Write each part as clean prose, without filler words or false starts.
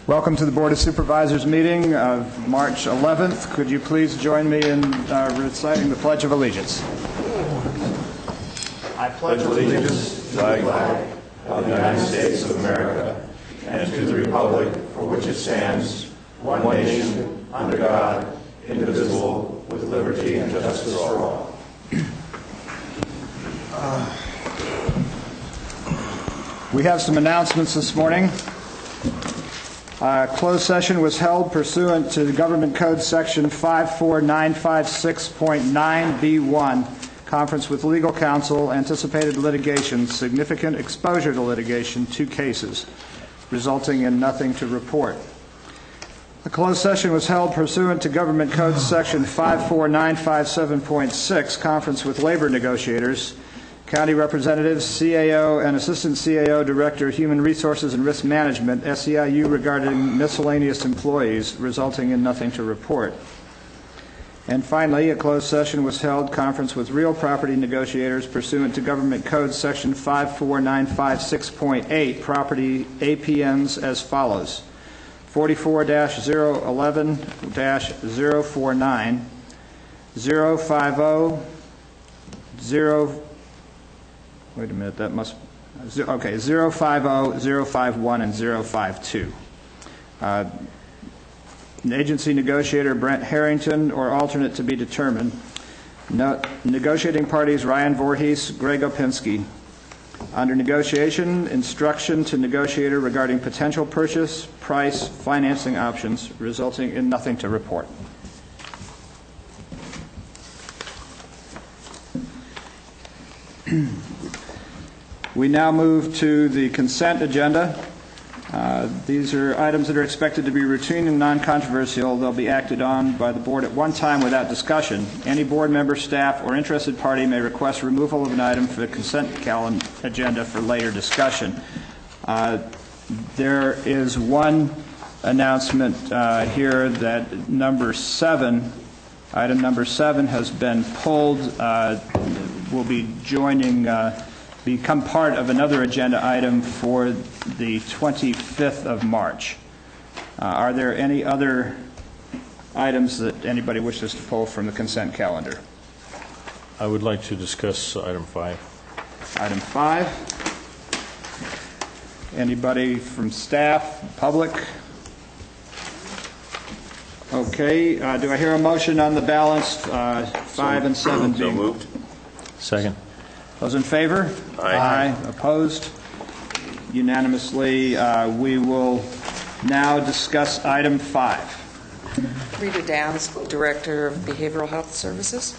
Welcome to the Board of Supervisors meeting of March 11th. Could you please join me in reciting the Pledge of Allegiance? I pledge allegiance to the flag of the United States of America and to the republic for which it stands, one nation, under God, indivisible, with liberty and justice for all. We have some announcements this morning. Closed session was held pursuant to the Government Code Section 54956.9B1, conference with legal counsel, anticipated litigation, significant exposure to litigation, 2 cases, resulting in nothing to report. The closed session was held pursuant to Government Code Section 54957.6, conference with labor negotiators, county representatives, CAO, and Assistant CAO Director, Human Resources and Risk Management, SEIU, regarding miscellaneous employees, resulting in nothing to report. And finally, a closed session was held, conference with real property negotiators pursuant to Government Code Section 54956.8, property APNs as follows: 44-011-049, 050, 050, 051, and 052. Agency negotiator Brent Harrington, or alternate to be determined. Negotiating parties Ryan Voorhees, Greg Opinski. Under negotiation, instruction to negotiator regarding potential purchase, price, financing options, resulting in nothing to report. We now move to the consent agenda. These are items that are expected to be routine and non-controversial. They'll be acted on by the board at one time without discussion. Any board member, staff, or interested party may request removal of an item for the consent agenda for later discussion. There is one announcement here that item number 7 has been pulled. Will be become part of another agenda item for the 25th of March. Are there any other items that anybody wishes to pull from the consent calendar? I would like to discuss item 5. Item 5. Anybody from staff, public? Okay. Do I hear a motion on the balanced 5 and 7 being moved? Second. Those in favor? Aye. Opposed? Unanimously. We will now discuss item 5. Rita Downs, Director of Behavioral Health Services.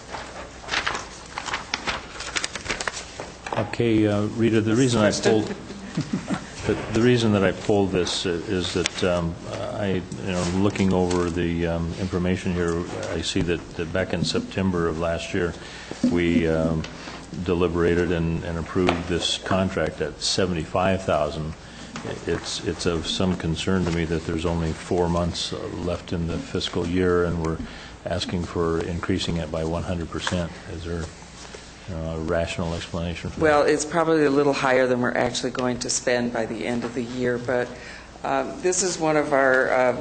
Okay, Rita, the reason that I pulled this is that looking over the information here, I see that back in September of last year, we deliberated and approved this contract at $75,000. It's of some concern to me that there's only 4 months left in the fiscal year, and we're asking for increasing it by 100%. Is there a rational explanation for that? Well, it's probably a little higher than we're actually going to spend by the end of the year, but this is one of our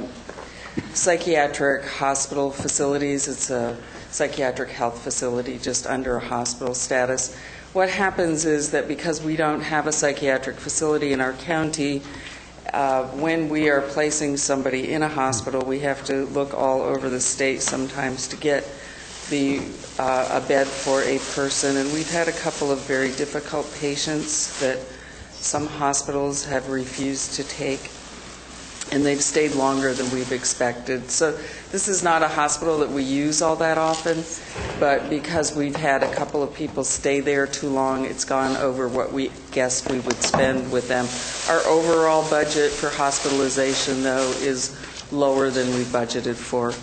psychiatric hospital facilities. It's a psychiatric health facility just under a hospital status. What happens is that because we don't have a psychiatric facility in our county, when we are placing somebody in a hospital, we have to look all over the state sometimes to get a bed for a person. And we've had a couple of very difficult patients that some hospitals have refused to take, and they've stayed longer than we've expected. So this is not a hospital that we use all that often, but because we've had a couple of people stay there too long, it's gone over what we guessed we would spend with them. Our overall budget for hospitalization, though, is lower than we budgeted for.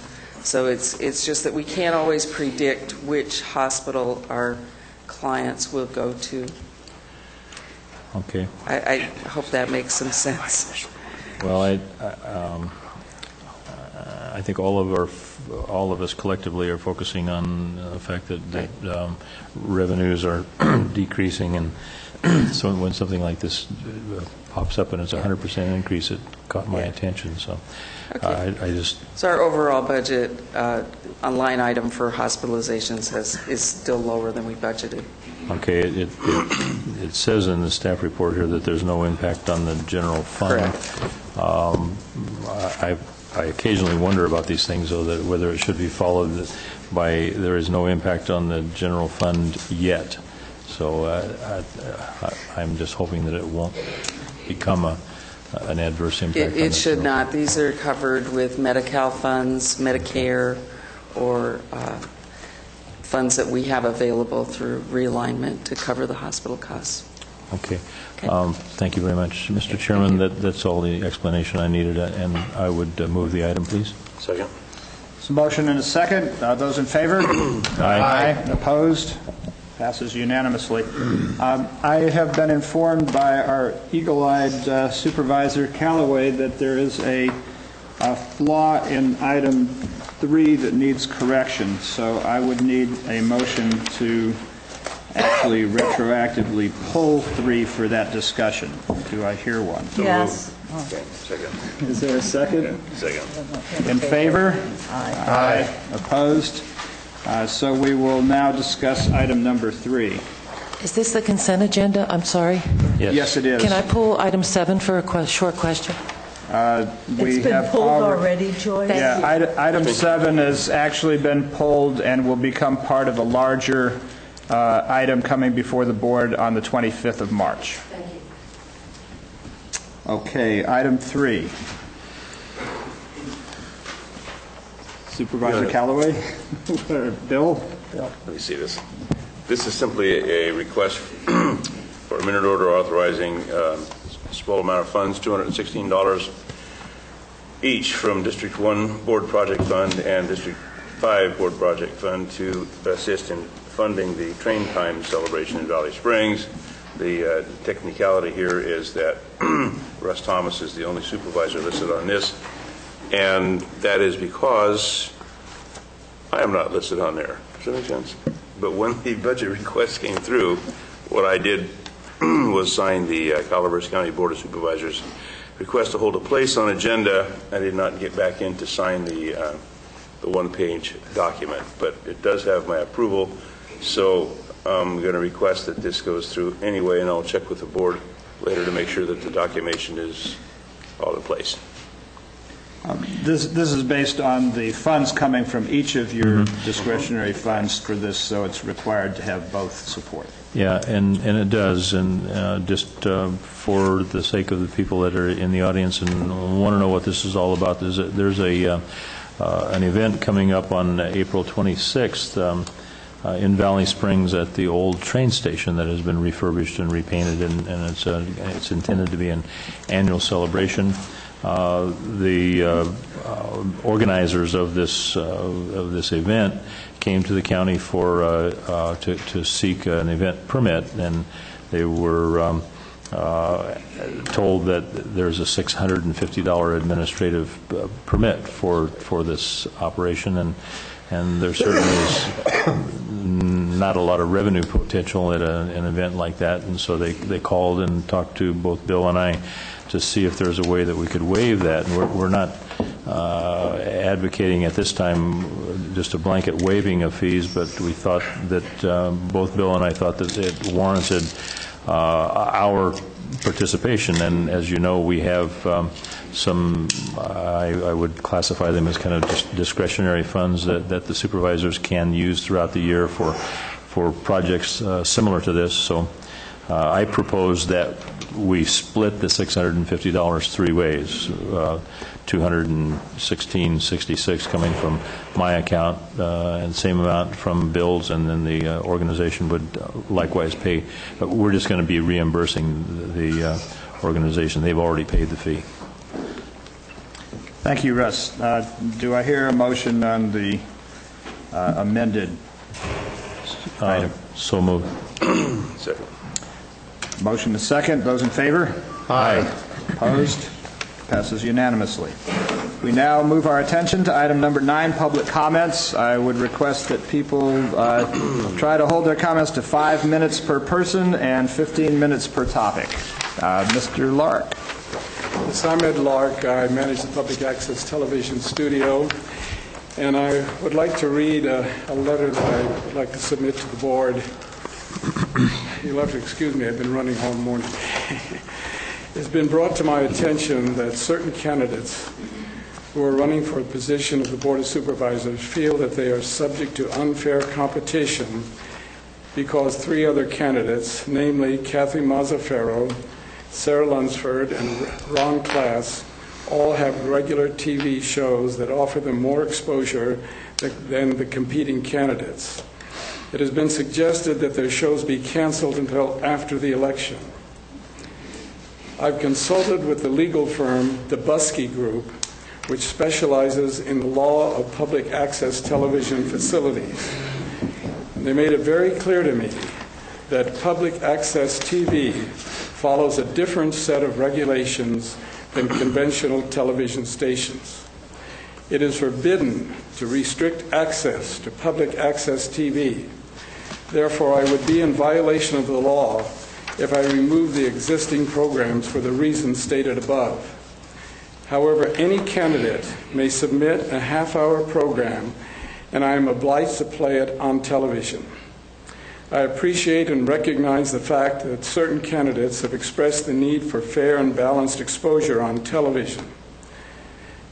So it's just that we can't always predict which hospital our clients will go to. Okay. I hope that makes some sense. Well, I think all of us collectively are focusing on the fact that revenues are decreasing, and so when something like this pops up and it's a 100% increase, it caught my attention. So I just... So our overall budget, a line item for hospitalizations is still lower than we budgeted. Okay, it says in the staff report here that there's no impact on the general fund. Correct. I occasionally wonder about these things, though, that whether it should be followed by there is no impact on the general fund yet. So I'm just hoping that it won't become an adverse impact. It should not. These are covered with Medi-Cal funds, Medicare, or funds that we have available through realignment to cover the hospital costs. Okay. Thank you very much. Mr. Chairman, that's all the explanation I needed, and I would move the item, please. Second. There's a motion and a second. Those in favor? Aye. Opposed? Passes unanimously. I have been informed by our eagle-eyed Supervisor Callaway that there is a flaw in item 3 that needs correction. So I would need a motion to actually retroactively pull 3 for that discussion. Do I hear one? Yes. Okay, second. Is there a second? Second. In favor? Aye. Opposed? So we will now discuss item number 3. Is this the consent agenda? I'm sorry. Yes, it is. Can I pull item 7 for a short question? We It's been have pulled already, Joyce. Yeah, item 7 has actually been pulled and will become part of a larger item coming before the board on the 25th of March. Thank you. Okay, item 3. Supervisor Callaway? Or Bill? Let me see this. This is simply a request for a minute order authorizing a small amount of funds, $216 each from District 1 Board Project Fund and District 5 Board Project Fund to assist in funding the train time celebration in Valley Springs. The technicality here is that Russ Thomas is the only supervisor listed on this, and that is because I am not listed on there. Does that make sense? But when the budget request came through, what I did was sign the Calaveras County Board of Supervisors request to hold a place on agenda. I did not get back in to sign the one-page document, but it does have my approval, so I'm going to request that this goes through anyway, and I'll check with the board later to make sure that the documentation is all in place. This is based on the funds coming from each of your discretionary funds for this, so it's required to have both support. Yeah, and it does, and just for the sake of the people that are in the audience and want to know what this is all about, there's an event coming up on April 26th in Valley Springs at the old train station that has been refurbished and repainted, and it's intended to be an annual celebration. The organizers of this event came to the county for to seek an event permit, and they were told that there's a $650 administrative permit for this operation, and there certainly is not a lot of revenue potential at an event like that, and so they called and talked to both Bill and I to see if there's a way that we could waive that. And we're not advocating at this time just a blanket waiving of fees, but we thought that both Bill and I thought that it warranted our participation. And as you know, we have some, I would classify them as kind of just discretionary funds that the supervisors can use throughout the year for projects similar to this. So I propose that we split the $650 three ways, $216.66 coming from my account, and same amount from Bill's, and then the organization would likewise pay. But we're just going to be reimbursing the organization. They've already paid the fee. Thank you, Russ. Do I hear a motion on the amended item? So moved. Second. Motion to second. Those in favor? Aye. Opposed? Passes unanimously. We now move our attention to item number 9, public comments. I would request that people try to hold their comments to 5 minutes per person and 15 minutes per topic. Mr. Lark. Yes, I'm Ed Lark. I manage the Public Access Television Studio, and I would like to read a letter that I would like to submit to the board. You'll have to excuse me, I've been running all morning. It's been brought to my attention that certain candidates who are running for a position of the Board of Supervisors feel that they are subject to unfair competition because 3 other candidates, namely Kathy Mazzaferro, Sarah Lunsford, and Ron Klass, all have regular TV shows that offer them more exposure than the competing candidates. It has been suggested that their shows be canceled until after the election. I've consulted with the legal firm, the Busky Group, which specializes in the law of public access television facilities. They made it very clear to me that public access TV follows a different set of regulations than conventional television stations. It is forbidden to restrict access to public access TV. Therefore, I would be in violation of the law if I remove the existing programs for the reasons stated above. However, any candidate may submit a half-hour program, and I am obliged to play it on television. I appreciate and recognize the fact that certain candidates have expressed the need for fair and balanced exposure on television.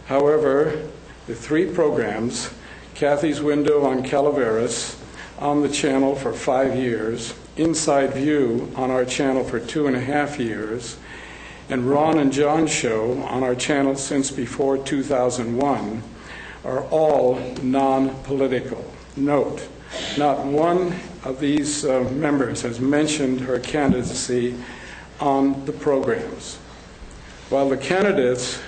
However, the 3 programs, Kathy's Window on Calaveras, on the channel for 5 years, Inside View on our channel for 2.5 years, and Ron and John's show on our channel since before 2001, are all non-political. Note, not one of these members has mentioned her candidacy on the programs. While the candidates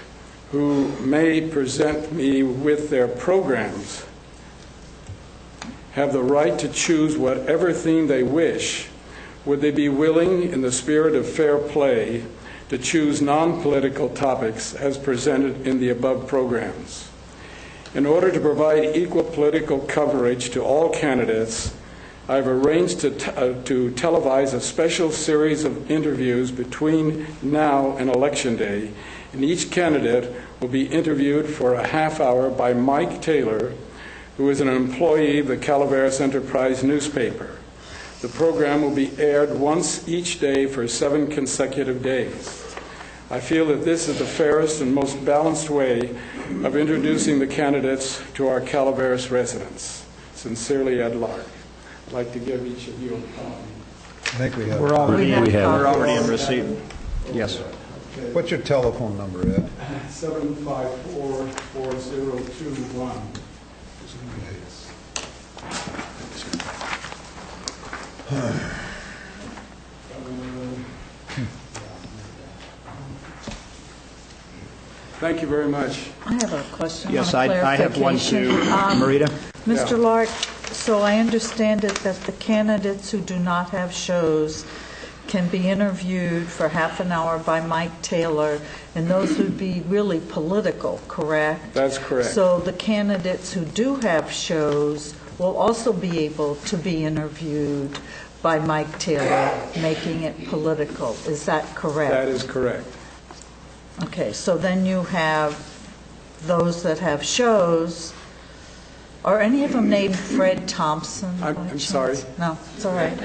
who may present me with their programs have the right to choose whatever theme they wish, would they be willing, in the spirit of fair play, to choose non-political topics as presented in the above programs? In order to provide equal political coverage to all candidates, I've arranged to televise a special series of interviews between now and Election Day, and each candidate will be interviewed for a half hour by Mike Taylor, who is an employee of the Calaveras Enterprise newspaper. The program will be aired once each day for 7 consecutive days. I feel that this is the fairest and most balanced way of introducing the candidates to our Calaveras residents. Sincerely, Ed Lark. I'd like to give each of you a copy. I think we have. We're already in receipt. Yes. Okay. What's your telephone number, Ed? 754-4021. Thank you very much. I have a question. Yes, on I have one too. Marita? Mr. Lark, so I understand it that the candidates who do not have shows can be interviewed for half an hour by Mike Taylor, and those would be really political, correct? That's correct. So the candidates who do have shows will also be able to be interviewed by Mike Taylor, making it political. Is that correct? That is correct. Okay, so then you have those that have shows. Are any of them named Fred Thompson? I'm sorry. No, it's all right.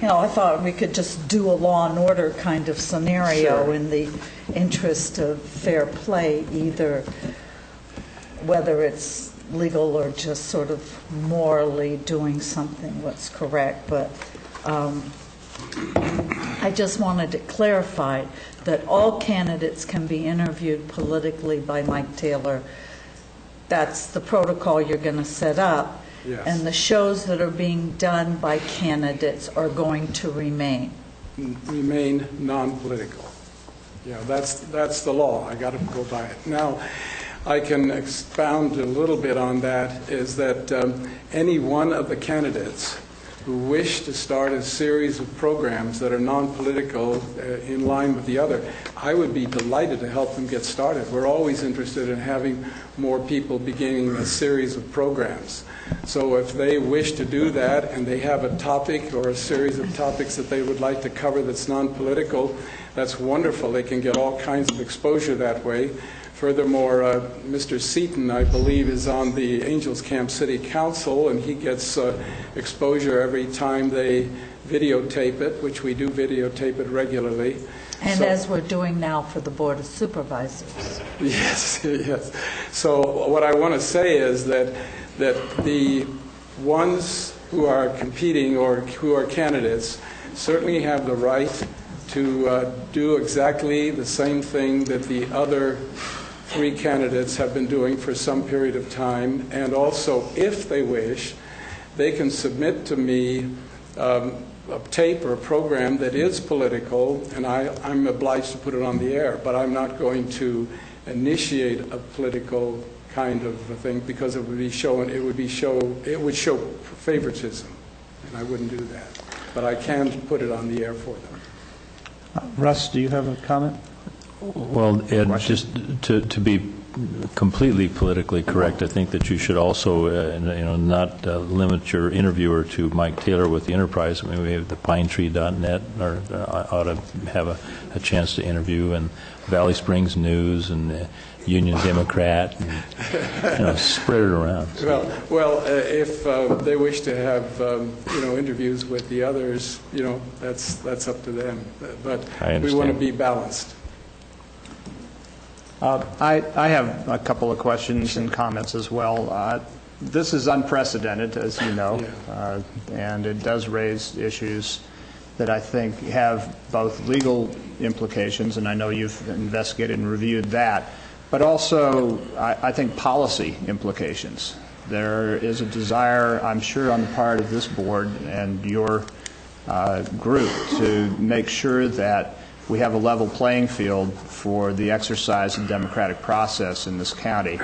I thought we could just do a Law and Order kind of scenario Sure. in the interest of fair play, either whether it's legal or just sort of morally doing something what's correct. But I just wanted to clarify that all candidates can be interviewed politically by Mike Taylor. That's the protocol you're going to set up. Yes. And the shows that are being done by candidates are going to remain. Remain non-political. Yeah, that's the law. I got to go by it. Now, I can expound a little bit on that, is that any one of the candidates who wish to start a series of programs that are non-political in line with the other, I would be delighted to help them get started. We're always interested in having more people beginning a series of programs. So if they wish to do that and they have a topic or a series of topics that they would like to cover that's non-political, that's wonderful. They can get all kinds of exposure that way. Furthermore, Mr. Seaton, I believe, is on the Angels Camp City Council, and he gets exposure every time they videotape it, which we do videotape it regularly. And So- as we're doing now for the Board of Supervisors. Yes, yes. So what I want to say is that the ones who are competing or who are candidates certainly have the right to do exactly the same thing that the other three candidates have been doing for some period of time. And also, if they wish, they can submit to me a tape or a program that is political, and I'm obliged to put it on the air, but I'm not going to initiate a political kind of a thing because it would show favoritism, and I wouldn't do that. But I can put it on the air for them. Russ, do you have a comment? Well, Ed, just to be completely politically correct, I think that you should also, not limit your interviewer to Mike Taylor with the Enterprise. I mean, we have the PineTree.net, or ought to have a chance to interview, and Valley Springs News, and Union Democrat, and spread it around. Well, if they wish to have interviews with the others, that's up to them. But we want to be balanced. I have a couple of questions and comments as well. This is unprecedented, as you know, and it does raise issues that I think have both legal implications, and I know you've investigated and reviewed that, but also I think policy implications. There is a desire, I'm sure, on the part of this board and your group to make sure that we have a level playing field for the exercise of the democratic process in this county.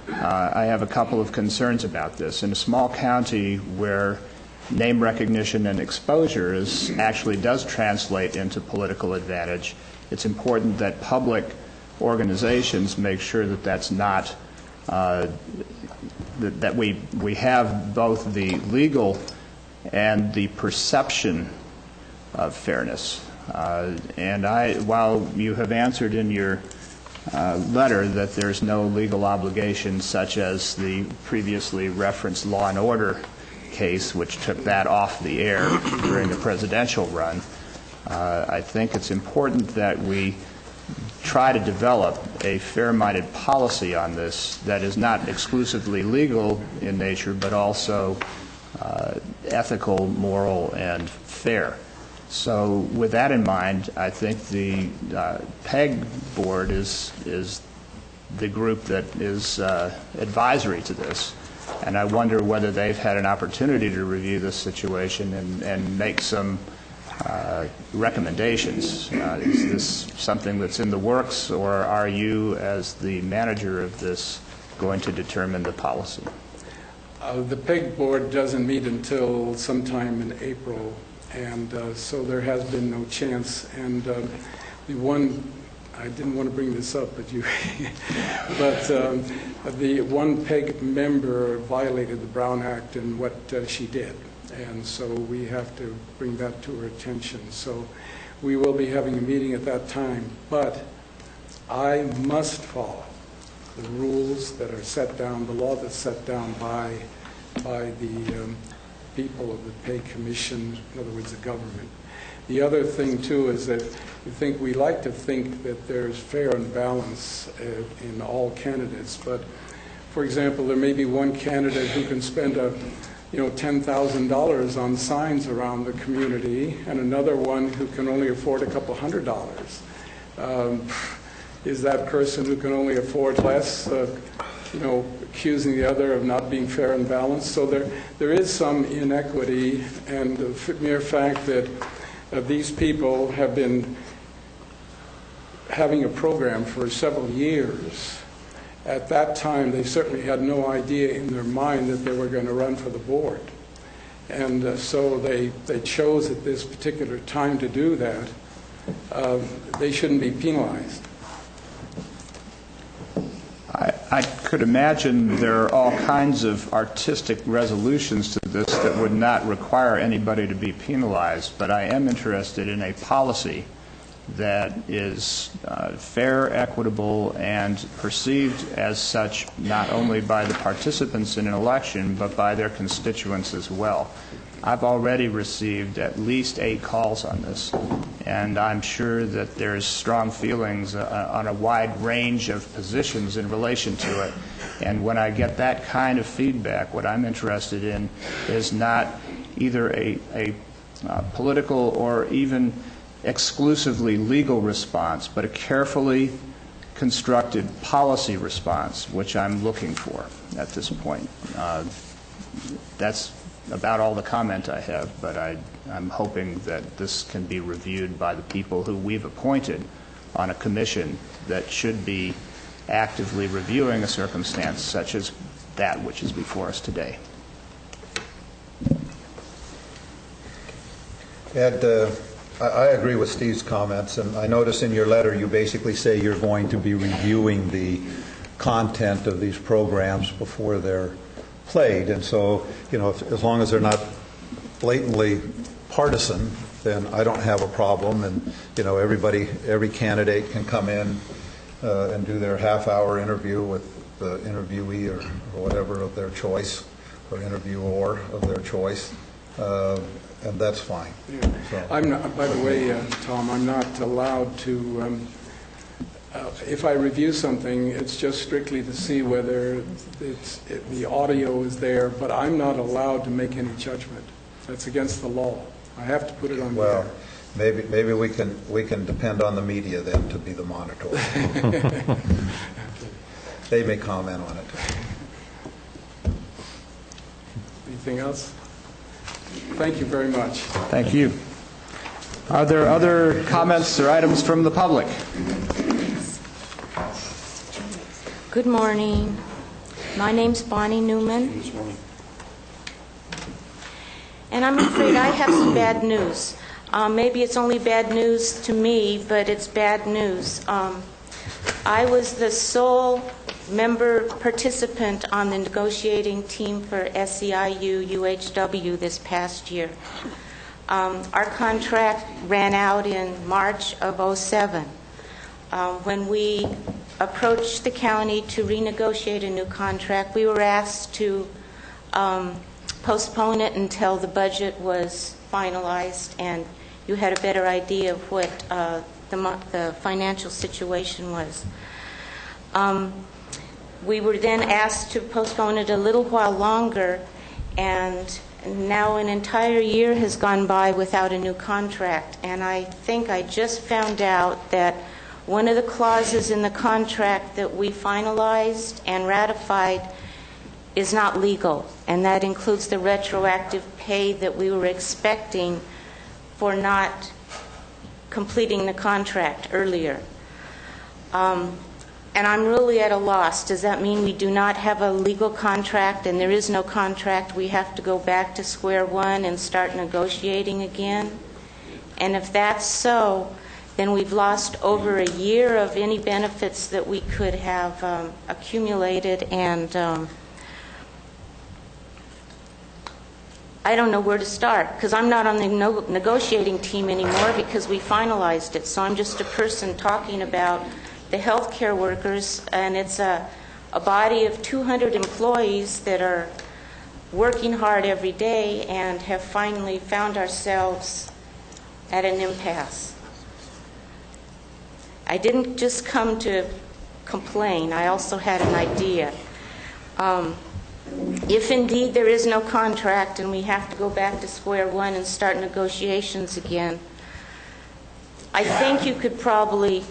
I have a couple of concerns about this. In a small county where name recognition and exposure actually does translate into political advantage, it's important that public organizations make sure that that's not, that we have both the legal and the perception of fairness. And while you have answered in your letter that there's no legal obligation, such as the previously referenced Law and Order case, which took that off the air during the presidential run, I think it's important that we try to develop a fair-minded policy on this that is not exclusively legal in nature, but also ethical, moral, and fair. So with that in mind, I think the PEG board is the group that is advisory to this. And I wonder whether they've had an opportunity to review this situation and make some recommendations. Is this something that's in the works, or are you, as the manager of this, going to determine the policy? The PEG board doesn't meet until sometime in April. And so there has been no chance. And the one, I didn't want to bring this up, but the one PEG member violated the Brown Act in what she did. And so we have to bring that to her attention. So we will be having a meeting at that time. But I must follow the rules that are set down, the law that's set down by the people of the Pay Commission, in other words, the government. The other thing, too, is that we like to think that there's fair and balance in all candidates. But, for example, there may be one candidate who can spend $10,000 on signs around the community, and another one who can only afford a couple $100. Is that person who can only afford less accusing the other of not being fair and balanced? So there is some inequity, and the mere fact that these people have been having a program for several years, at that time they certainly had no idea in their mind that they were going to run for the board. And so they chose at this particular time to do that. They shouldn't be penalized. I could imagine there are all kinds of artistic resolutions to this that would not require anybody to be penalized, but I am interested in a policy that is fair, equitable, and perceived as such not only by the participants in an election, but by their constituents as well. I've already received at least 8 calls on this, and I'm sure that there's strong feelings on a wide range of positions in relation to it. And when I get that kind of feedback, what I'm interested in is not either a political or even exclusively legal response, but a carefully constructed policy response, which I'm looking for at this point. That's about all the comment I have, but I'm hoping that this can be reviewed by the people who we've appointed on a commission that should be actively reviewing a circumstance such as that which is before us today. Ed, I agree with Steve's comments, and I notice in your letter you basically say you're going to be reviewing the content of these programs before they're played, and so, you know, as long as they're not blatantly partisan, then I don't have a problem, and, you know, every candidate can come in and do their half-hour interview with the interviewee or whatever of their choice, or interviewer of their choice, and that's fine. Yeah. So. I'm not, by the way, Tom, I'm not allowed to, if I review something, it's just strictly to see whether the audio is there, but I'm not allowed to make any judgment. That's against the law. I have to put it on the air. Maybe we can depend on the media then to be the monitor. They may comment on it. Anything else? Thank you very much. Thank you. Are there other comments or items from the public? Good morning. My name's Bonnie Newman. And I'm afraid I have some bad news. Maybe it's only bad news to me, but it's bad news. I was the sole member participant on the negotiating team for SEIU UHW this past year. Our contract ran out in March of '07. When we approached the county to renegotiate a new contract, we were asked to postpone it until the budget was finalized and you had a better idea of what the financial situation was. We were then asked to postpone it a little while longer, and now an entire year has gone by without a new contract. And I think I just found out that one of the clauses in the contract that we finalized and ratified is not legal, and that includes the retroactive pay that we were expecting for not completing the contract earlier. And I'm really at a loss. Does that mean we do not have a legal contract and there is no contract? We have to go back to square one and start negotiating again? And if that's so, then we've lost over a year of any benefits that we could have accumulated, and I don't know where to start, because I'm not on the negotiating team anymore because we finalized it. So I'm just a person talking about the healthcare workers, and it's a body of 200 employees that are working hard every day and have finally found ourselves at an impasse. I didn't just come to complain. I also had an idea. If indeed there is no contract and we have to go back to square one and start negotiations again, I think you could probably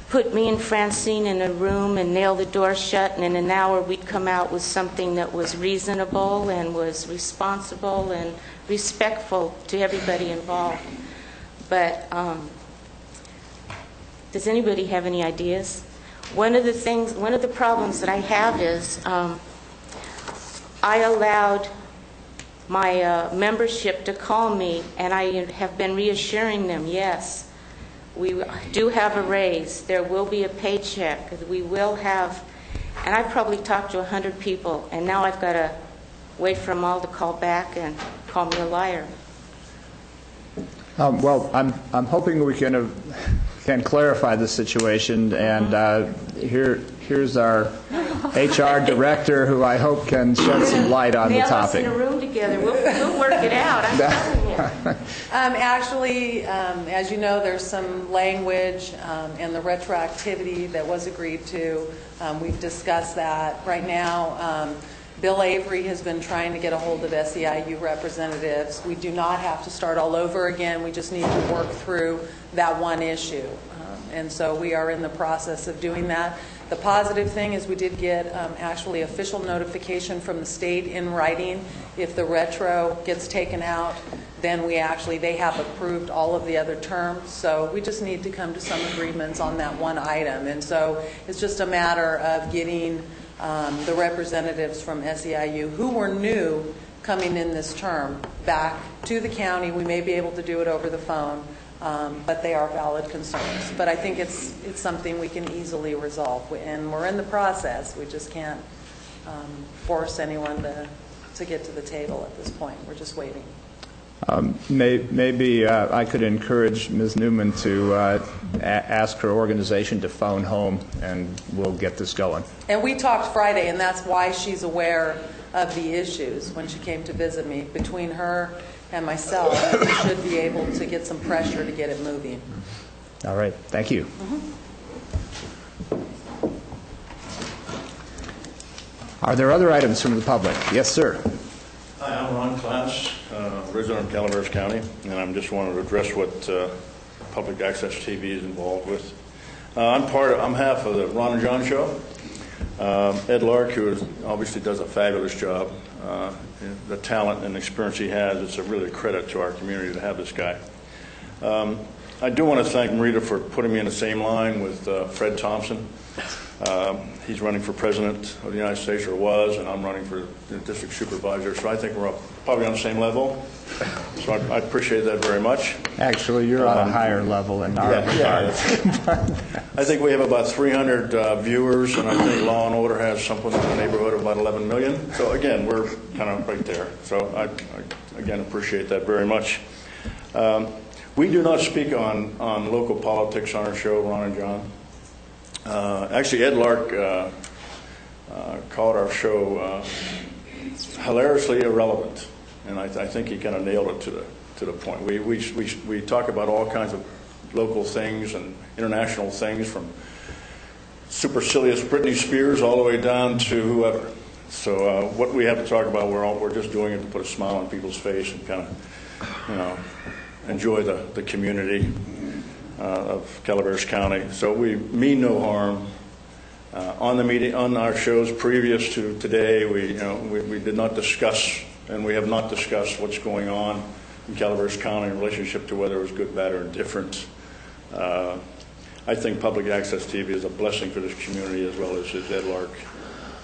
put me and Francine in a room and nail the door shut, and in an hour we'd come out with something that was reasonable and was responsible and respectful to everybody involved. But does anybody have any ideas? One of the problems that I have is I allowed my membership to call me, and I have been reassuring them, yes, we do have a raise. There will be a paycheck. We will have, and I've probably talked to 100 people, and now I've got to wait for them all to call back and call me a liar. Well, I'm hoping we can clarify the situation, and here's our HR director, who I hope can shed some light on the Nail us topic. in a room together. We'll work it out. I'm telling you. Actually, as you know, there's some language in the retroactivity that was agreed to. We've discussed that. Right now, Bill Avery has been trying to get a hold of SEIU representatives. We do not have to start all over again. We just need to work through that one issue. And so we are in the process of doing that. The positive thing is we did get actually official notification from the state in writing. If the retro gets taken out, then they have approved all of the other terms. So we just need to come to some agreements on that one item. And so it's just a matter of getting the representatives from SEIU who were new coming in this term back to the county. We may be able to do it over the phone, but they are valid concerns. But I think it's something we can easily resolve, and we're in the process. We just can't force anyone to get to the table at this point. We're just waiting. Maybe I could encourage Ms. Newman to ask her organization to phone home, and we'll get this going. And we talked Friday, and that's why she's aware of the issues when she came to visit me. Between her and myself, we should be able to get some pressure to get it moving. All right. Thank you. Are there other items from the public? Yes, sir. Hi, I'm Ron Klass, resident of Calaveras County, and I just wanted to address what Public Access TV is involved with. I'm half of the Ron and John Show. Ed Lark, who obviously does a fabulous job, the talent and experience he has, it's a really credit to our community to have this guy. I do want to thank Marita for putting me in the same line with Fred Thompson. He's running for president of the United States, or was, and I'm running for the district supervisor. So I think we're probably on the same level. So I appreciate that very much. Actually, you're on a higher level in our regard. I think we have about 300 viewers, and I think Law and Order has something in the neighborhood of about 11 million. So again, we're kind of right there. So I again appreciate that very much. We do not speak on local politics on our show, Ron and John. Actually, Ed Lark called our show hilariously irrelevant, and I think he kind of nailed it to the point. We talk about all kinds of local things and international things, from supercilious Britney Spears all the way down to whoever. So what we have to talk about, we're just doing it to put a smile on people's face and kind of, enjoy the community of Calaveras County. So we mean no harm. On our shows previous to today, we did not discuss, and we have not discussed what's going on in Calaveras County in relationship to whether it was good, bad, or indifferent. I think Public Access TV is a blessing for this community, as well as Ed Lark.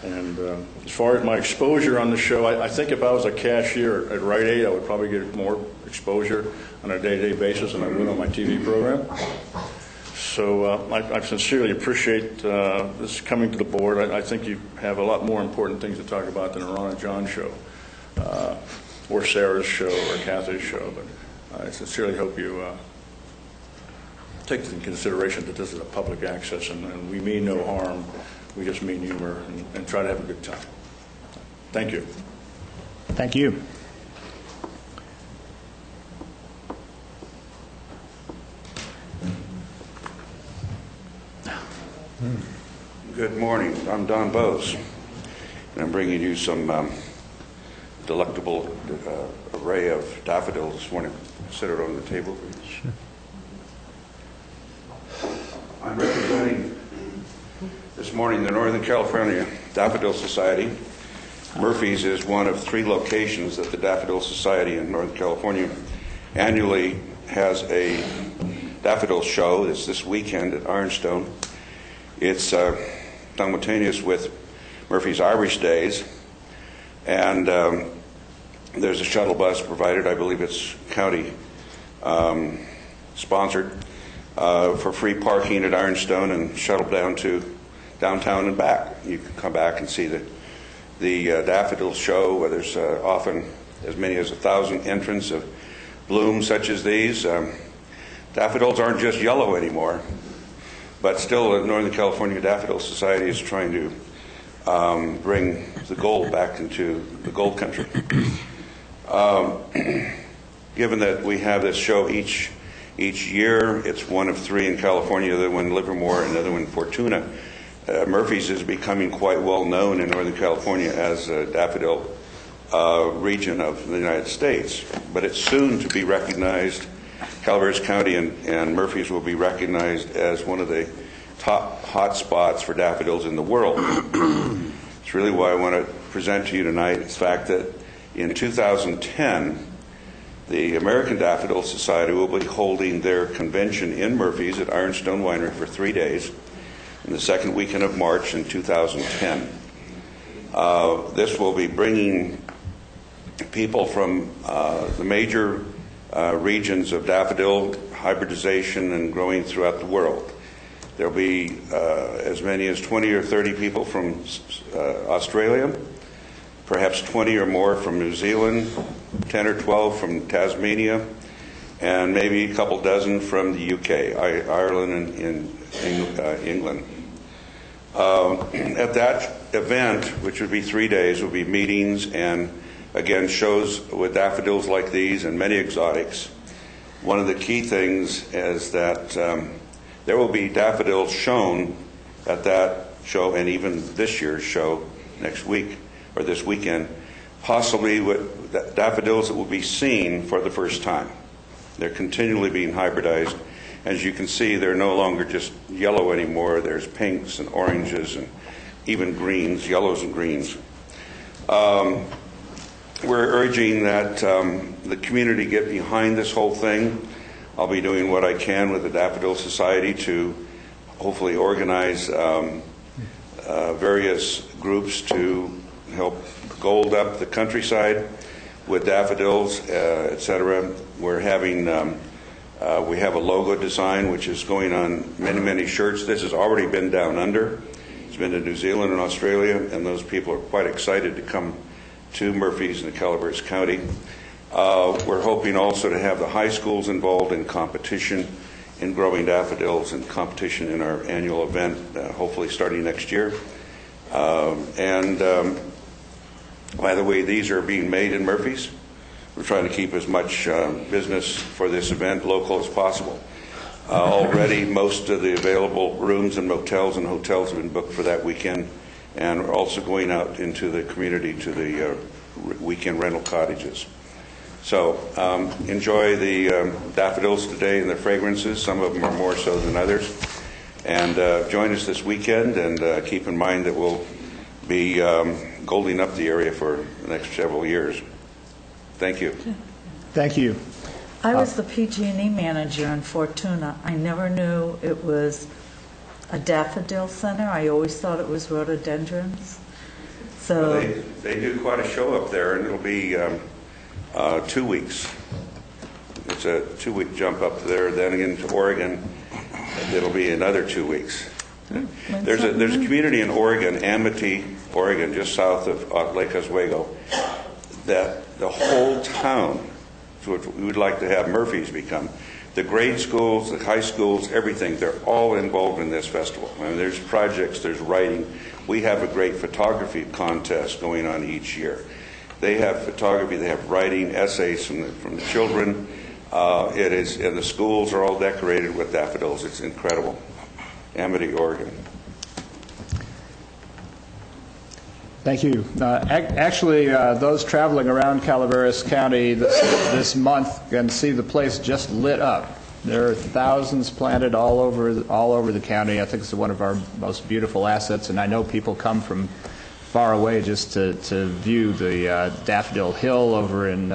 And as far as my exposure on the show, I think if I was a cashier at Rite Aid, I would probably get more exposure on a day-to-day basis than I would on my TV program. So I sincerely appreciate this coming to the board. I think you have a lot more important things to talk about than a Ron and John show, or Sarah's show, or Kathy's show. But I sincerely hope you take into consideration that this is a public access, and we mean no harm. We just mean humor and try to have a good time. Thank you. Thank you. Good morning. I'm Don Bose, and I'm bringing you some delectable array of daffodils this morning. Set it on the table, please. Sure. I'm representing this morning the Northern California Daffodil Society. Murphy's is one of 3 locations that the Daffodil Society in Northern California annually has a daffodil show. It's this weekend at Ironstone. It's simultaneous with Murphy's Irish Days, and There's a shuttle bus provided, I believe it's county sponsored, for free parking at Ironstone and shuttle down to downtown and back. You can come back and see the daffodil show, where there's often as many as 1,000 entrants of blooms such as these. Daffodils aren't just yellow anymore, but still the Northern California Daffodil Society is trying to bring the gold back into the gold country. Given that we have this show each year, it's one of 3 in California, the other one in Livermore, another one in Fortuna. Murphy's is becoming quite well known in Northern California as a daffodil region of the United States, but it's soon to be recognized. Calaveras County and Murphy's will be recognized as one of the top hot spots for daffodils in the world. It's really why I want to present to you tonight the fact that in 2010, the American Daffodil Society will be holding their convention in Murphy's at Ironstone Winery for 3 days in the second weekend of March in 2010. This will be bringing people from the major regions of daffodil hybridization and growing throughout the world. There'll be as many as 20 or 30 people from Australia, perhaps 20 or more from New Zealand, 10 or 12 from Tasmania, and maybe a couple dozen from the UK, Ireland, and England. At that event, which would be 3 days, will be meetings and, again, shows with daffodils like these and many exotics. One of the key things is that there will be daffodils shown at that show, and even this year's show next week, or this weekend, possibly with daffodils that will be seen for the first time. They're continually being hybridized. As you can see, they're no longer just yellow anymore. There's pinks and oranges and even greens, yellows and greens. We're urging that the community get behind this whole thing. I'll be doing what I can with the Daffodil Society to hopefully organize various groups to help gold up the countryside with daffodils, etc. We're having we have a logo design which is going on many shirts. This has already been down under. It's been to New Zealand and Australia, and those people are quite excited to come to Murphy's in Calaveras County. We're hoping also to have the high schools involved in competition in growing daffodils and competition in our annual event, hopefully starting next year. By the way, these are being made in Murphy's. We're trying to keep as much business for this event local as possible. Already, most of the available rooms and motels and hotels have been booked for that weekend, and we're also going out into the community to the weekend rental cottages. So enjoy the daffodils today and the fragrances. Some of them are more so than others. And join us this weekend, and keep in mind that we'll be golding up the area for the next several years. Thank you. Thank you. I was the PG&E manager in Fortuna. I never knew it was a daffodil center. I always thought it was rhododendrons. So they do quite a show up there, and it'll be 2 weeks. It's a 2-week jump up there. Then again to Oregon, it'll be another 2 weeks. There's a community in Oregon, Amity, Oregon, just south of Lake Oswego, that the whole town, so what we would like to have Murphy's become, the grade schools, the high schools, everything, they're all involved in this festival. I mean, there's projects, there's writing. We have a great photography contest going on each year. They have photography, they have writing, essays from the children. And the schools are all decorated with daffodils. It's incredible. Amity, Oregon. Thank you. Actually, those traveling around Calaveras County this month can see the place just lit up. There are thousands planted all over the county. I think it's one of our most beautiful assets, and I know people come from far away just to view the Daffodil Hill over in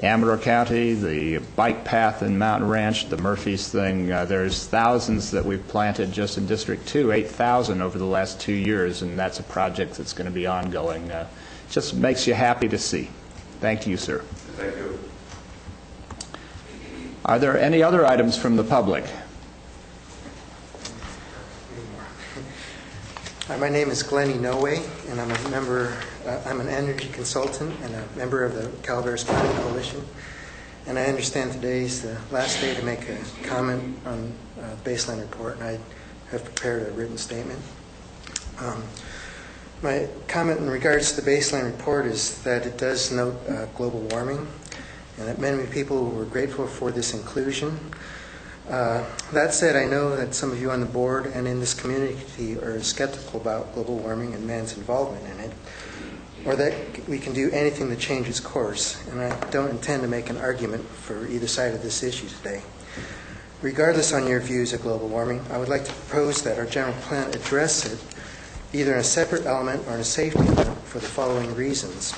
Amador County, the bike path in Mountain Ranch, the Murphy's thing. There's thousands that we've planted just in District 2, 8,000 over the last 2 years, and that's a project that's going to be ongoing. Just makes you happy to see. Thank you, sir. Thank you. Are there any other items from the public? Hi, my name is Glenn Inouye, and I'm a member, I'm an energy consultant and a member of the Calaveras Climate Coalition. And I understand today is the last day to make a comment on baseline report, and I have prepared a written statement. My comment in regards to the baseline report is that it does note global warming, and that many people were grateful for this inclusion. That said, I know that some of you on the board and in this community are skeptical about global warming and man's involvement in it, or that we can do anything to change its course, and I don't intend to make an argument for either side of this issue today. Regardless on your views of global warming, I would like to propose that our general plan address it either in a separate element or in a safety element for the following reasons.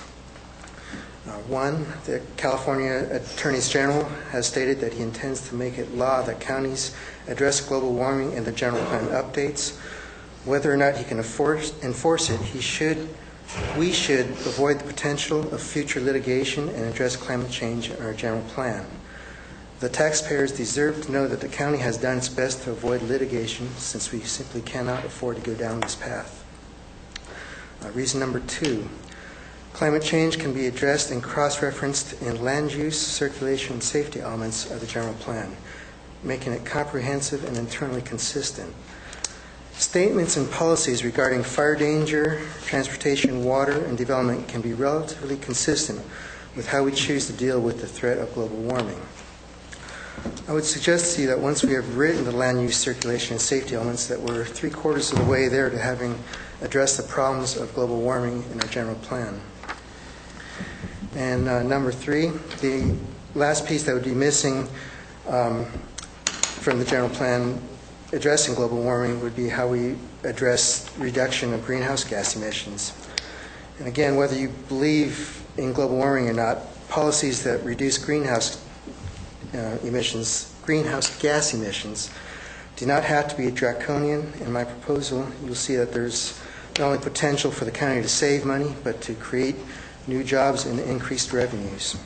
One, the California Attorney General has stated that he intends to make it law that counties address global warming in the general plan updates. Whether or not he can enforce it, we should avoid the potential of future litigation and address climate change in our general plan. The taxpayers deserve to know that the county has done its best to avoid litigation, since we simply cannot afford to go down this path. Reason number 2, climate change can be addressed and cross-referenced in land use, circulation, and safety elements of the general plan, making it comprehensive and internally consistent. Statements and policies regarding fire danger, transportation, water, and development can be relatively consistent with how we choose to deal with the threat of global warming. I would suggest to you that once we have written the land use, circulation, and safety elements, that we're 3/4 of the way there to having addressed the problems of global warming in our general plan. And number 3, the last piece that would be missing from the general plan addressing global warming would be how we address reduction of greenhouse gas emissions. And again, whether you believe in global warming or not, policies that reduce greenhouse gas emissions do not have to be draconian. In my proposal, you'll see that there's not only potential for the county to save money, but to create new jobs and increased revenues.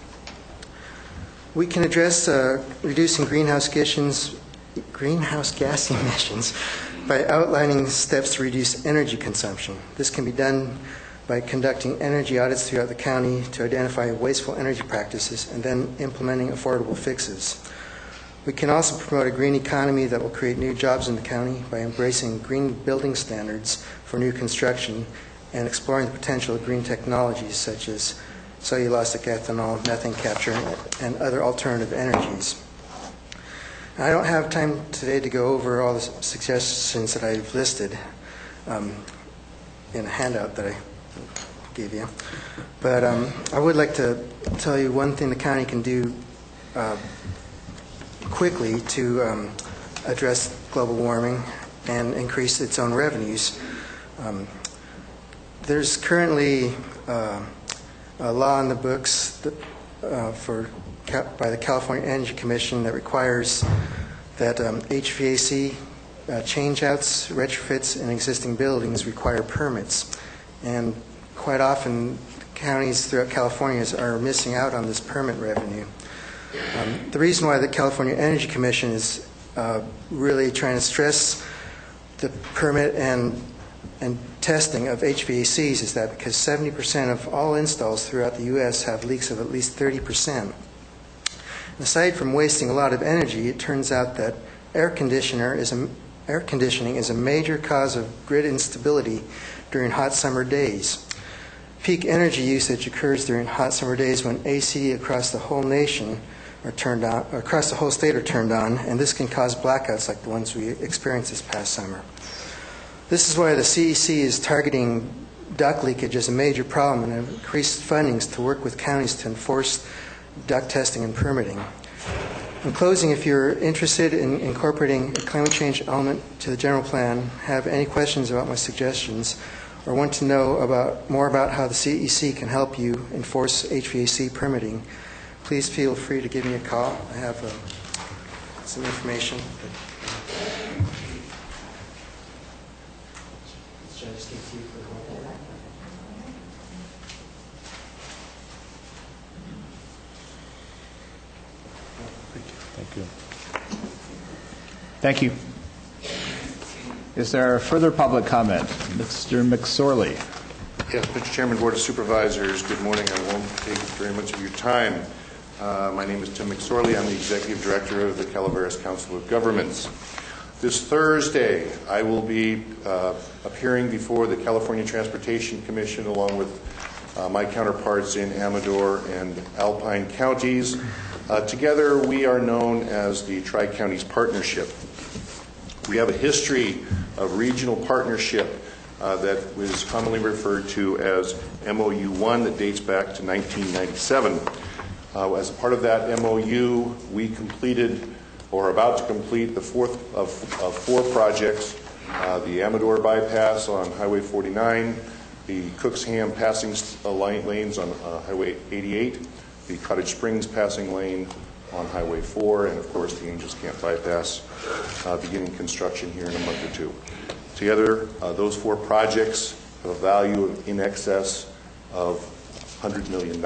We can address reducing greenhouse gas emissions by outlining steps to reduce energy consumption. This can be done by conducting energy audits throughout the county to identify wasteful energy practices and then implementing affordable fixes. We can also promote a green economy that will create new jobs in the county by embracing green building standards for new construction and exploring the potential of green technologies such as cellulosic ethanol, methane capture, and other alternative energies. I don't have time today to go over all the suggestions that I've listed in a handout that I gave you. But I would like to tell you one thing the county can do quickly to address global warming and increase its own revenues. There's currently a law in the books that, by the California Energy Commission that requires that HVAC changeouts, retrofits in existing buildings require permits. And quite often, counties throughout California are missing out on this permit revenue. The reason why the California Energy Commission is really trying to stress the permit and testing of HVACs is that because 70% of all installs throughout the U.S. have leaks of at least 30%. Aside from wasting a lot of energy, it turns out that air conditioning is a major cause of grid instability during hot summer days. Peak energy usage occurs during hot summer days when AC across the whole nation are turned on, or across the whole state are turned on, and this can cause blackouts like the ones we experienced this past summer. This is why the CEC is targeting duct leakage as a major problem and increased fundings to work with counties to enforce duct testing and permitting. In closing, if you're interested in incorporating a climate change element to the general plan, have any questions about my suggestions, or want to know more about how the CEC can help you enforce HVAC permitting, please feel free to give me a call. I have some information. Thank you. Is there further public comment? Mr. McSorley. Yes, Mr. Chairman, Board of Supervisors, good morning. I won't take very much of your time. My name is Tim McSorley. I'm the Executive Director of the Calaveras Council of Governments. This Thursday, I will be appearing before the California Transportation Commission along with my counterparts in Amador and Alpine counties. Together, we are known as the Tri-Counties Partnership. We have a history of regional partnership that was commonly referred to as MOU 1 that dates back to 1997. As a part of that MOU, we completed or are about to complete the fourth of four projects, the Amador bypass on Highway 49, the Cooksham passing lanes on Highway 88, the Cottage Springs passing lane on Highway 4, and of course the Angels Camp bypass beginning construction here in a month or two. Together, those four projects have a value in excess of $100 million.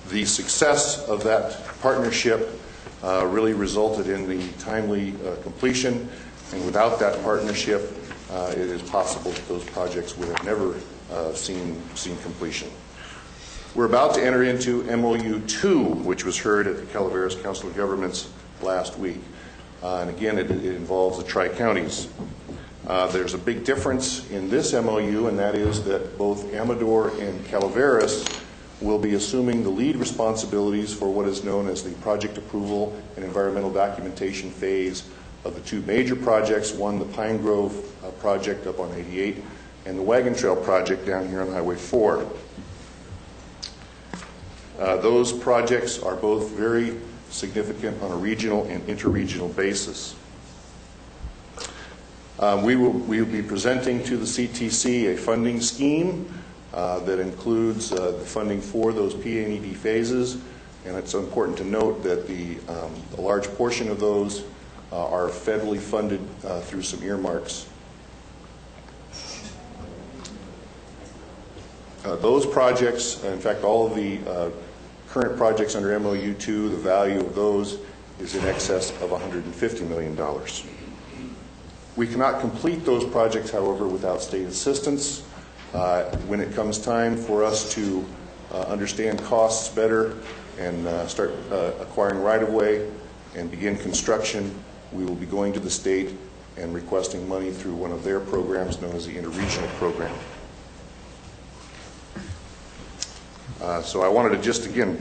The success of that partnership really resulted in the timely completion, and without that partnership, it is possible that those projects would have never seen completion. We're about to enter into MOU 2, which was heard at the Calaveras Council of Governments last week. And again, it involves the Tri-Counties. There's a big difference in this MOU, and that is that both Amador and Calaveras will be assuming the lead responsibilities for what is known as the project approval and environmental documentation phase of the two major projects, one the Pine Grove project up on 88 and the Wagon Trail project down here on Highway 4. Those projects are both very significant on a regional and interregional basis. We will be presenting to the CTC a funding scheme that includes the funding for those PNED phases, and it's important to note that a large portion of those are federally funded through some earmarks. Those projects, in fact, all of the current projects under MOU 2, the value of those is in excess of $150 million. We cannot complete those projects, however, without state assistance. When it comes time for us to understand costs better and start acquiring right-of-way and begin construction, we will be going to the state and requesting money through one of their programs known as the Interregional Program. So I wanted to just, again,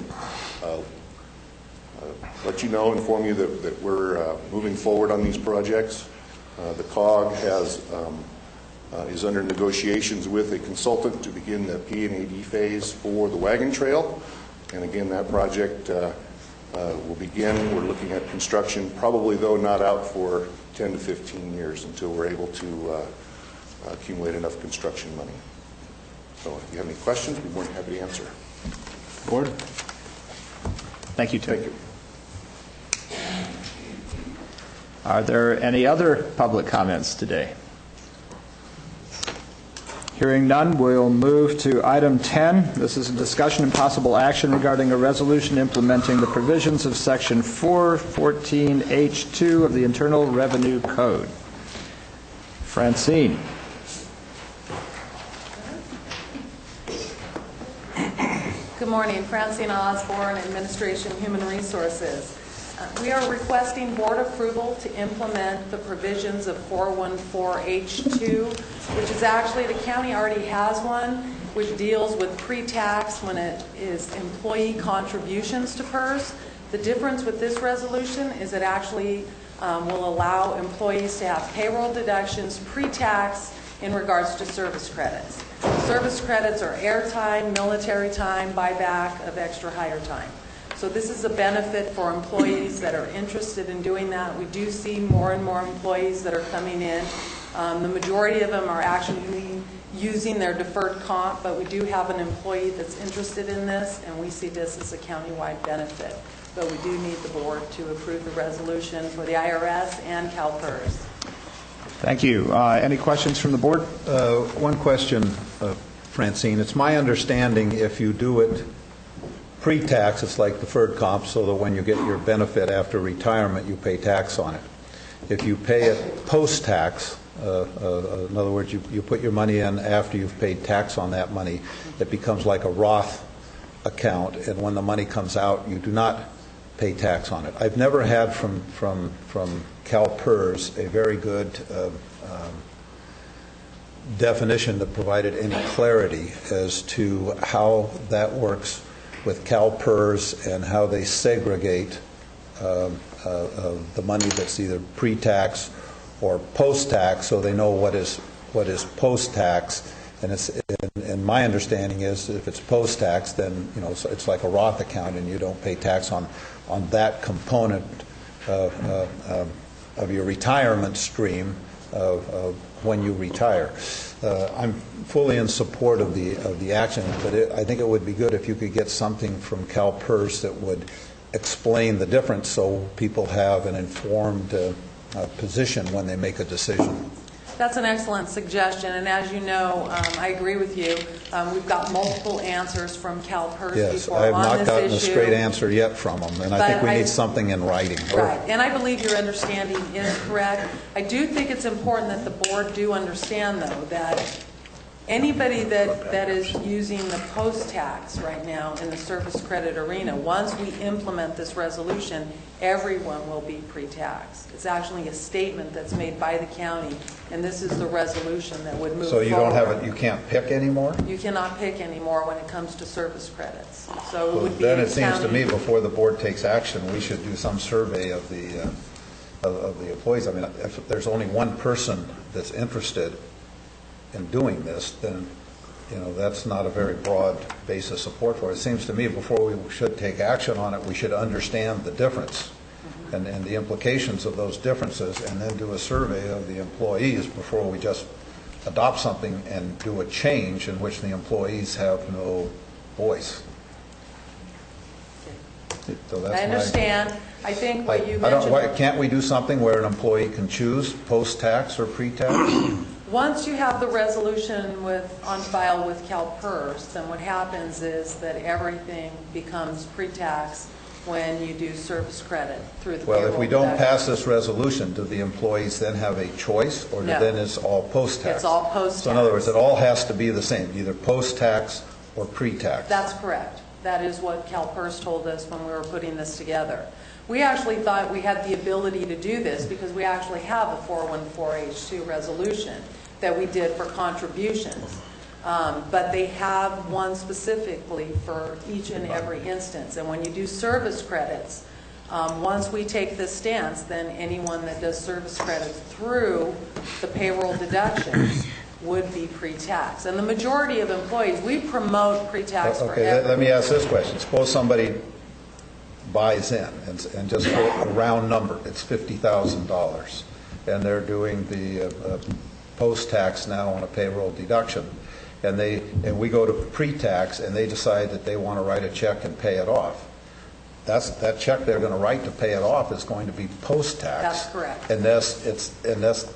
let you know, inform you that we're moving forward on these projects. The COG is under negotiations with a consultant to begin the P&AD phase for the Wagon Trail. And again, that project will begin. We're looking at construction, probably though not out for 10 to 15 years until we're able to accumulate enough construction money. So if you have any questions, we'd be more than happy to answer. Board? Thank you, Tim. Thank you. Are there any other public comments today? Hearing none, we'll move to item 10. This is a discussion and possible action regarding a resolution implementing the provisions of Section 414H2 of the Internal Revenue Code. Francine. Good morning. Francine Osborne, Administration Human Resources. We are requesting board approval to implement the provisions of 414H2, which is actually, the county already has one, which deals with pre-tax when it is employee contributions to PERS. The difference with this resolution is it actually will allow employees to have payroll deductions pre-tax in regards to service credits. Service credits are airtime, military time, buyback of extra hire time. So this is a benefit for employees that are interested in doing that. We do see more and more employees that are coming in. The majority of them are actually using their deferred comp, but we do have an employee that's interested in this, and we see this as a countywide benefit. But we do need the board to approve the resolution for the IRS and CalPERS. Thank you. Any questions from the board? One question, Francine. It's my understanding if you do it pre-tax, it's like deferred comp, so that when you get your benefit after retirement, you pay tax on it. If you pay it post-tax, in other words, you put your money in after you've paid tax on that money, it becomes like a Roth account, and when the money comes out, you do not pay tax on it. I've never had from CalPERS a very good definition that provided any clarity as to how that works with CalPERS and how they segregate the money that's either pre-tax or post-tax, so they know what is post-tax. And my understanding is if it's post-tax, then so it's like a Roth account, and you don't pay tax on that component of your retirement stream when you retire. I'm fully in support of the action, but I think it would be good if you could get something from CalPERS that would explain the difference, so people have an informed position when they make a decision. That's an excellent suggestion, and as you know, I agree with you. We've got multiple answers from CalPERS before I have on not this gotten issue. a straight answer yet from them, and I think we need something in writing. Right, and I believe your understanding is correct. I do think it's important that the board do understand, though, that anybody that is using the post-tax right now in the service credit arena, once we implement this resolution, everyone will be pre-tax. It's actually a statement that's made by the county, and this is the resolution that would move forward. So you don't have it, you can't pick anymore? You cannot pick anymore when it comes to service credits. So it would be then the it seems to county. me, before the board takes action, we should do some survey of the employees. I mean, if there's only one person that's interested in doing this, then that's not a very broad base of support for it. It seems to me before we should take action on it, we should understand the difference and the implications of those differences, and then do a survey of the employees before we just adopt something and do a change in which the employees have no voice. So that's I understand. I think what you mentioned... Can't we do something where an employee can choose post-tax or pre-tax? Once you have the resolution on file with CalPERS, then what happens is that everything becomes pre-tax when you do service credit through the payroll Well, if we don't deduction. pass this resolution, do the employees then have a choice, or No. then it's all post-tax? It's all post-tax. So in other words, it all has to be the same, either post-tax or pre-tax. That's correct. That is what CalPERS told us when we were putting this together. We actually thought we had the ability to do this because we actually have a 414H2 resolution that we did for contributions. But they have one specifically for each and every instance. And when you do service credits, once we take this stance, then anyone that does service credits through the payroll deductions would be pre-tax. And the majority of employees, we promote pre-tax for everyone. Let me ask this question. Suppose somebody buys in, and just for a round number, it's $50,000, and they're doing the post-tax now on a payroll deduction, and we go to pre-tax, and they decide that they want to write a check and pay it off. That check they're going to write to pay it off is going to be post-tax. That's correct. Unless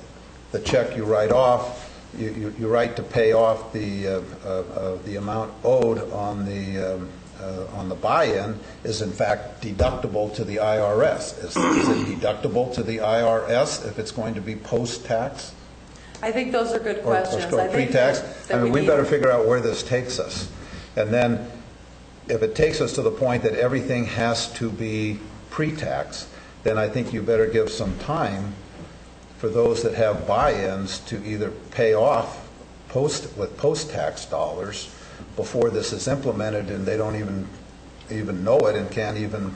the check you write off, you write to pay off the amount owed on the buy-in is in fact deductible to the IRS. Is it deductible to the IRS if it's going to be post-tax? I think those are good questions. Or pre-tax? I mean, we better figure out where this takes us. And then if it takes us to the point that everything has to be pre-tax, then I think you better give some time for those that have buy-ins to either pay off with post-tax dollars before this is implemented, and they don't even know it and can't even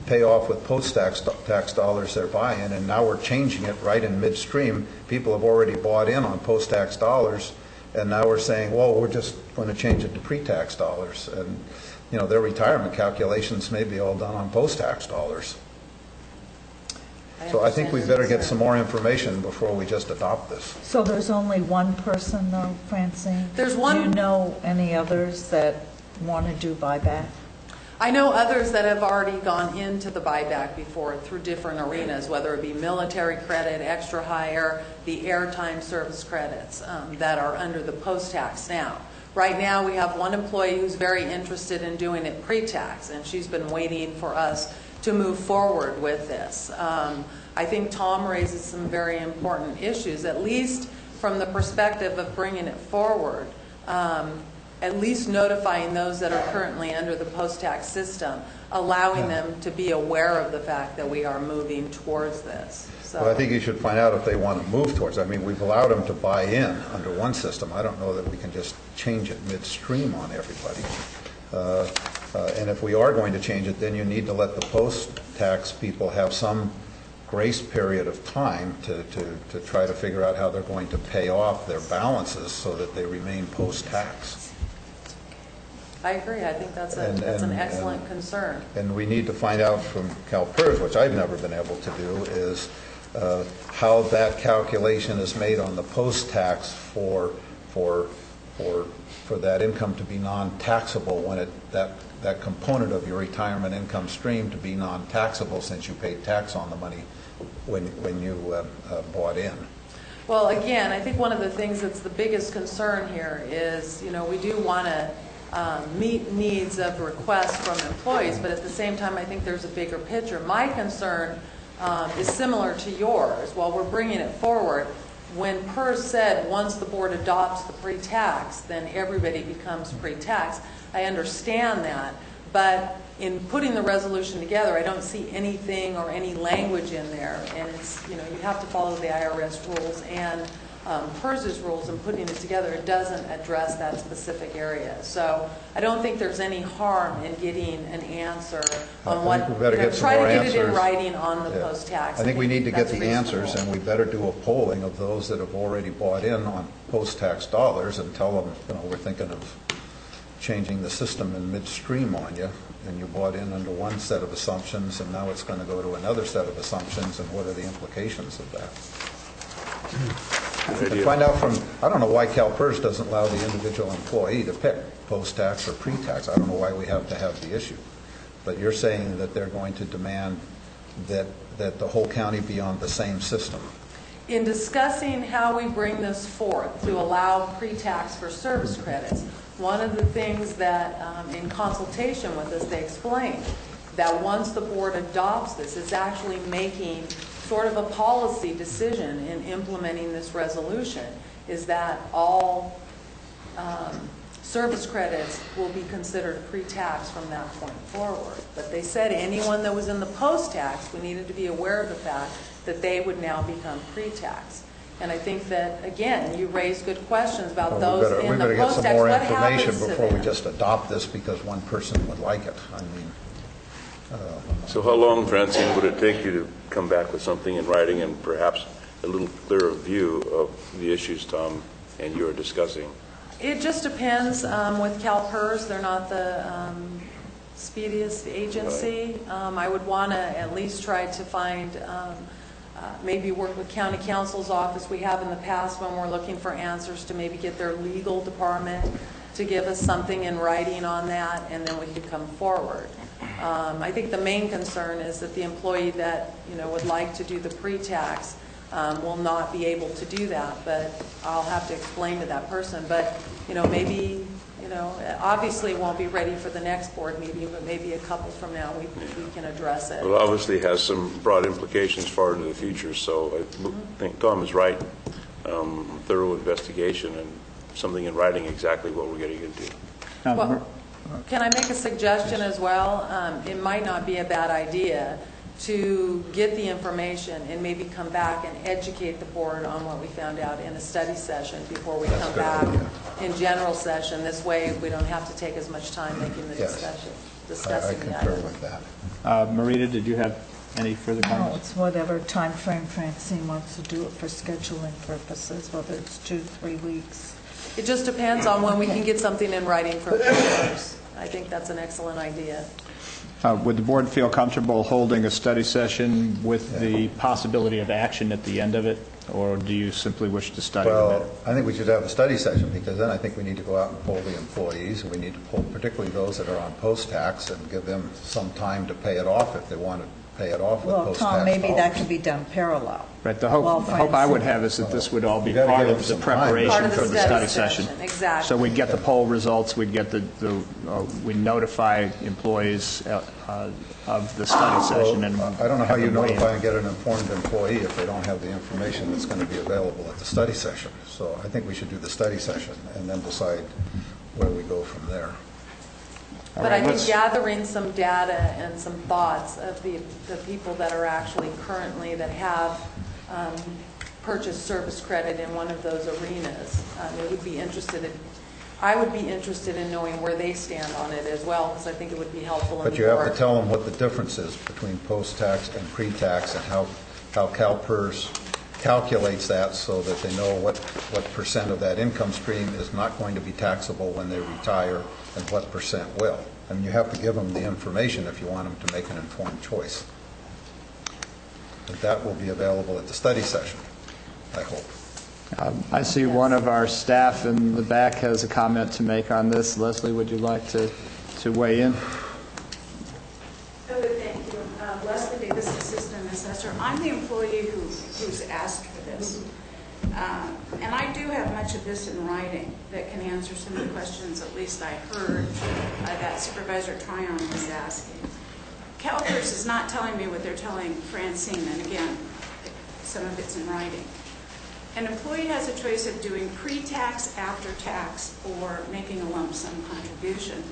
pay off with post-tax dollars their buy-in, and now we're changing it right in midstream. People have already bought in on post-tax dollars, and now we're saying, well, we're just going to change it to pre-tax dollars, and their retirement calculations may be all done on post-tax dollars. So I think we better get some more information before we just adopt this. So there's only one person, though, Francine? There's one. Do you know any others that want to do buyback? I know others that have already gone into the buyback before through different arenas, whether it be military credit, extra hire, the airtime service credits that are under the post-tax now. Right now, we have one employee who's very interested in doing it pre-tax, and she's been waiting for us to move forward with this. I think Tom raises some very important issues, at least from the perspective of bringing it forward, at least notifying those that are currently under the post-tax system, allowing them to be aware of the fact that we are moving towards this. So, well, I think you should find out if they want to move towards it. I mean, we've allowed them to buy in under one system. I don't know that we can just change it midstream on everybody. And if we are going to change it, then you need to let the post-tax people have some grace period of time to try to figure out how they're going to pay off their balances so that they remain post-tax. I agree. I think that's an excellent concern. And we need to find out from CalPERS, which I've never been able to do, is how that calculation is made on the post-tax for that income to be non-taxable when that component of your retirement income stream to be non-taxable since you paid tax on the money when you bought in. Well, again, I think one of the things that's the biggest concern here is, we do want to meet needs of requests from employees, but at the same time, I think there's a bigger picture. My concern is similar to yours. While we're bringing it forward, when PERS said once the board adopts the pre-tax, then everybody becomes pre-tax, I understand that. But in putting the resolution together, I don't see anything or any language in there. And it's, you have to follow the IRS rules and PERS's rules in putting it together. It doesn't address that specific area. So I don't think there's any harm in getting an answer on what, try to get it in writing on the post-tax. I think we need to get the reasonable answers, and we better do a polling of those that have already bought in on post-tax dollars and tell them, we're thinking of changing the system in midstream on you, and you bought in under one set of assumptions, and now it's going to go to another set of assumptions, and what are the implications of that? Find out from, I don't know why CalPERS doesn't allow the individual employee to pick post-tax or pre-tax. I don't know why we have to have the issue. But you're saying that they're going to demand that the whole county be on the same system. In discussing how we bring this forth to allow pre-tax for service credits, one of the things that in consultation with us, they explained that once the board adopts this, it's actually making sort of a policy decision in implementing this resolution, is that all service credits will be considered pre-tax from that point forward. But they said anyone that was in the post-tax, we needed to be aware of the fact that they would now become pre-tax. And I think that, again, you raised good questions about those in the post-tax. We better get some more information before we just adopt this because one person would like it. I mean, so how long, Francine, would it take you to come back with something in writing and perhaps a little clearer view of the issues Tom and you are discussing? It just depends with CalPERS. They're not the speediest agency. Right. I would want to at least try to find, maybe work with county counsel's office. We have in the past when we're looking for answers to maybe get their legal department to give us something in writing on that, and then we could come forward. I think the main concern is that the employee that would like to do the pre-tax will not be able to do that, but I'll have to explain to that person. But maybe obviously it won't be ready for the next board meeting, but maybe a couple from now we can address it. Well, obviously has some broad implications far into the future, so I think Tom is right. Thorough investigation and something in writing exactly what we're getting into. Well, can I make a suggestion as well? It might not be a bad idea to get the information and maybe come back and educate the board on what we found out in a study session before we come back in general session. This way we don't have to take as much time making the discussion. Discussing I concur with that. Marita, did you have any further comments? No, it's whatever time frame Francine wants to do it for scheduling purposes, whether it's 2-3 weeks. It just depends on when we can get something in writing from CalPERS. I think that's an excellent idea. Would the board feel comfortable holding a study session with the possibility of action at the end of it, or do you simply wish to study the matter? Well, I think we should have a study session because then I think we need to go out and poll the employees, and we need to poll particularly those that are on post-tax and give them some time to pay it off if they want to pay it off with Well, post-tax Tom, maybe that dollars. could be done parallel. Right, the Well, hope I would have is that this would all be You gotta part give of them the some time. preparation Part of the for the study study session. session, exactly. So we'd get the poll results, we'd get we'd notify employees of the study session. And I don't know how you have them weigh in. notify and get an informed employee if they don't have the information that's going to be available at the study session. So I think we should do the study session and then decide where we go from there. But I think gathering some data and some thoughts of the people that are actually currently, that have purchased service credit in one of those arenas, I would be interested in knowing where they stand on it as well, because I think it would be helpful in the But you have to board. tell them what the difference is between post-tax and pre-tax and how CalPERS calculates that so that they know what percent of that income stream is not going to be taxable when they retire and what percent will. I mean, you have to give them the information if you want them to make an informed choice. But that will be available at the study session, I hope. I see one of our staff in the back has a comment to make on this. Leslie, would you like to weigh in? Oh, thank you. Leslie Davis, Assistant Assessor. I'm the employee who's asked for this. And I do have much of this in writing that can answer some of the questions, at least I heard, that Supervisor Tryon was asking. CalPERS is not telling me what they're telling Francine, and again, some of it's in writing. An employee has a choice of doing pre-tax, after-tax, or making a lump sum contribution.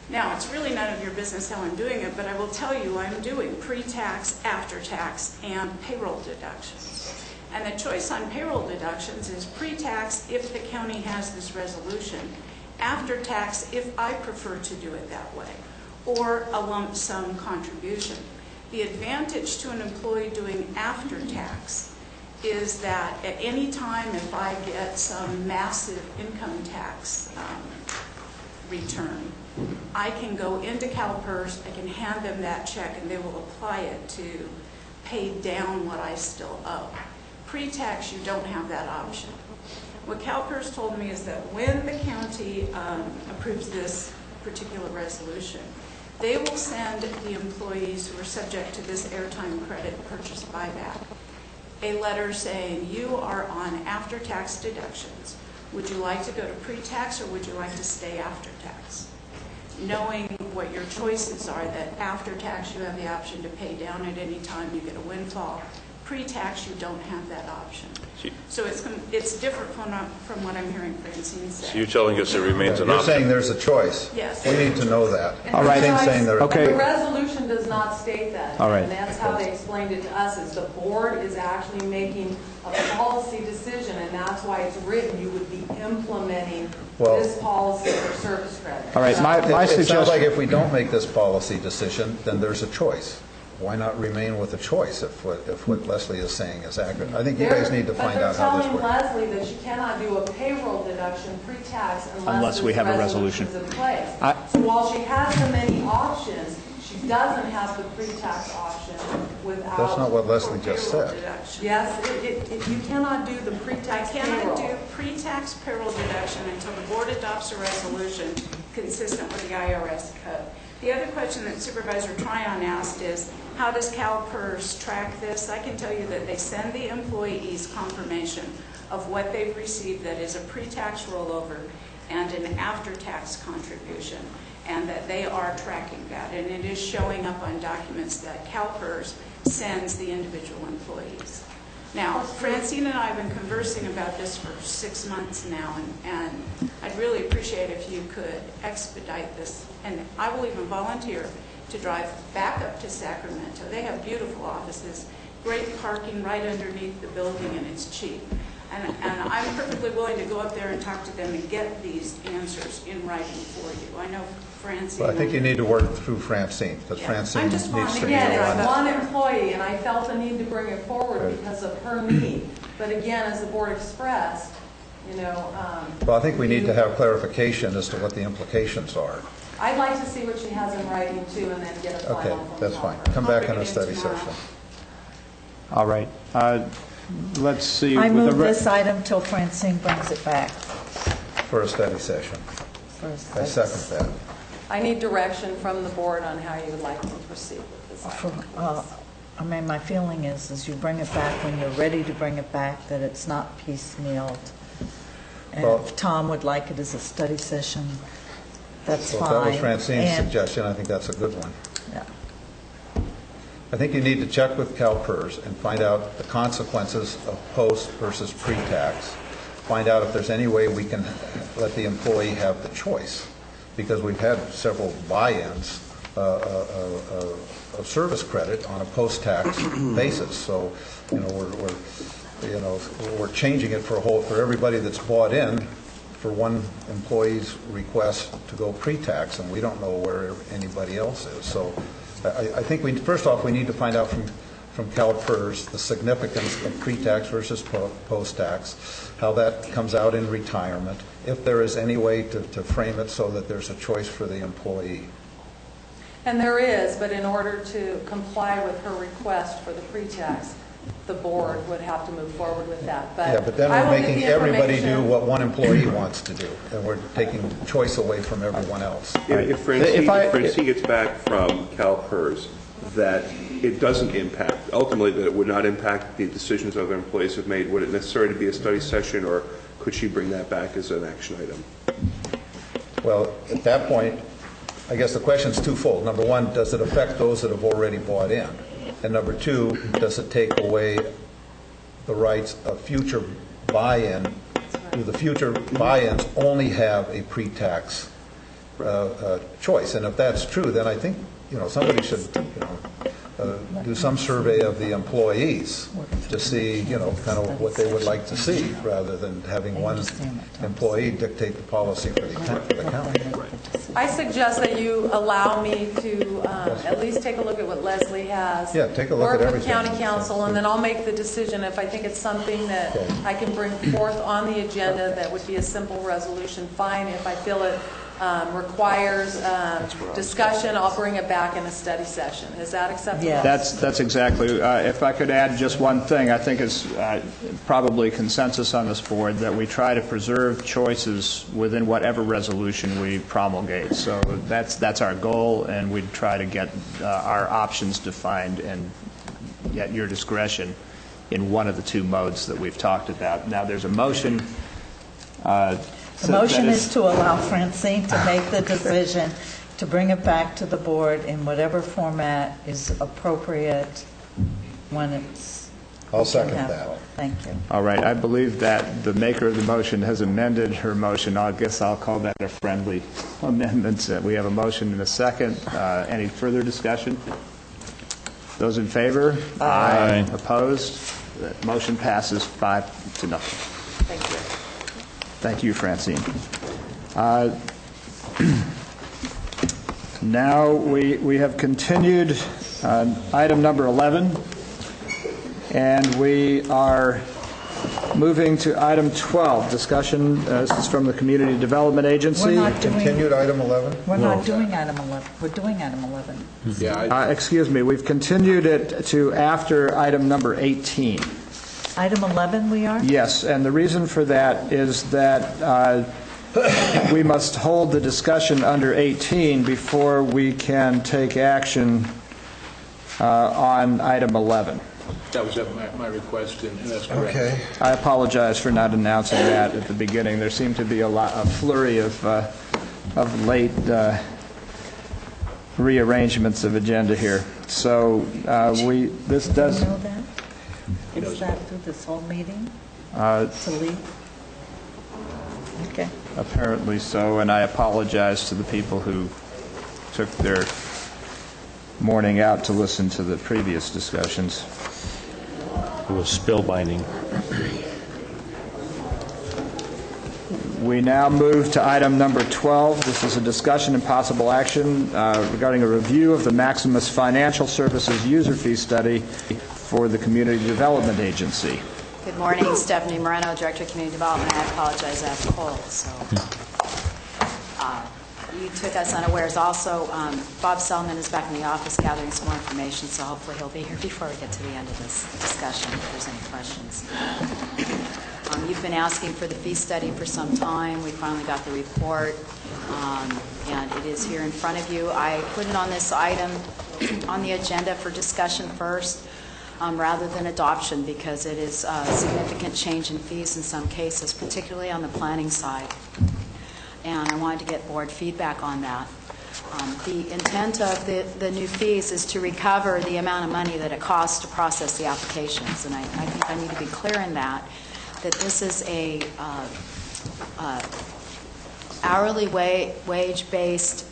Now, it's really none of your business how I'm doing it, but I will tell you I'm doing pre-tax, after-tax, and payroll deductions. And the choice on payroll deductions is pre-tax if the county has this resolution, after-tax if I prefer to do it that way, or a lump sum contribution. The advantage to an employee doing after-tax is that at any time if I get some massive income tax return, I can go into CalPERS, I can hand them that check, and they will apply it to pay down what I still owe. Pre-tax, you don't have that option. What CalPERS told me is that when the county approves this particular resolution, they will send the employees who are subject to this airtime credit purchase buyback a letter saying you are on after-tax deductions. Would you like to go to pre-tax or would you like to stay after-tax? Knowing what your choices are, that after-tax you have the option to pay down at any time you get a windfall. Pre-tax, you don't have that option. So it's different from what I'm hearing Francine say. So you're telling us it remains an You're option? saying there's a choice. Yes. We need to know that. All right. The resolution does not state that. All right. And that's how they explained it to us, is the board is actually making a policy decision, and that's why it's written. You would be implementing this policy for service credit. All right. My It sounds suggestion. like if we don't make this policy decision, then there's a choice. Why not remain with a choice if what Leslie is saying is accurate? I think you guys need to find out how this But works. they're telling Leslie that she cannot do a payroll deduction pre-tax Unless we have a resolution. resolutions in place. So while she has so many options, she doesn't have the pre-tax option without. That's not what Leslie just said. Yes, you cannot do the I pre-tax cannot payroll. do pre-tax payroll deduction until the board adopts a resolution consistent with the IRS code. The other question that Supervisor Tryon asked is, how does CalPERS track this? I can tell you that they send the employees confirmation of what they've received that is a pre-tax rollover and an after-tax contribution, and that they are tracking that. And it is showing up on documents that CalPERS sends the individual employees. Now, Francine and I have been conversing about this for 6 months now, and I'd really appreciate if you could expedite this. And I will even volunteer to drive back up to Sacramento. They have beautiful offices, great parking right underneath the building, and it's cheap. And I'm perfectly willing to go up there and talk to them and get these answers in writing for you. I know Francine. Well, I think you need to work through Francine, because Francine I'm needs just to wanting be to Again, the get it's one. one employee, and I felt the need to bring it forward because of her need. But again, as the board expressed, Well, I think we need to have clarification as to what the implications are. I'd like to see what she has in writing too, and then get a Okay, final from that's fine. her. Come back in a study session. All right. Let's see. I with the move re- this item till Francine brings it back. For a study session. I second that. I need direction from the board on how you would like to proceed with this. For, I mean, my feeling is you bring it back when you're ready to bring it back, that it's not piecemealed. And Well, if Tom would like it as a study session, that's So fine. if that was Francine's And- suggestion, I think that's a good one. Yeah. I think you need to check with CalPERS and find out the consequences of post versus pre-tax. Find out if there's any way we can let the employee have the choice, because we've had several buy-ins of service credit on a post-tax basis. So, we're changing it for everybody that's bought in for one employee's request to go pre-tax, and we don't know where anybody else is. So I think first off, we need to find out from CalPERS the significance of pre-tax versus post-tax, how that comes out in retirement, if there is any way to frame it so that there's a choice for the employee. And there is, but in order to comply with her request for the pre-tax, the board would have to move forward with that. Yeah, but then we're making everybody do what one employee wants to do, and we're taking choice away from everyone else. Yeah, if Francine gets back from CalPERS that it doesn't impact, ultimately that it would not impact the decisions other employees have made, would it necessarily be a study session, or could she bring that back as an action item? Well, at that point, I guess the question's twofold. Number one, does it affect those that have already bought in? And number two, does it take away the rights of future buy-in? Do the future buy-ins only have a pre-tax choice? And if that's true, then I think somebody should do some survey of the employees to see kind of what they would like to see, rather than having one employee dictate the policy for the county. I suggest that you allow me to at least take a look at what Leslie has. Yeah, take a look at everything. Work with county council, and then I'll make the decision if I think it's something that I can bring forth on the agenda that would be a simple resolution, fine. If I feel it requires discussion, I'll bring it back in a study session. Is that acceptable? Yeah. That's exactly. If I could add just one thing, I think it's probably consensus on this board that we try to preserve choices within whatever resolution we promulgate. So that's our goal, and we'd try to get our options defined and at your discretion in one of the two modes that we've talked about. Now, there's a motion. The motion is to allow Francine to make the decision to bring it back to the board in whatever format is appropriate when it's... I'll second that. Thank you. All right. I believe that the maker of the motion has amended her motion. I guess I'll call that a friendly amendment. We have a motion and a second. Any further discussion? Those in favor? Aye. Opposed? The motion passes 5-0. Thank you. Thank you, Francine. Now we have continued item number 11, and we are moving to item 12, discussion. This is from the Community Development Agency. We're not doing... Continued item 11? We're not doing item 11. We're doing item 11. Yeah. Excuse me. We've continued it to after item number 18. Item 11 we are? Yes, and the reason for that is that we must hold the discussion under 18 before we can take action on item 11. That was my request, and that's correct. Okay. I apologize for not announcing that at the beginning. There seemed to be a flurry of late rearrangements of agenda here. So this does... Do you know that? Is that through this whole meeting? To leave? Okay. Apparently so, and I apologize to the people who took their morning out to listen to the previous discussions. It was spellbinding. We now move to item number 12. This is a discussion and possible action regarding a review of the Maximus Financial Services user fee study for the Community Development Agency. Good morning, Stephanie Moreno, Director of Community Development. I apologize, I have a cold, so you took us unawares. Also, Bob Selman is back in the office gathering some more information, so hopefully he'll be here before we get to the end of this discussion if there's any questions. You've been asking for the fee study for some time. We finally got the report, and it is here in front of you. I put it on this item on the agenda for discussion first, rather than adoption, because it is a significant change in fees in some cases, particularly on the planning side. And I wanted to get board feedback on that. The intent of the new fees is to recover the amount of money that it costs to process the applications. And I think I need to be clear in that this is a hourly wage-based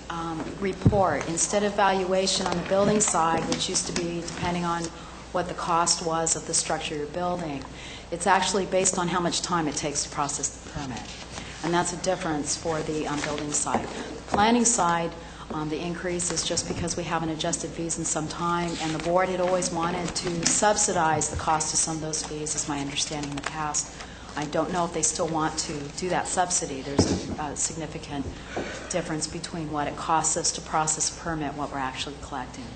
report. Instead of valuation on the building side, which used to be depending on what the cost was of the structure you're building, it's actually based on how much time it takes to process the permit. And that's a difference for the building side. The planning side, the increase is just because we haven't adjusted fees in some time, and the board had always wanted to subsidize the cost of some of those fees, is my understanding in the past. I don't know if they still want to do that subsidy. There's a significant difference between what it costs us to process a permit and what we're actually collecting.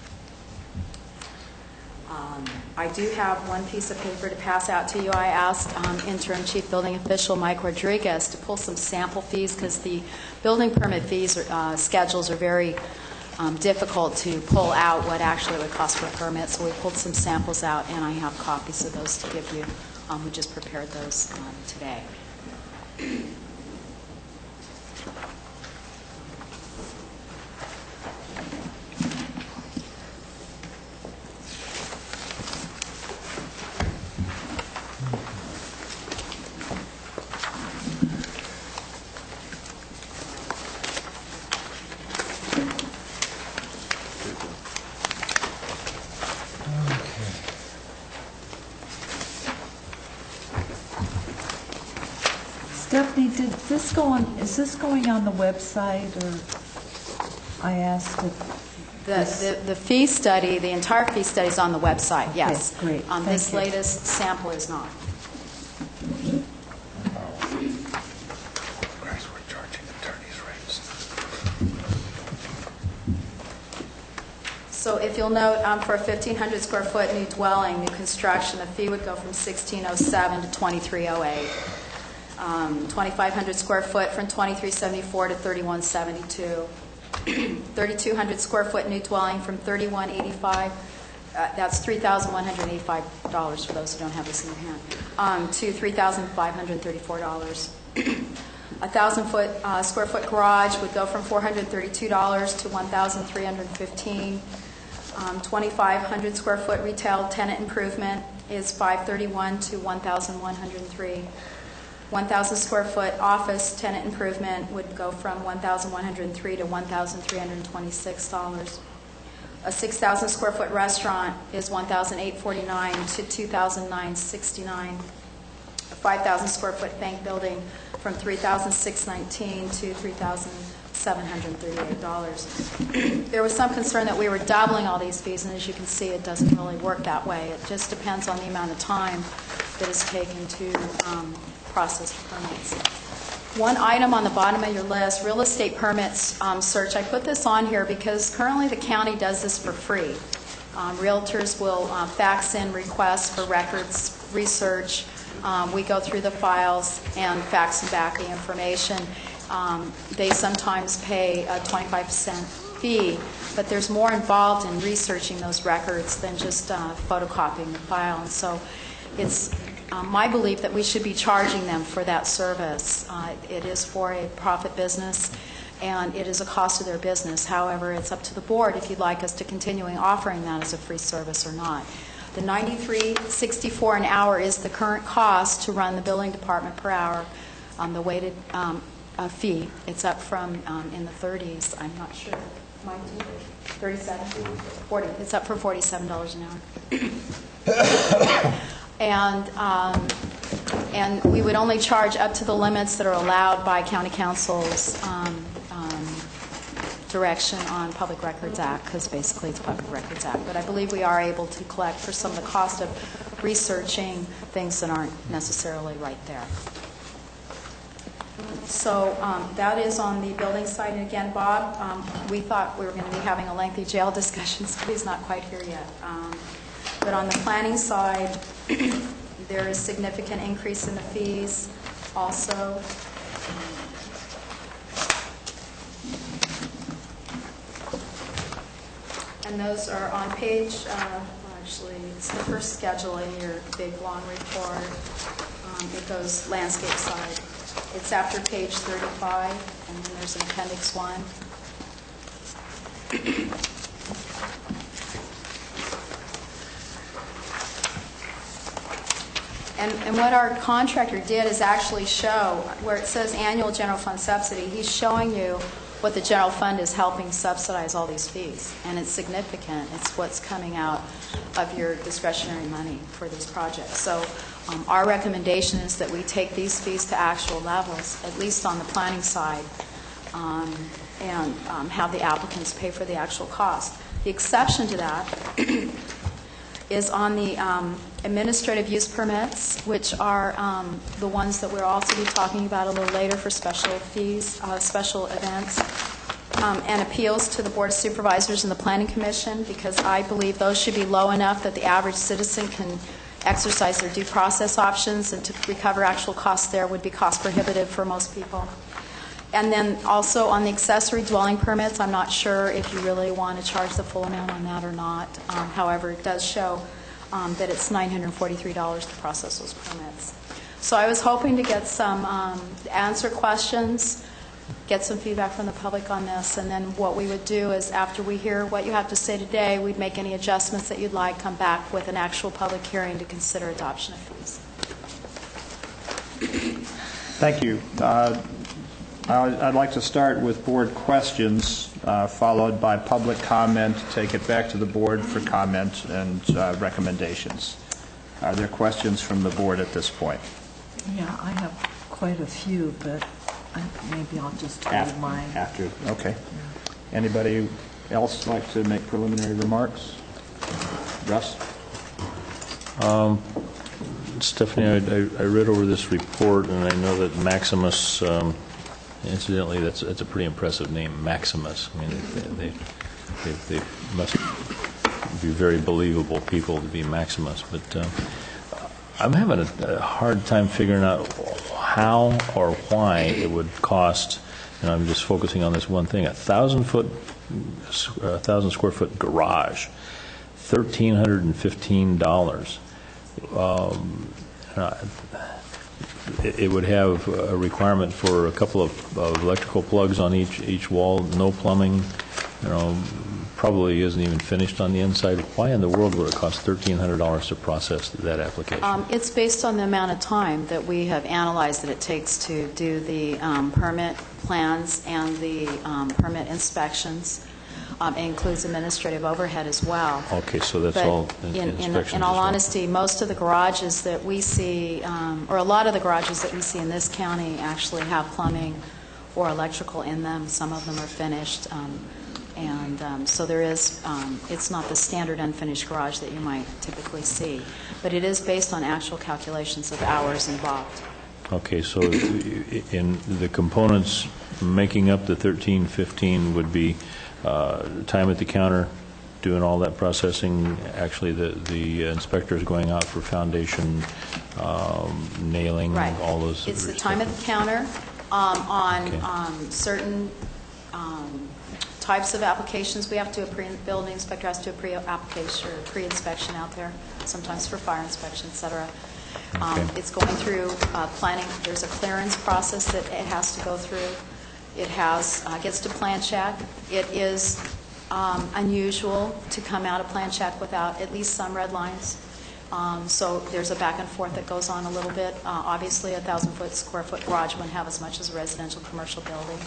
I do have one piece of paper to pass out to you. I asked Interim Chief Building Official Mike Rodriguez to pull some sample fees, because the building permit fees schedules are very difficult to pull out what actually would cost for a permit. So we pulled some samples out, and I have copies of those to give you. We just prepared those today. Stephanie, did this go on? Is this going on the website, or I asked if the fee study, the entire fee study is on the website. Yes, great. This latest sample is not. So if you'll note, for a 1,500 square foot new dwelling, new construction, the fee would go from $1,607 to $2,308. 2,500 square foot from $2,374 to $3,172. 3,200 square foot new dwelling from $3,185. That's $3,185 for those who don't have this in their hand, to $3,534. 1,000 square foot garage would go from $432 to $1,315. 2,500 square foot retail tenant improvement is $531 to $1,103. 1,000 square foot office tenant improvement would go from $1,103 to $1,326. A 6,000 square foot restaurant is $1,849 to $2,969. A 5,000 square foot bank building from $3,619 to $3,738. There was some concern that we were doubling all these fees, and as you can see, it doesn't really work that way. It just depends on the amount of time that is taken to process permits. One item on the bottom of your list, real estate permits search. I put this on here because currently the county does this for free. Realtors will fax in requests for records research. We go through the files and fax them back the information. They sometimes pay a 25% fee, but there's more involved in researching those records than just photocopying the file. And so it's my belief that we should be charging them for that service. It is for a profit business, and it is a cost of their business. However, it's up to the board if you'd like us to continue offering that as a free service or not. The $93.64 an hour is the current cost to run the building department per hour on the weighted fee. It's up from in the 30s. I'm not sure. 37? 40. It's up from $47 an hour. And we would only charge up to the limits that are allowed by County Council's direction on Public Records Act, because basically it's Public Records Act. But I believe we are able to collect for some of the cost of researching things that aren't necessarily right there. So that is on the building side. And again, Bob, we thought we were going to be having a lengthy jail discussion, so he's not quite here yet. But on the planning side, There is significant increase in the fees also. And those are on page, actually, it's the first schedule in your big long report. It goes landscape side. It's after page 35, and then there's an appendix 1. And what our contractor did is actually show, where it says annual general fund subsidy, he's showing you what the general fund is helping subsidize all these fees. And it's significant. It's what's coming out of your discretionary money for these projects. So our recommendation is that we take these fees to actual levels, at least on the planning side, and have the applicants pay for the actual cost. The exception to that is on the administrative use permits, which are the ones that we'll also be talking about a little later for special fees, special events, and appeals to the Board of Supervisors and the Planning Commission, because I believe those should be low enough that the average citizen can exercise their due process options, and to recover actual costs there would be cost prohibitive for most people. And then also on the accessory dwelling permits, I'm not sure if you really want to charge the full amount on that or not. However, it does show that it's $943 to process those permits. So I was hoping to get some, answer questions, get some feedback from the public on this, and then what we would do is after we hear what you have to say today, we'd make any adjustments that you'd like, come back with an actual public hearing to consider adoption of fees. Thank you. I'd like to start with board questions, followed by public comment, take it back to the board for comment and recommendations. Are there questions from the board at this point? Yeah, I have quite a few, but maybe I'll just hold mine. After, okay. Anybody else like to make preliminary remarks? Russ? Stephanie, I read over this report, and I know that Maximus, incidentally, that's a pretty impressive name, Maximus. I mean, they must be very believable people to be Maximus. But I'm having a hard time figuring out how or why it would cost, and I'm just focusing on this one thing, 1,000 square foot garage, $1,315. It would have a requirement for a couple of electrical plugs on each wall, no plumbing, probably isn't even finished on the inside. Why in the world would it cost $1,300 to process that application? It's based on the amount of time that we have analyzed that it takes to do the permit plans and the permit inspections. It includes administrative overhead as well. Okay, so that's all inspections. In all honesty, most of the garages that we see, or a lot of the garages that we see in this county actually have plumbing or electrical in them. Some of them are finished. So there is, it's not the standard unfinished garage that you might typically see. But it is based on actual calculations of hours involved. Okay, so in the components making up the $1,315 would be time at the counter, doing all that processing. Actually, the inspectors going out for foundation, nailing, right. All those. It's the time at the counter on certain types of applications. We have to do building inspector has to do a pre-application or pre-inspection out there, sometimes for fire inspection, et cetera. It's going through planning. There's a clearance process that it has to go through. It gets to plan check. It is unusual to come out of plan check without at least some red lines. So there's a back and forth that goes on a little bit. Obviously, a 1,000 square foot garage wouldn't have as much as a residential commercial building.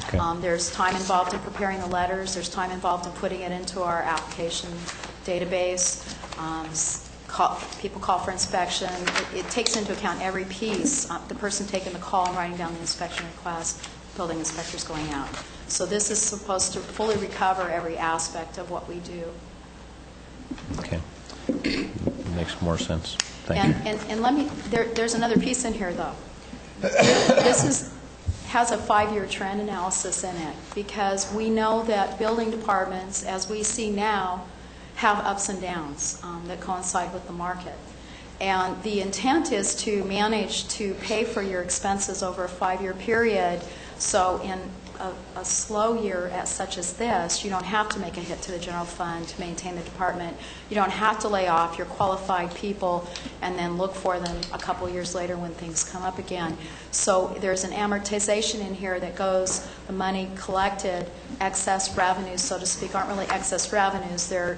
Okay. There's time involved in preparing the letters. There's time involved in putting it into our application database. People call for inspection. It takes into account every piece. The person taking the call and writing down the inspection request, building inspectors going out. So this is supposed to fully recover every aspect of what we do. Okay. Makes more sense. Thank you. And let me, there's another piece in here, though. This has a 5-year trend analysis in it, because we know that building departments, as we see now, have ups and downs that coincide with the market. And the intent is to manage to pay for your expenses over a 5-year period, so in a slow year such as this, you don't have to make a hit to the general fund to maintain the department. You don't have to lay off your qualified people and then look for them a couple years later when things come up again. So there's an amortization in here that goes, the money collected, excess revenues, so to speak, aren't really excess revenues. They're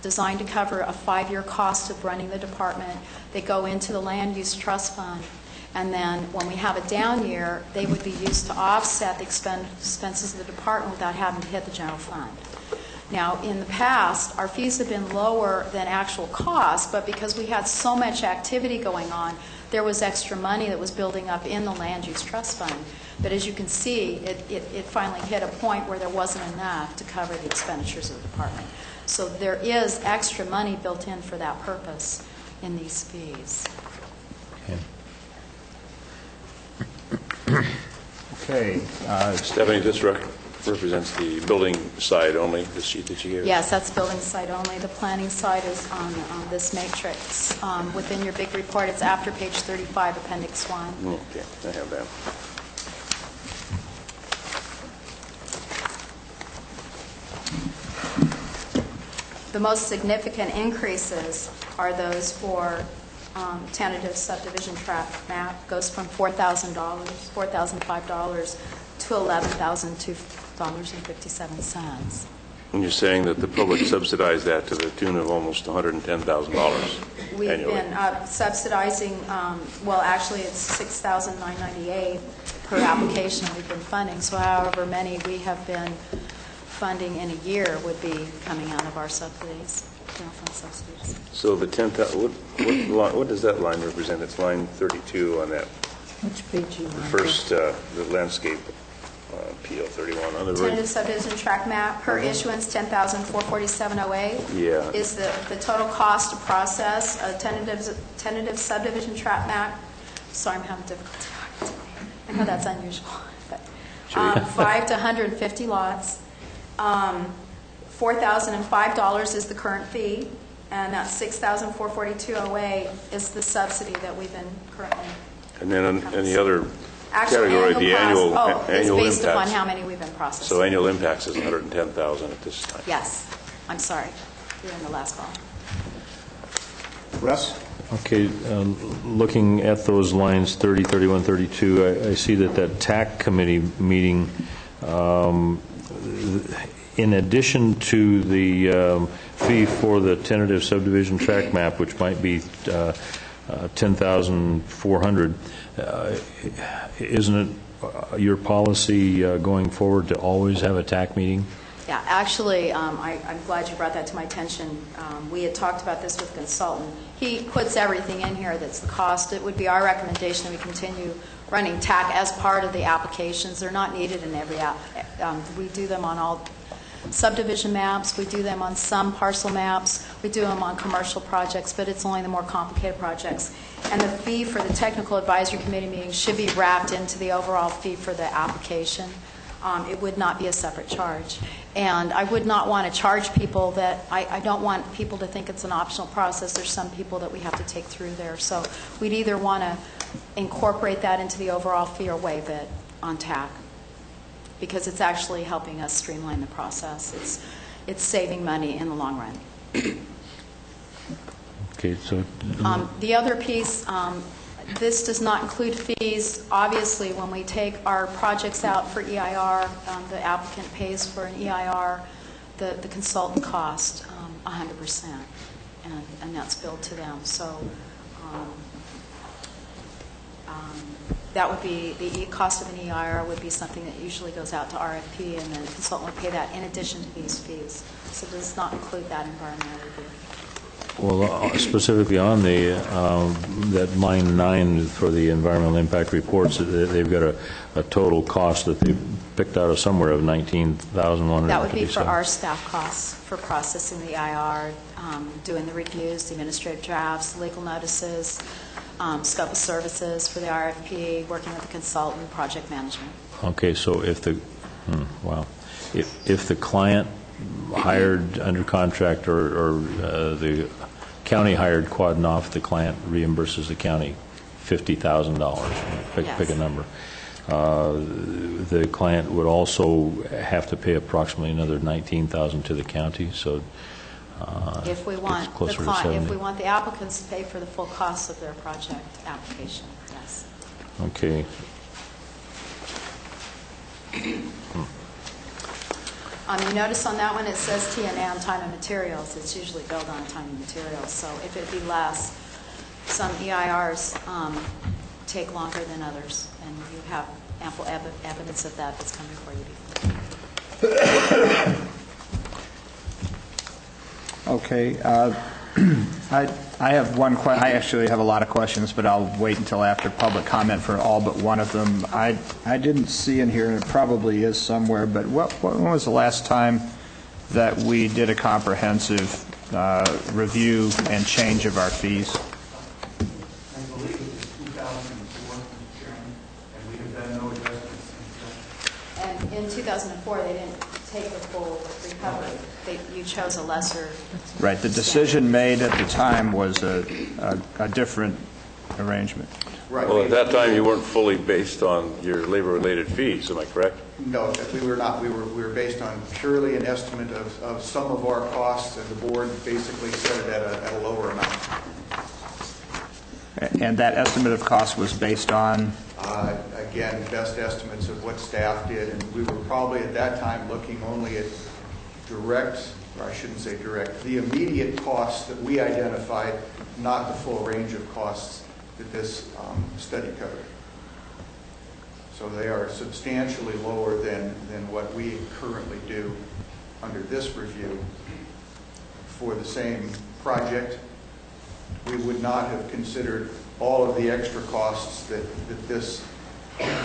designed to cover a 5-year cost of running the department. They go into the land use trust fund. And then when we have a down year, they would be used to offset the expenses of the department without having to hit the general fund. Now, in the past, our fees have been lower than actual cost, but because we had so much activity going on, there was extra money that was building up in the land use trust fund. But as you can see, it finally hit a point where there wasn't enough to cover the expenditures of the department. So there is extra money built in for that purpose in these fees. Okay. Stephanie, this represents the building side only, the sheet that you gave us? Yes, that's building side only. The planning side is on this matrix. Within your big report, it's after page 35, Appendix 1. Okay, I have that. The most significant increases are those for tentative subdivision tract map. Goes from $4,005 to $11,002.57. And you're saying that the public subsidized that to the tune of almost $110,000 We've annually? been subsidizing, well, actually it's $6,998 per application we've been funding. So however many we have been funding in a year would be coming out of our subsidies, general fund subsidies. So the 10,000, what does that line represent? It's line 32 on that. Which page you on? First, the landscape PL 31. On the Tentative subdivision tract map per issuance, $10,447.08. Yeah. Is the total cost to process a tentative subdivision tract map. Sorry, I'm having difficulty. I know that's unusual, but 5 to 150 lots. $4,005 is the current fee, and that $6,442.08 is the subsidy that we've been currently. And then on the other Actual category, the annual it's based upon impacts. how many we've been processing. So annual impacts is 110,000 at this time. Yes. I'm sorry. You're in the last column. Russ? Okay, looking at those lines 30, 31, 32, I see that TAC committee meeting, in addition to the fee for the tentative subdivision tract map, which might be $10,400, isn't it your policy going forward to always have a TAC meeting? Yeah, actually, I'm glad you brought that to my attention. We had talked about this with a consultant. He puts everything in here that's the cost. It would be our recommendation that we continue running TAC as part of the applications. They're not needed in every app. We do them on all subdivision maps. We do them on some parcel maps. We do them on commercial projects, but it's only the more complicated projects. And the fee for the technical advisory committee meeting should be wrapped into the overall fee for the application. It would not be a separate charge. And I would not want to charge people that, I don't want people to think it's an optional process. There's some people that we have to take through there. So we'd either want to incorporate that into the overall fee or waive it on TAC, because it's actually helping us streamline the process. It's saving money in the long run. Okay, so the other piece, this does not include fees. Obviously, when we take our projects out for EIR, the applicant pays for an EIR, the consultant cost 100%, and that's billed to them. So that would be the cost of an EIR would be something that usually goes out to RFP, and then the consultant would pay that in addition to these fees. So it does not include that environmental review. well, specifically on the that line 9 for the environmental impact reports, they've got a total cost that they picked out of somewhere of $19,157. That would be for our staff costs for processing the EIR, doing the reviews, the administrative drafts, legal notices, scope of services for the RFP, working with the consultant, project management. Okay, so if the if the client hired under contract or the county hired Quad Noff, the client reimburses the county $50,000. Pick a number. The client would also have to pay approximately another $19,000 to the county, so if we want it's closer to if 70. we want the applicants to pay for the full cost of their project application, yes. Okay. You notice on that one it says TNA on time and materials. It's usually billed on time and materials. So if it be less, some EIRs take longer than others, and you have ample evidence of that that's come before you before. Okay. I have one question. I actually have a lot of questions, but I'll wait until after public comment for all but one of them. I didn't see in here, and it probably is somewhere, but when was the last time that we did a comprehensive review and change of our fees? I believe it was 2004, Mr. Chairman, and we have done no adjustments since then. And in 2004, they didn't take the full recovery. You chose a lesser. Right. The decision made at the time was a different arrangement. Right. Well, at that time, you weren't fully based on your labor-related fees. Am I correct? No, we were not. We were based on purely an estimate of some of our costs, and the board basically set it at a lower amount. And that estimate of cost was based on? Again, best estimates of what staff did, and we were probably at that time looking only at direct, or I shouldn't say direct, the immediate costs that we identified, not the full range of costs that this study covered. So they are substantially lower than what we currently do under this review for the same project. We would not have considered all of the extra costs that this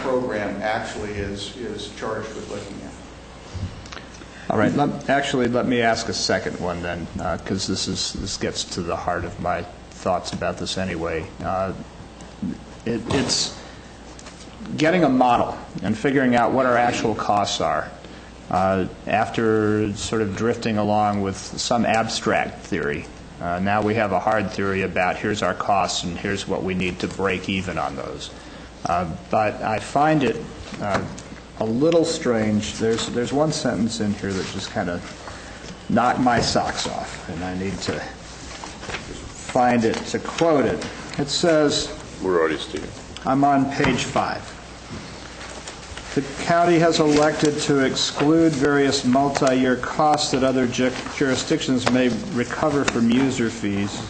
program actually is charged with looking at. All right. Let me ask a second one then, because this gets to the heart of my thoughts about this anyway. It's getting a model and figuring out what our actual costs are after sort of drifting along with some abstract theory. Now we have a hard theory about here's our costs and here's what we need to break even on those. But I find it a little strange. There's one sentence in here that just kind of knocked my socks off, and I need to find it to quote it. It says, We're already speaking. I'm on page 5. The county has elected to exclude various multi-year costs that other jurisdictions may recover from user fees.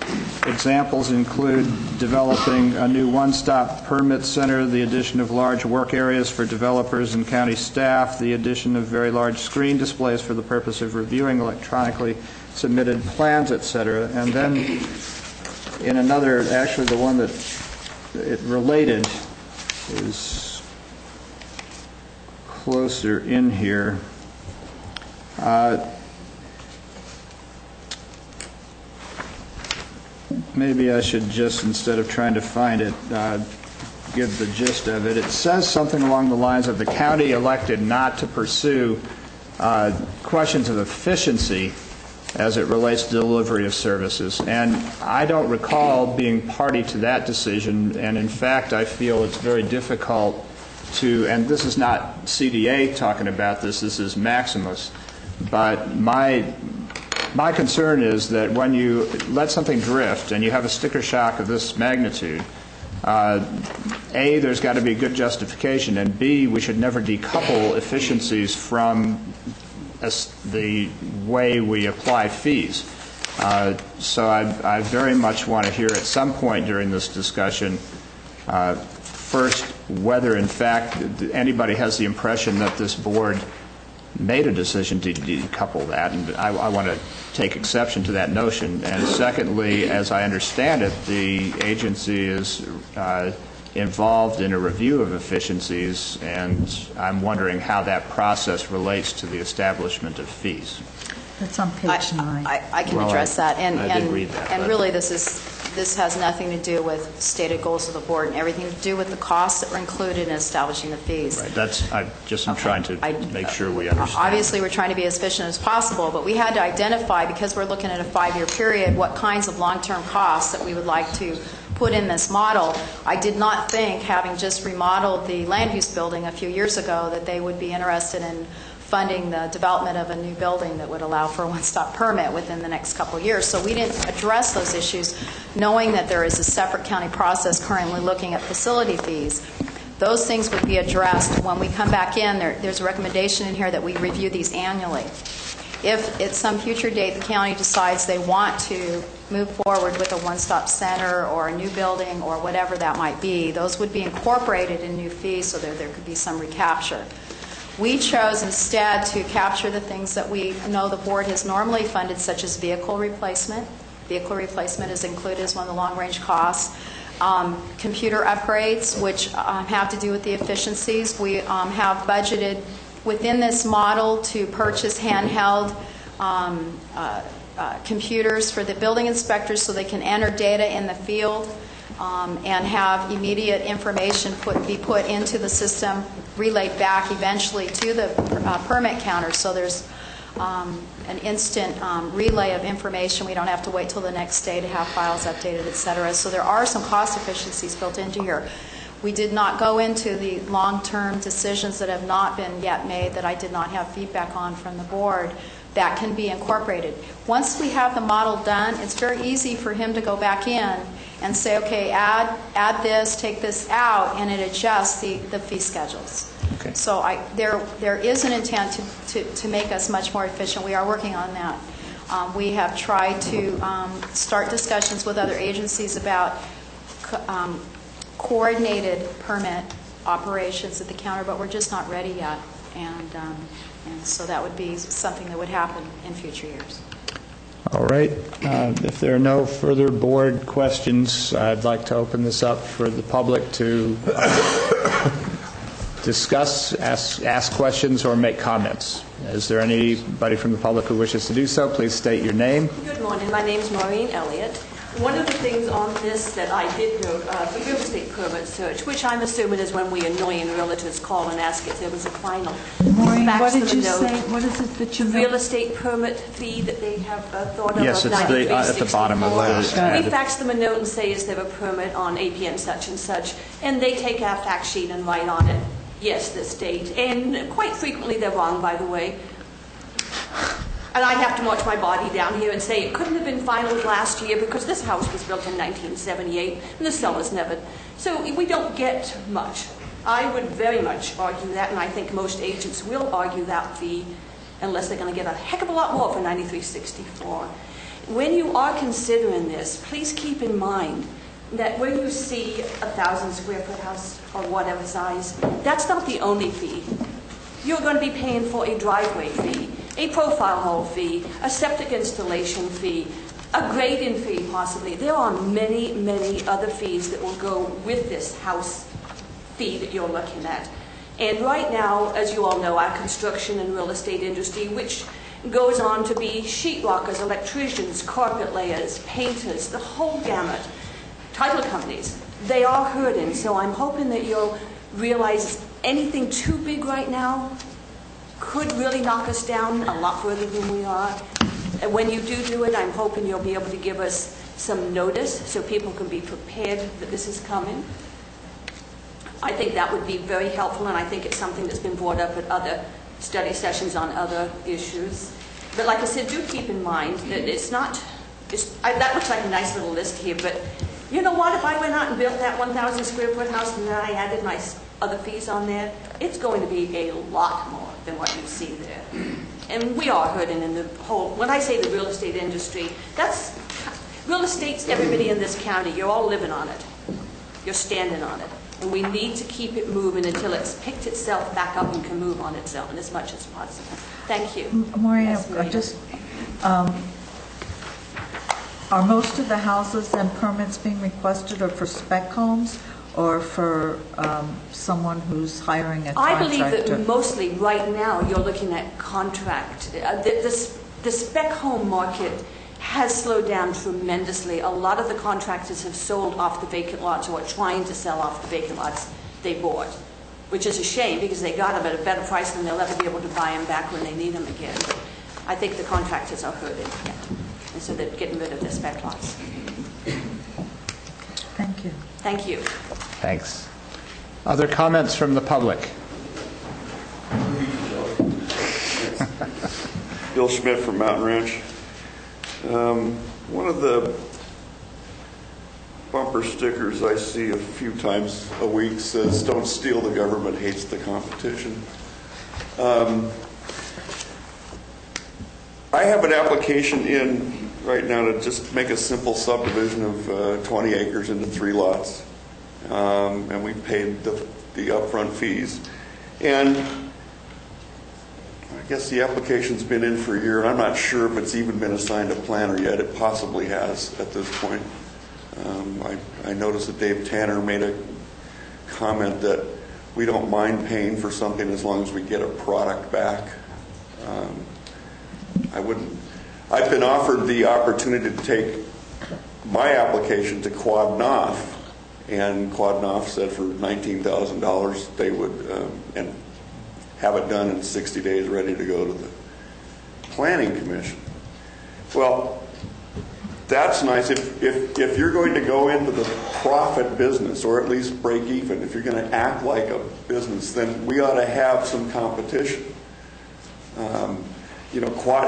Examples include developing a new one-stop permit center, the addition of large work areas for developers and county staff, the addition of very large screen displays for the purpose of reviewing electronically submitted plans, etc. And then in another, actually the one that it related is closer in here. Maybe I should just, instead of trying to find it, give the gist of it. It says something along the lines of the county elected not to pursue questions of efficiency as it relates to delivery of services. And I don't recall being party to that decision, and in fact I feel it's very difficult to, and this is not CDA talking about this is Maximus, but my concern is that when you let something drift and you have a sticker shock of this magnitude, A, there's got to be a good justification, and B, we should never decouple efficiencies from the way we apply fees. So I very much want to hear at some point during this discussion first whether in fact anybody has the impression that this board made a decision to decouple that, and I want to take exception to that notion. And secondly, as I understand it, the agency is involved in a review of efficiencies, and I'm wondering how that process relates to the establishment of fees. That's on page 9. I can address that. I did read that. And really this is This has nothing to do with stated goals of the board and everything to do with the costs that were included in establishing the fees. Right, I'm trying to make sure we understand. Obviously, we're trying to be as efficient as possible, but we had to identify, because we're looking at a 5-year period, what kinds of long-term costs that we would like to put in this model. I did not think, having just remodeled the land use building a few years ago, that they would be interested in funding the development of a new building that would allow for a one-stop permit within the next couple of years. So we didn't address those issues, knowing that there is a separate county process currently looking at facility fees. Those things would be addressed when we come back in. There's a recommendation in here that we review these annually. If at some future date the county decides they want to move forward with a one-stop center or a new building or whatever that might be, those would be incorporated in new fees so there could be some recapture. We chose instead to capture the things that we know the board has normally funded, such as vehicle replacement. Vehicle replacement is included as one of the long-range costs. Computer upgrades, which have to do with the efficiencies. We have budgeted within this model to purchase handheld computers for the building inspectors so they can enter data in the field and have immediate information be put into the system, relayed back eventually to the permit counter. So there's an instant relay of information. We don't have to wait till the next day to have files updated, et cetera. So there are some cost efficiencies built into here. We did not go into the long-term decisions that have not been yet made that I did not have feedback on from the board that can be incorporated. Once we have the model done, it's very easy for him to go back in and say, okay, add this, take this out, and it adjusts the fee schedules. Okay. So there is an intent to make us much more efficient. We are working on that. We have tried to start discussions with other agencies about coordinated permit operations at the counter, but we're just not ready yet. And so that would be something that would happen in future years. All right. If there are no further board questions, I'd like to open this up for the public to discuss, ask questions, or make comments. Is there anybody from the public who wishes to do so? Please state your name. Good morning. My name is Maureen Elliott. One of the things on this that I did note, the real estate permit search, which I'm assuming is when we annoying realtors call and ask if there was a final. Maureen, what did you say? What is it that you real estate permit fee that they have thought of? Yes, it's at the bottom of the We fax them a note and say, is there a permit on APN such and such? And they take our fact sheet and write on it, yes, this date. And quite frequently they're wrong, by the way. And I have to watch my body down here and say it couldn't have been finalized last year because this house was built in 1978 and the sellers never. So we don't get much. I would very much argue that, and I think most agents will argue that fee unless they're going to get a heck of a lot more for 9364. When you are considering this, please keep in mind that when you see 1,000 square foot house or whatever size, that's not the only fee. You're going to be paying for a driveway fee, a profile hole fee, a septic installation fee, a grading fee possibly. There are many, many other fees that will go with this house fee that you're looking at. And right now, as you all know, our construction and real estate industry, which goes on to be sheetrockers, electricians, carpet layers, painters, the whole gamut, title companies, they are hurting. So I'm hoping that you'll realize anything too big right now could really knock us down a lot further than we are. And when you do it, I'm hoping you'll be able to give us some notice so people can be prepared that this is coming. I think that would be very helpful, and I think it's something that's been brought up at other study sessions on other issues. But like I said, do keep in mind that it's not, that looks like a nice little list here, but you know what? If I went out and built that 1,000 square foot house and then I added my other fees on there, it's going to be a lot more than what you see there. And we are hurting in the whole, when I say the real estate industry, real estate's everybody in this county. You're all living on it. You're standing on it. And we need to keep it moving until it's picked itself back up and can move on its own as much as possible. Thank you. Maureen, are most of the houses and permits being requested are for spec homes or for someone who's hiring a contractor? I believe that mostly right now you're looking at contract. The spec home market has slowed down tremendously. A lot of the contractors have sold off the vacant lots or are trying to sell off the vacant lots they bought, which is a shame because they got them at a better price than they'll ever be able to buy them back when they need them again. I think the contractors are hurting, and so they're getting rid of their spec lots. Thank you. Thank you. Thanks. Other comments from the public? Bill Schmidt from Mountain Ranch. One of the bumper stickers I see a few times a week says, "Don't steal, the government hates the competition." I have an application in right now to just make a simple subdivision of 20 acres into 3 lots. And we paid the upfront fees. And I guess the application's been in for a year, and I'm not sure if it's even been assigned a planner yet. It possibly has at this point. I noticed that Dave Tanner made a comment that we don't mind paying for something as long as we get a product back. I've been offered the opportunity to take my application to Quad Nof, and Quad Nof said for $19,000 they would and have it done in 60 days, ready to go to the Planning Commission. Well, that's nice. If you're going to go into the profit business, or at least break even, if you're going to act like a business, then we ought to have some competition.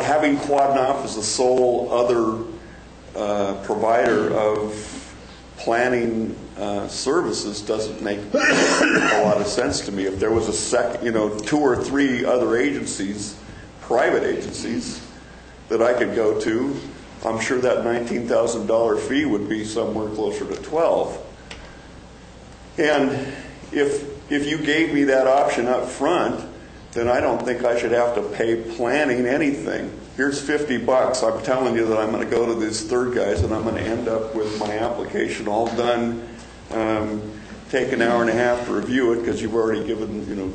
Having Quad Nof as the sole other provider of planning services doesn't make a lot of sense to me. If there was a 2 or 3 other agencies, private agencies, that I could go to, I'm sure that $19,000 fee would be somewhere closer to $12,000. And if you gave me that option up front, then I don't think I should have to pay planning anything. Here's $50. I'm telling you that I'm going to go to these third guys, and I'm going to end up with my application all done. Take an hour and a half to review it because you've already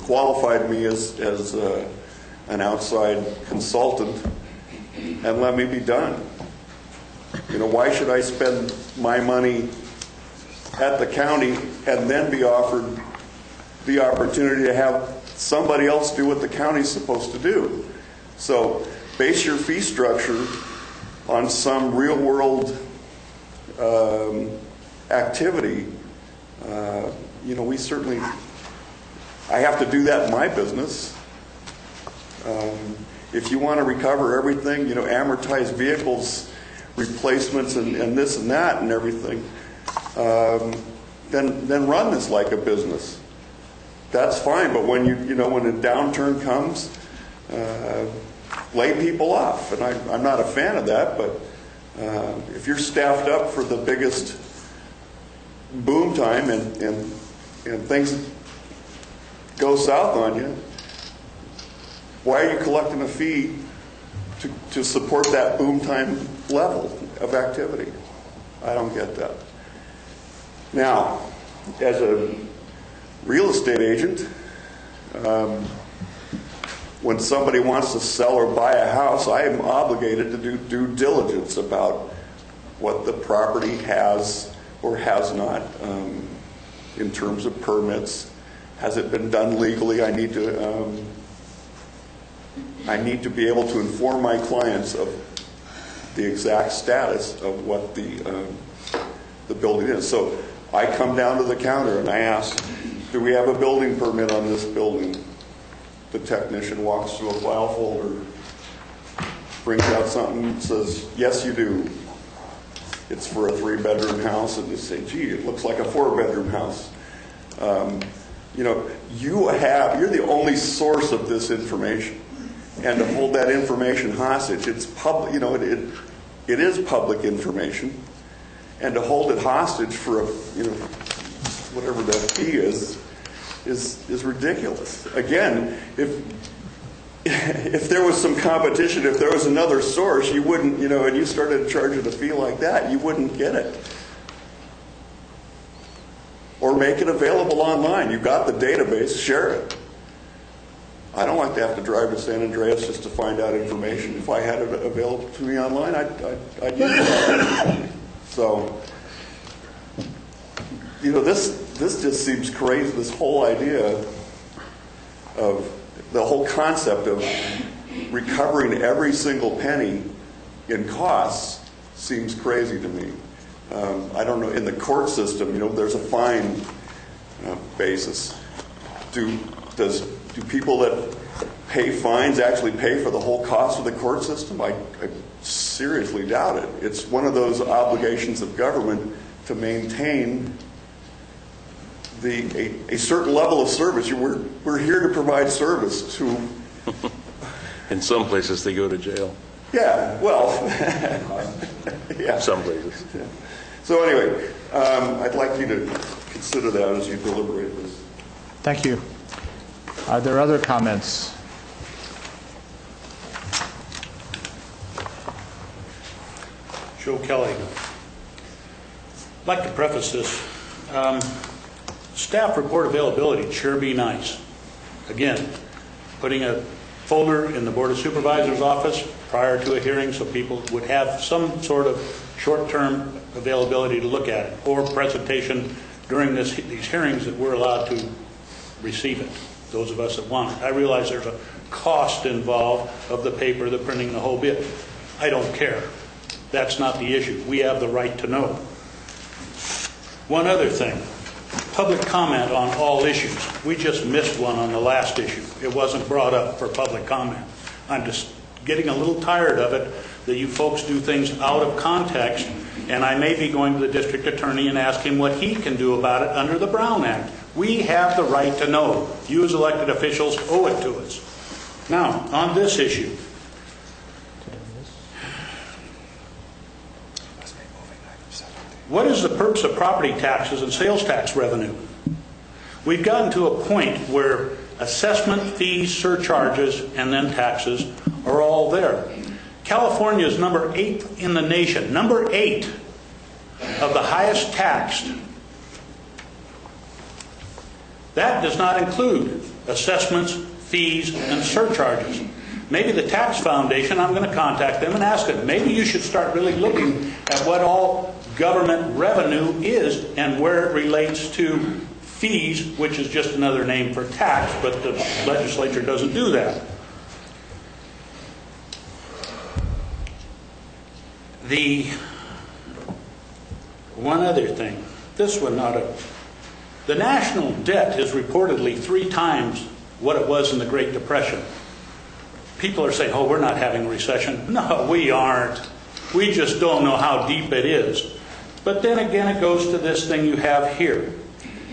qualified me as an outside consultant, and let me be done. Why should I spend my money at the county and then be offered the opportunity to have somebody else do what the county's supposed to do? So base your fee structure on some real world activity. We certainly, I have to do that in my business. If you want to recover everything, amortize vehicles, replacements, and this and that and everything, then run this like a business. That's fine, but when when a downturn comes, lay people off, and I'm not a fan of that. But if you're staffed up for the biggest boom time and things go south on you, why are you collecting a fee to support that boom time level of activity? I don't get that. Now, as a real estate agent, when somebody wants to sell or buy a house, I am obligated to do due diligence about what the property has or has not in terms of permits. Has it been done legally? I need to be able to inform my clients of the exact status of what the building is. So I come down to the counter and I ask, do we have a building permit on this building? The technician walks through a file folder, brings out something and says, yes, you do. It's for a 3-bedroom house, and you say, gee, it looks like a 4-bedroom house. You're the only source of this information. And to hold that information hostage, it's public, it is public information. And to hold it hostage for whatever that fee is ridiculous. Again, if there was some competition, if there was another source, you wouldn't, and you started charging a fee like that, you wouldn't get it. Or make it available online. You've got the database, share it. I don't like to have to drive to San Andreas just to find out information. If I had it available to me online, I'd use it. So, this just seems crazy. This whole idea of the whole concept of recovering every single penny in costs seems crazy to me. I don't know, in the court system, there's a fine basis. Do people that pay fines actually pay for the whole cost of the court system? I seriously doubt it. It's one of those obligations of government to maintain a certain level of service. We're here to provide service to... In some places, they go to jail. Yeah, well, yeah. Some places. Yeah. So anyway, I'd like you to consider that as you deliberate this. Thank you. Are there other comments? Joe Kelly. I'd like to preface this. Staff report availability would sure be nice. Again, putting a folder in the Board of Supervisors office prior to a hearing so people would have some sort of short-term availability to look at it, or presentation during these hearings that we're allowed to receive it, those of us that want it. I realize there's a cost involved of the paper, the printing, the whole bit. I don't care. That's not the issue. We have the right to know. One other thing, public comment on all issues. We just missed one on the last issue. It wasn't brought up for public comment. I'm just getting a little tired of it, that you folks do things out of context, and I may be going to the district attorney and ask him what he can do about it under the Brown Act. We have the right to know. You as elected officials owe it to us. Now, on this issue, what is the purpose of property taxes and sales tax revenue? We've gotten to a point where assessment, fees, surcharges, and then taxes are all there. California is number 8 in the nation, number 8 of the highest taxed. That does not include assessments, fees, and surcharges. Maybe the Tax Foundation, I'm going to contact them and ask them, maybe you should start really looking at what all government revenue is and where it relates to fees, which is just another name for tax, but the legislature doesn't do that. The one other thing, this one not a... The national debt is reportedly 3 times what it was in the Great Depression. People are saying, oh, we're not having a recession. No, we aren't. We just don't know how deep it is. But then again, it goes to this thing you have here.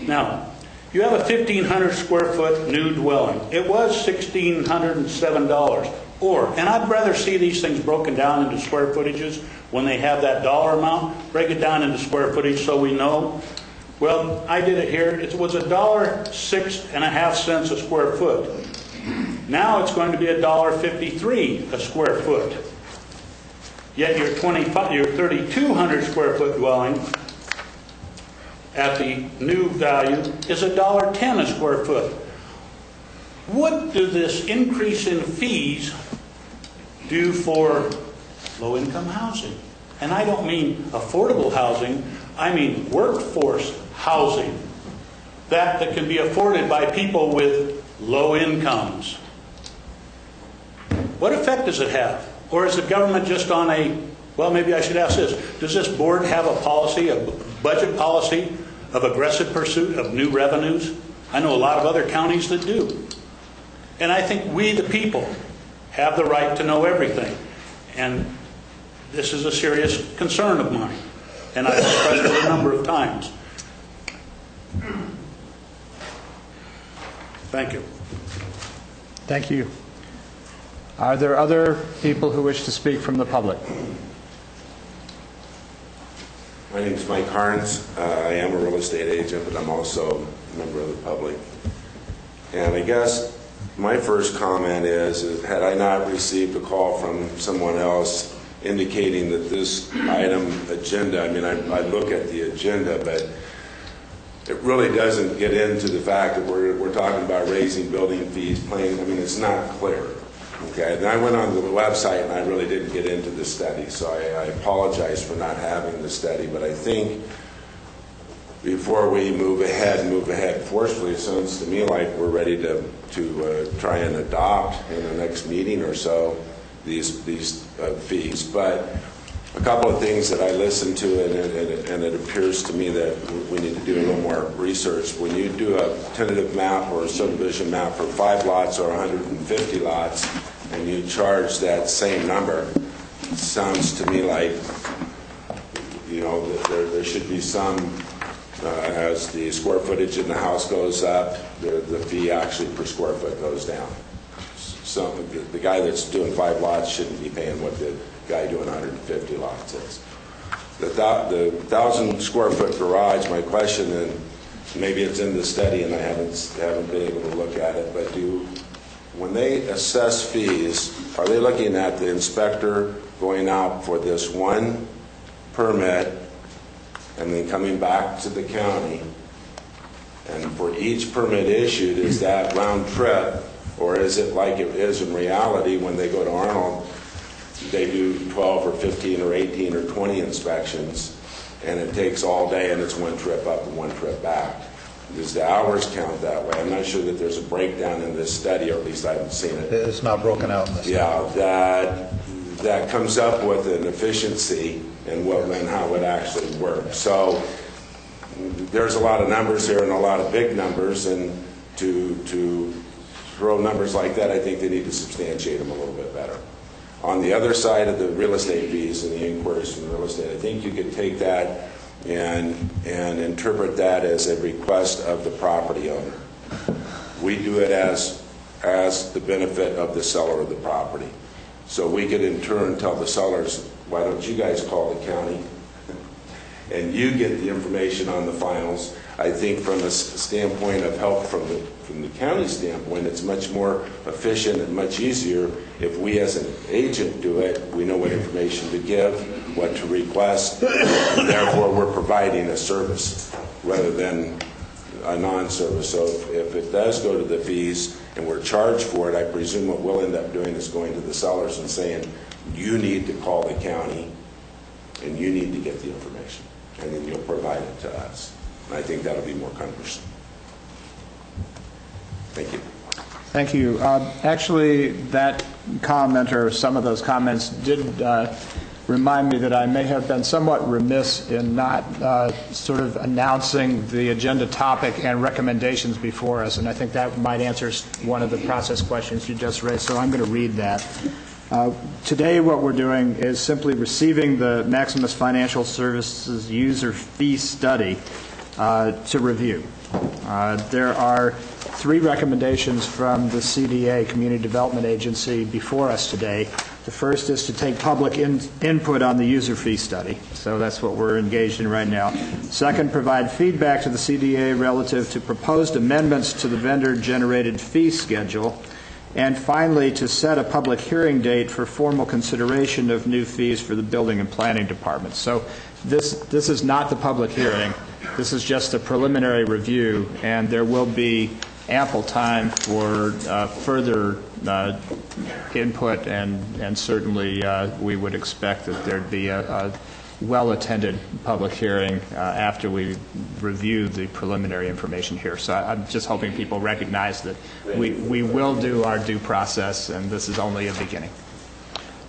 Now, you have a 1,500 square foot new dwelling. It was $1,607. And I'd rather see these things broken down into square footages when they have that dollar amount. Break it down into square footage so we know. Well, I did it here. It was $1.06 a square foot. Now it's going to be $1.53 a square foot. Yet your 3,200 square foot dwelling at the new value is $1.10 a square foot. What does this increase in fees do for low-income housing? And I don't mean affordable housing, I mean workforce housing. That can be afforded by people with low incomes. What effect does it have? Or is the government just on a, well, maybe I should ask this, does this board have a policy, a budget policy of aggressive pursuit of new revenues? I know a lot of other counties that do. And I think we, the people, have the right to know everything. And this is a serious concern of mine. And I've expressed it a number of times. Thank you. Thank you. Are there other people who wish to speak from the public? My name is Mike Harns. I am a real estate agent, but I'm also a member of the public. And I guess my first comment is had I not received a call from someone else indicating that this item agenda, I mean, I look at the agenda, but it really doesn't get into the fact that we're talking about raising building fees, playing. I mean, it's not clear. Okay, and I went on the website and I really didn't get into the study, so I apologize for not having the study, but I think before we move ahead forcefully, it sounds to me like we're ready to try and adopt in the next meeting or so these fees. But a couple of things that I listened to, and it appears to me that we need to do a little more research. When you do a tentative map or a subdivision map for 5 lots or 150 lots, and you charge that same number, it sounds to me like, you know, there should be some, as the square footage in the house goes up, the fee actually per square foot goes down. So the guy that's doing 5 lots shouldn't be paying what the guy doing 150 lots is. The 1,000 square foot garage, my question, and maybe it's in the study and I haven't been able to look at it, but when they assess fees, are they looking at the inspector going out for this one permit and then coming back to the county, and for each permit issued, is that round trip, or is it like it is in reality when they go to Arnold, they do 12 or 15 or 18 or 20 inspections, and it takes all day and it's one trip up and one trip back? Does the hours count that way? I'm not sure that there's a breakdown in this study, or at least I haven't seen it. It's not broken out in the study. Yeah, that comes up with an efficiency and how it actually works. So there's a lot of numbers here and a lot of big numbers, and to throw numbers like that, I think they need to substantiate them a little bit better. On the other side of the real estate fees and the inquiries from real estate, I think you could take that and interpret that as a request of the property owner. We do it as the benefit of the seller of the property. So we could in turn tell the sellers, why don't you guys call the county and you get the information on the finals. I think from a standpoint of help from the county standpoint, it's much more efficient and much easier if we as an agent do it. We know what information to give, what to request, and therefore we're providing a service rather than a non-service. So if it does go to the fees and we're charged for it, I presume what we'll end up doing is going to the sellers and saying, you need to call the county and you need to get the information, and then you'll provide it to us. And I think that'll be more cumbersome. Thank you. Thank you. Actually, that comment or some of those comments did remind me that I may have been somewhat remiss in not sort of announcing the agenda topic and recommendations before us, and I think that might answer one of the process questions you just raised, so I'm going to read that. Today what we're doing is simply receiving the Maximus Financial Services user fee study to review. There are 3 recommendations from the CDA, Community Development Agency, before us today. The first is to take public input on the user fee study. So that's what we're engaged in right now. Second, provide feedback to the CDA relative to proposed amendments to the vendor-generated fee schedule. And finally, to set a public hearing date for formal consideration of new fees for the building and planning departments. So this is not the public hearing. This is just a preliminary review, and there will be ample time for further input, and certainly we would expect that there'd be a well-attended public hearing after we review the preliminary information here. So I'm just hoping people recognize that we will do our due process, and this is only a beginning.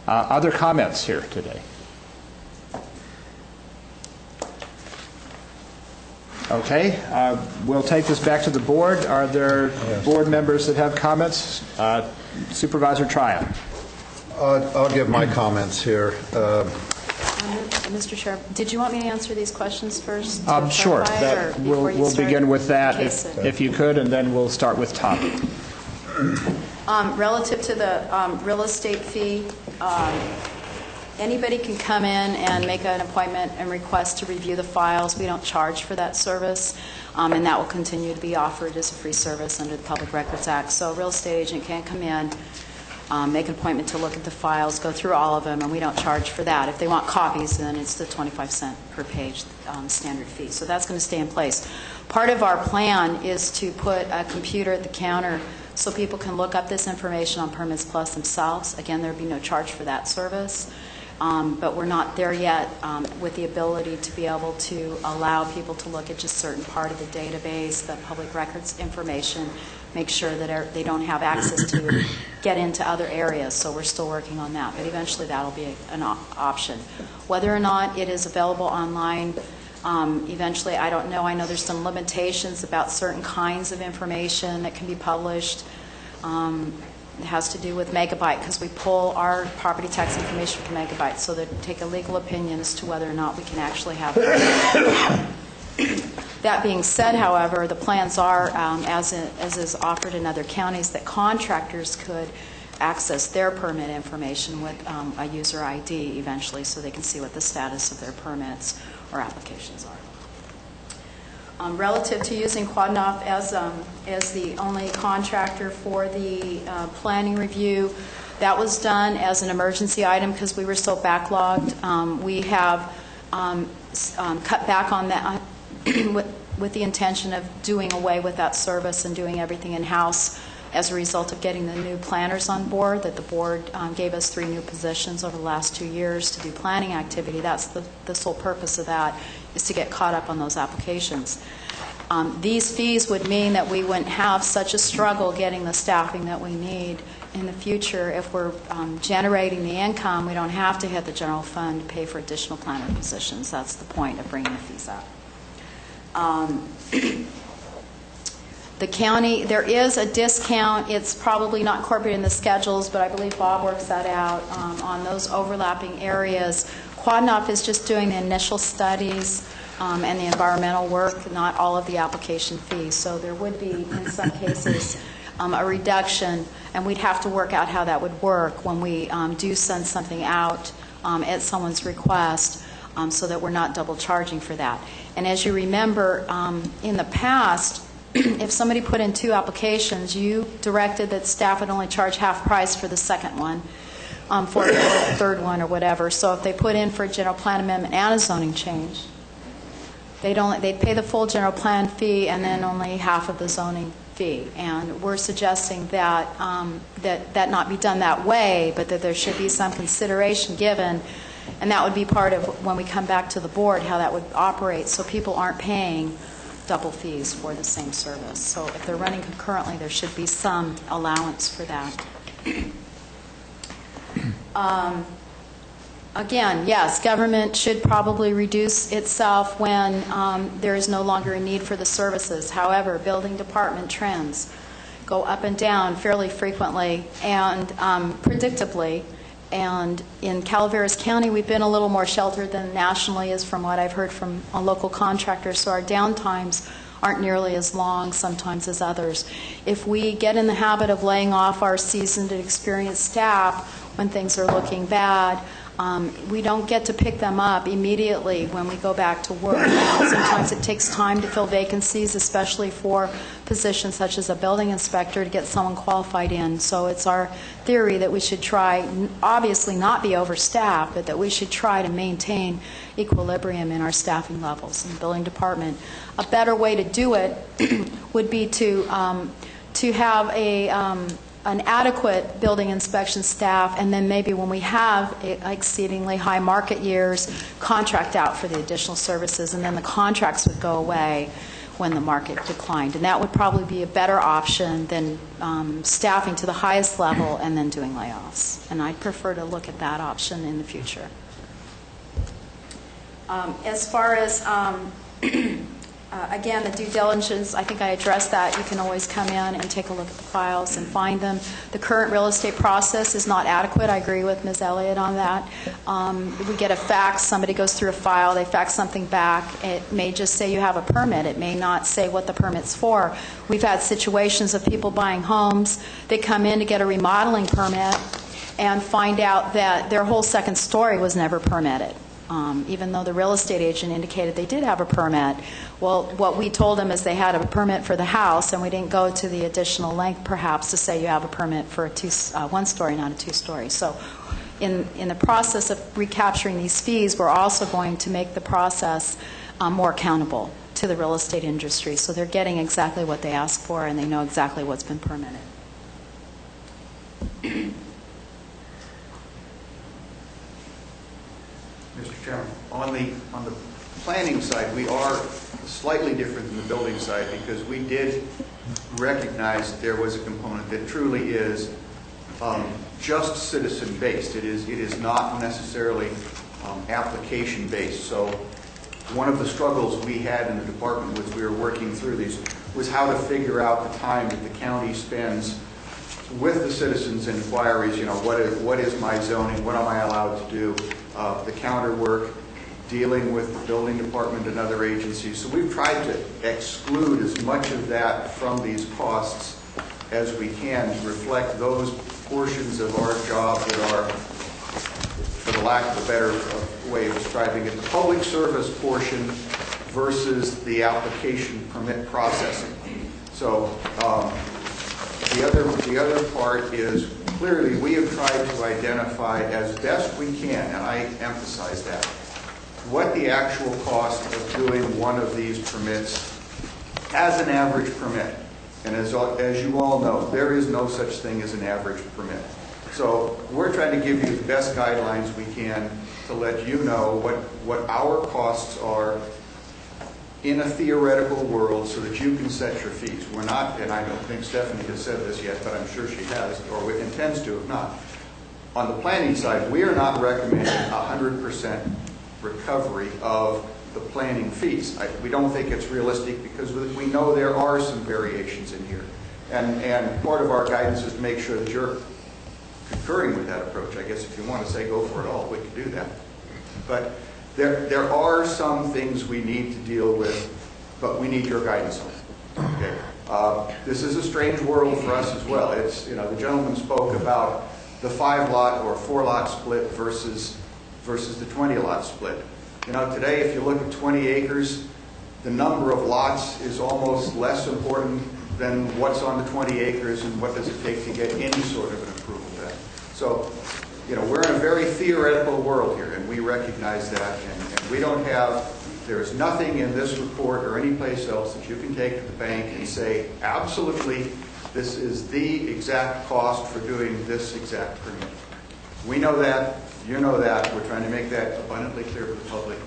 Other comments here today? Okay, we'll take this back to the board. Are there board members that have comments? Supervisor Tryon. I'll give my comments here. Mr. Chair, did you want me to answer these questions first? Sure. We'll begin with that, if you could, and then we'll start with Tom. Relative to the real estate fee, anybody can come in and make an appointment and request to review the files. We don't charge for that service, and that will continue to be offered as a free service under the Public Records Act. So a real estate agent can come in, make an appointment to look at the files, go through all of them, and we don't charge for that. If they want copies, then it's the 25-cent per page standard fee. So that's going to stay in place. Part of our plan is to put a computer at the counter so people can look up this information on Permits Plus themselves. Again, there would be no charge for that service. But we're not there yet with the ability to be able to allow people to look at just certain part of the database, the public records information, make sure that they don't have access to get into other areas. So we're still working on that. But eventually that'll be an option. Whether or not it is available online, eventually, I don't know. I know there's some limitations about certain kinds of information that can be published. It has to do with megabyte because we pull our property tax information from megabyte, so they take a legal opinion as to whether or not we can actually have that. That being said, however, the plans are, as is offered in other counties, that contractors could access their permit information with a user ID eventually so they can see what the status of their permits or applications are. Relative to using Quadnoff as the only contractor for the planning review, that was done as an emergency item because we were so backlogged. We have cut back on that with the intention of doing away with that service and doing everything in-house as a result of getting the new planners on board, that the board gave us 3 new positions over the last 2 years to do planning activity. That's the sole purpose of that, is to get caught up on those applications. These fees would mean that we wouldn't have such a struggle getting the staffing that we need in the future. If we're generating the income, we don't have to hit the general fund to pay for additional planner positions. That's the point of bringing the fees up. The county, there is a discount. It's probably not incorporated in the schedules, but I believe Bob works that out on those overlapping areas. Quadnoff is just doing the initial studies and the environmental work, not all of the application fees. So there would be, in some cases, a reduction, and we'd have to work out how that would work when we do send something out at someone's request so that we're not double charging for that. And as you remember, in the past, if somebody put in 2 applications, you directed that staff would only charge half price for the second one, for the third one or whatever. So if they put in for a general plan amendment and a zoning change, they'd pay the full general plan fee and then only half of the zoning fee. And we're suggesting that that not be done that way, but that there should be some consideration given. And that would be part of when we come back to the board, how that would operate, so people aren't paying double fees for the same service. So if they're running concurrently, there should be some allowance for that. Again, yes, government should probably reduce itself when there is no longer a need for the services. However, building department trends go up and down fairly frequently and predictably. And in Calaveras County, we've been a little more sheltered than nationally, is from what I've heard from local contractors. So our downtimes aren't nearly as long sometimes as others. If we get in the habit of laying off our seasoned and experienced staff when things are looking bad, we don't get to pick them up immediately when we go back to work. Sometimes it takes time to fill vacancies, especially for positions such as a building inspector, to get someone qualified in. So it's our theory that we should try, obviously not be overstaffed, but that we should try to maintain equilibrium in our staffing levels in the building department. A better way to do it would be to have an adequate building inspection staff, and then maybe when we have exceedingly high market years, contract out for the additional services, and then the contracts would go away when the market declined. And that would probably be a better option than staffing to the highest level and then doing layoffs. And I'd prefer to look at that option in the future. As far as again, the due diligence, I think I addressed that. You can always come in and take a look at the files and find them. The current real estate process is not adequate. I agree with Ms. Elliott on that. We get a fax, somebody goes through a file, they fax something back. It may just say you have a permit. It may not say what the permit's for. We've had situations of people buying homes. They come in to get a remodeling permit and find out that their whole second story was never permitted. even though the real estate agent indicated they did have a permit. Well, what we told them is they had a permit for the house, and we didn't go to the additional length, perhaps, to say you have a permit for a one-story, not a two-story. So in the process of recapturing these fees, we're also going to make the process more accountable to the real estate industry. So they're getting exactly what they asked for, and they know exactly what's been permitted. Mr. Chairman, on the planning side, we are slightly different than the building side because we did recognize that there was a component that truly is just citizen-based. It is not necessarily application-based. So one of the struggles we had in the department as we were working through these was how to figure out the time that the county spends with the citizens' inquiries. You know, what is my zoning? What am I allowed to do? The counter work, dealing with the building department and other agencies. So we've tried to exclude as much of that from these costs as we can to reflect those portions of our job that are, for the lack of a better way of describing it, the public service portion versus the application permit processing. So the other part is clearly we have tried to identify as best we can, and I emphasize that, what the actual cost of doing one of these permits as an average permit. And as you all know, there is no such thing as an average permit. So we're trying to give you the best guidelines we can to let you know what our costs are in a theoretical world so that you can set your fees. We're not, and I don't think Stephanie has said this yet, but I'm sure she has, or intends to if not. On the planning side, we are not recommending 100% recovery of the planning fees. We don't think it's realistic because we know there are some variations in here. And part of our guidance is to make sure that you're concurring with that approach. I guess if you want to say go for it all, we can do that. But there are some things we need to deal with, but we need your guidance on it. Okay. This is a strange world for us as well. It's, you know, the gentleman spoke about the 5-lot or 4-lot split versus the 20-lot split. You know, today if you look at 20 acres, the number of lots is almost less important than what's on the 20 acres and what does it take to get any sort of an approval there. So, you know, we're in a very theoretical world here, and we recognize that, and we don't have, there's nothing in this report or any place else that you can take to the bank and say, absolutely, this is the exact cost for doing this exact permit. We know that, you know that, we're trying to make that abundantly clear to the public,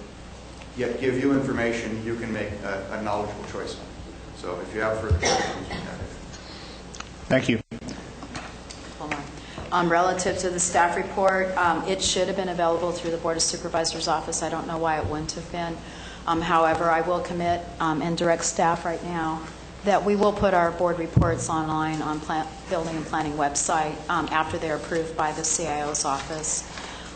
yet give you information you can make a knowledgeable choice on. So if you have further questions, you have it. Thank you. Relative to the staff report, it should have been available through the Board of Supervisors office. I don't know why it wouldn't have been. However, I will commit and direct staff right now that we will put our board reports online on building and planning website after they're approved by the CIO's office,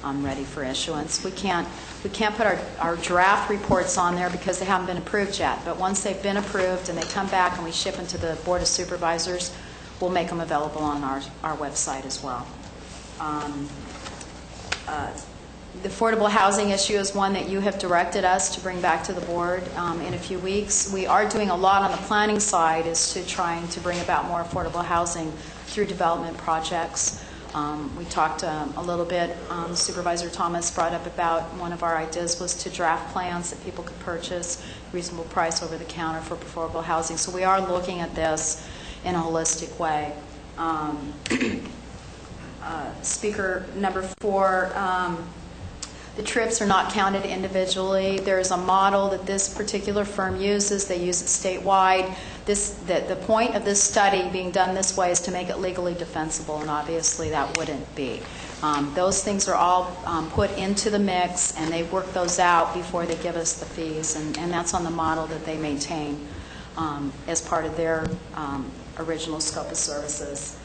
ready for issuance. We can't put our draft reports on there because they haven't been approved yet. But once they've been approved and they come back and we ship them to the Board of Supervisors, we'll make them available on our website as well. The affordable housing issue is one that you have directed us to bring back to the board in a few weeks. We are doing a lot on the planning side is to trying to bring about more affordable housing through development projects. We talked a little bit, Supervisor Thomas brought up about one of our ideas was to draft plans that people could purchase reasonable price over the counter for affordable housing. So we are looking at this in a holistic way. Speaker number 4, the trips are not counted individually. There's a model that this particular firm uses. They use it statewide. The point of this study being done this way is to make it legally defensible, and obviously that wouldn't be. Those things are all put into the mix, and they work those out before they give us the fees, and that's on the model that they maintain as part of their original scope of services.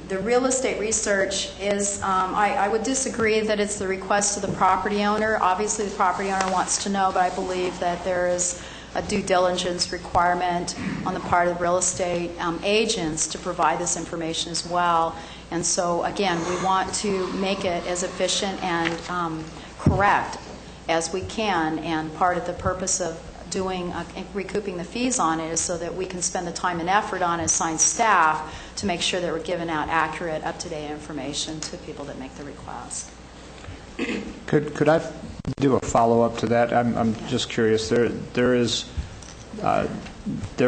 The real estate research is, I would disagree that it's the request of the property owner. Obviously the property owner wants to know, but I believe that there is a due diligence requirement on the part of real estate agents to provide this information as well. And so, again, we want to make it as efficient and correct as we can, and part of the purpose of doing recouping the fees on it is so that we can spend the time and effort on assigned staff to make sure that we're giving out accurate, up-to-date information to people that make the request. Could I do a follow-up to that? I'm just curious. There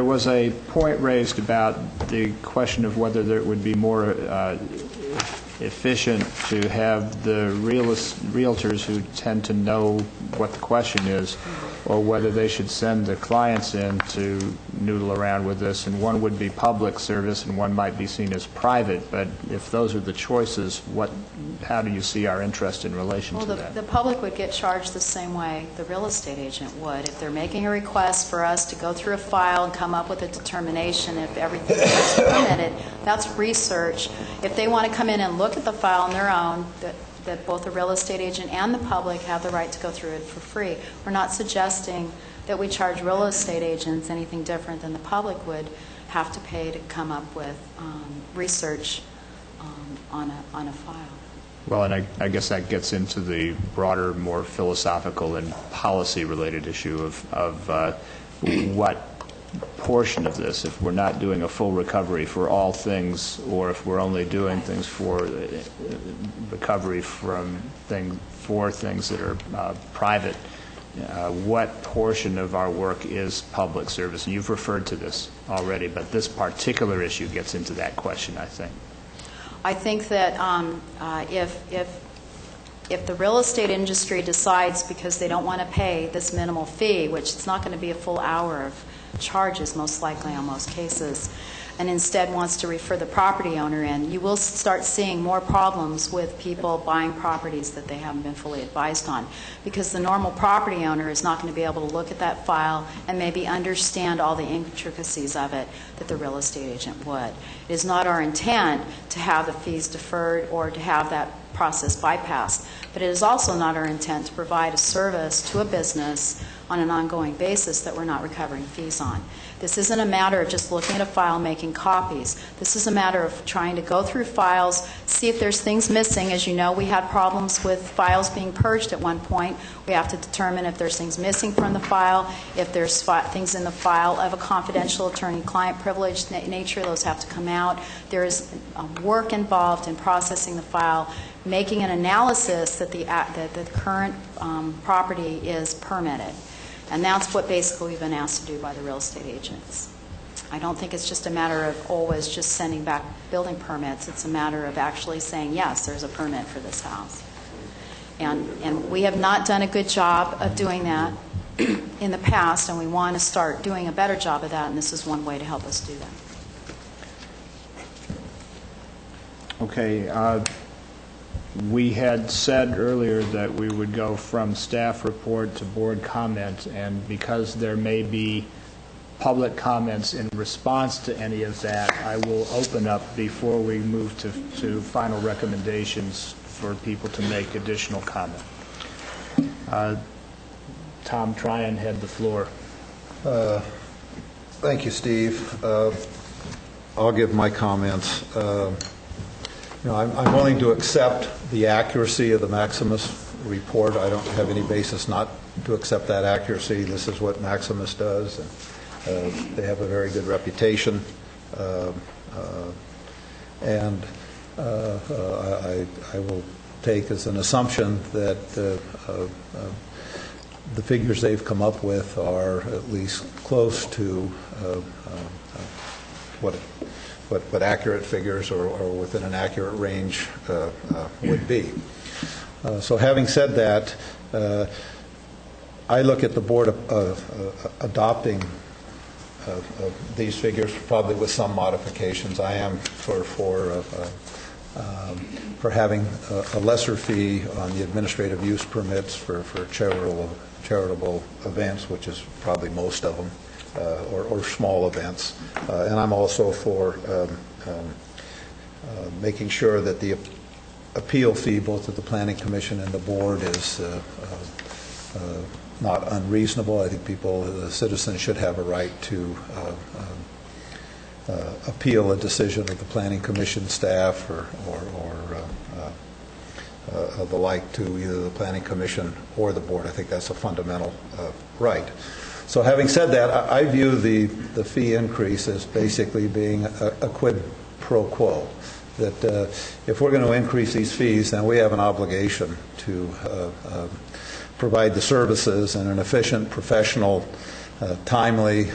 was a point raised about the question of whether there would be more efficient to have the realtors who tend to know what the question is, or whether they should send the clients in to noodle around with this, and one would be public service and one might be seen as private. But if those are the choices, how do you see our interest in relation to that? The public would get charged the same way the real estate agent would. If they're making a request for us to go through a file and come up with a determination if everything is permitted, that's research. If they want to come in and look at the file on their own, that both the real estate agent and the public have the right to go through it for free. We're not suggesting that we charge real estate agents anything different than the public would have to pay to come up with research on a file. Well, and I guess that gets into the broader, more philosophical and policy-related issue of what portion of this, if we're not doing a full recovery for all things, or if we're only doing things for recovery from things that are private, what portion of our work is public service? And you've referred to this already, but this particular issue gets into that question, I think. I think that if the real estate industry decides, because they don't want to pay this minimal fee, which it's not going to be a full hour of charges most likely on most cases, and instead wants to refer the property owner in, you will start seeing more problems with people buying properties that they haven't been fully advised on, because the normal property owner is not going to be able to look at that file and maybe understand all the intricacies of it that the real estate agent would. It is not our intent to have the fees deferred or to have that process bypassed, but it is also not our intent to provide a service to a business on an ongoing basis that we're not recovering fees on. This isn't a matter of just looking at a file, making copies. This is a matter of trying to go through files, see if there's things missing. As you know, we had problems with files being purged at one point. We have to determine if there's things missing from the file, if there's things in the file of a confidential attorney-client privilege nature, those have to come out. There is work involved in processing the file, making an analysis that the current property is permitted. And that's what basically we've been asked to do by the real estate agents. I don't think it's just a matter of always just sending back building permits. It's a matter of actually saying, yes, there's a permit for this house. And we have not done a good job of doing that in the past, and we want to start doing a better job of that, and this is one way to help us do that. Okay. We had said earlier that we would go from staff report to board comment, and because there may be public comments in response to any of that, I will open up before we move to final recommendations for people to make additional comment. Tom Tryon had the floor. Thank you, Steve. I'll give my comments. I'm willing to accept the accuracy of the Maximus report. I don't have any basis not to accept that accuracy. This is what Maximus does. They have a very good reputation. And I will take as an assumption that the figures they've come up with are at least close to what accurate figures or within an accurate range would be. So having said that, I look at the board adopting these figures probably with some modifications. I am for having a lesser fee on the administrative use permits for charitable events, which is probably most of them. Or small events. And I'm also for making sure that the appeal fee, both at the Planning Commission and the board, is not unreasonable. I think the citizens should have a right to appeal a decision of the Planning Commission staff or the like to either the Planning Commission or the board. I think that's a fundamental right. So having said that, I view the fee increase as basically being a quid pro quo, that if we're going to increase these fees, then we have an obligation to provide the services in an efficient, professional, timely,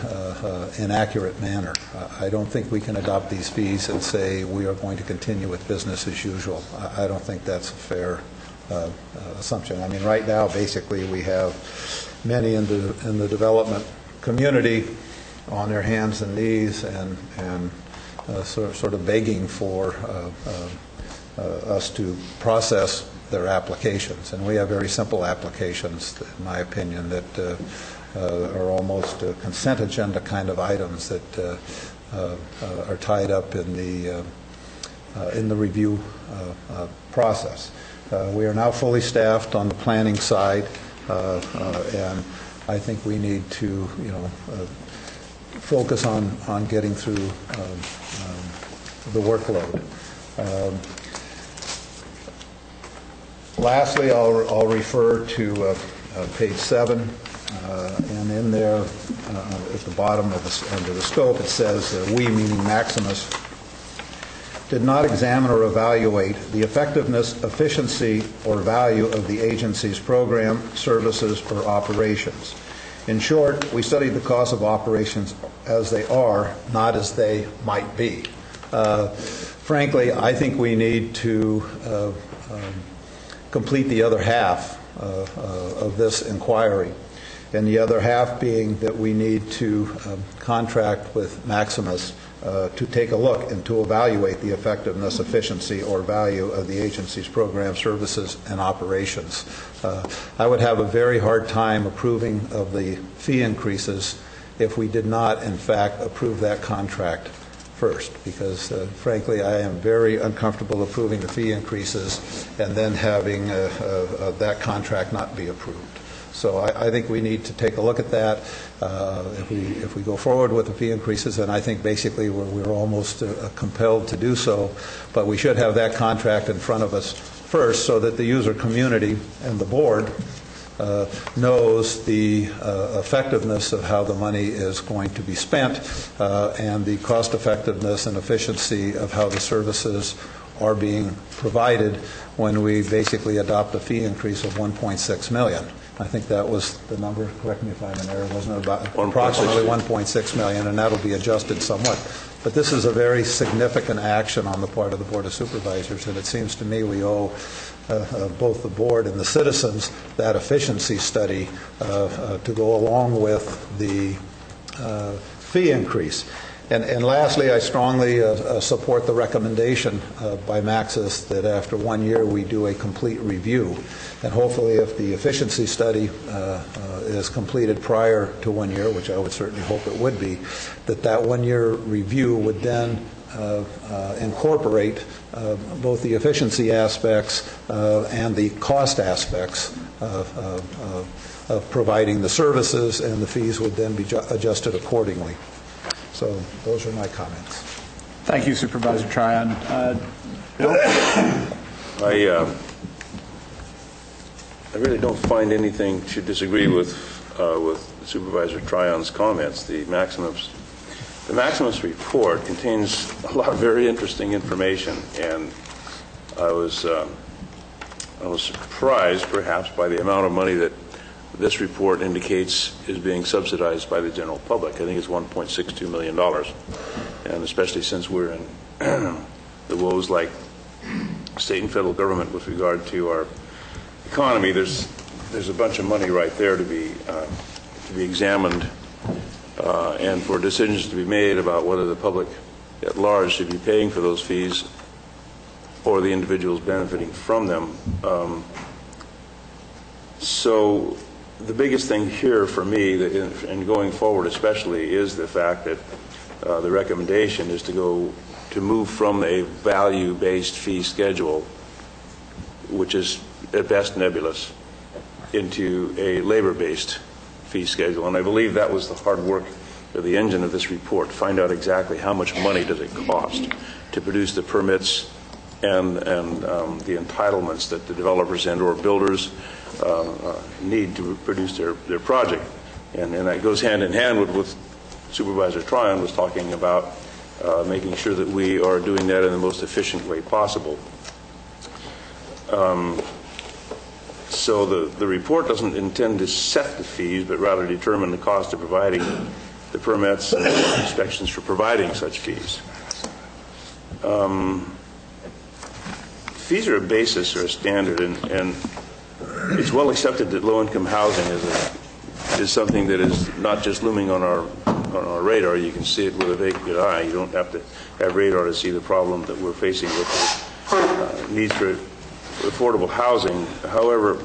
and accurate manner. I don't think we can adopt these fees and say we are going to continue with business as usual. I don't think that's a fair assumption. I mean, right now, basically, we have many in the development community on their hands and knees and sort of begging for us to process their applications. And we have very simple applications, in my opinion, that are almost consent agenda kind of items that are tied up in the review process. We are now fully staffed on the planning side, and I think we need to, focus on getting through the workload. Lastly, I'll refer to page 7, and in there, at the bottom under the scope, it says, we, meaning Maximus, did not examine or evaluate the effectiveness, efficiency, or value of the agency's program, services, or operations. In short, we studied the cost of operations as they are, not as they might be. Frankly, I think we need to complete the other half of this inquiry, and the other half being that we need to contract with Maximus to take a look and to evaluate the effectiveness, efficiency, or value of the agency's program, services, and operations. I would have a very hard time approving of the fee increases if we did not, in fact, approve that contract first, because frankly, I am very uncomfortable approving the fee increases and then having that contract not be approved. So I think we need to take a look at that. If we go forward with the fee increases, then I think basically we're almost compelled to do so. But we should have that contract in front of us first, so that the user community and the board knows the effectiveness of how the money is going to be spent, and the cost effectiveness and efficiency of how the services are being provided when we basically adopt a fee increase of $1.6 million. I think that was the number, correct me if I'm in error, wasn't it, about approximately $1.6 million, and that'll be adjusted somewhat. But this is a very significant action on the part of the Board of Supervisors, and it seems to me we owe both the board and the citizens that efficiency study to go along with the fee increase. And lastly, I strongly support the recommendation by Maxis that after 1 year we do a complete review. And hopefully if the efficiency study is completed prior to 1 year, which I would certainly hope it would be, that 1 year review would then incorporate both the efficiency aspects and the cost aspects of providing the services, and the fees would then be adjusted accordingly. So those are my comments. Thank you, Supervisor Tryon. Bill? I really don't find anything to disagree with Supervisor Tryon's comments. The Maximus report contains a lot of very interesting information, and I was surprised, perhaps, by the amount of money that this report indicates is being subsidized by the general public. I think it's $1.62 million, and especially since we're in the woes like state and federal government with regard to our economy, there's a bunch of money right there to be examined, and for decisions to be made about whether the public at large should be paying for those fees or the individuals benefiting from them. So the biggest thing here for me, and going forward especially, is the fact that the recommendation is to move from a value-based fee schedule, which is at best nebulous, into a labor-based fee schedule. And I believe that was the hard work of the engine of this report, find out exactly how much money does it cost to produce the permits and the entitlements that the developers and or builders need to produce their project. And that goes hand in hand with what Supervisor Tryon was talking about, making sure that we are doing that in the most efficient way possible. So the report doesn't intend to set the fees, but rather determine the cost of providing the permits and inspections for providing such fees. Fees are a basis or a standard, and it's well accepted that low-income housing is something that is not just looming on our radar. You can see it with a vacant eye. You don't have to have radar to see the problem that we're facing with the needs for affordable housing. However,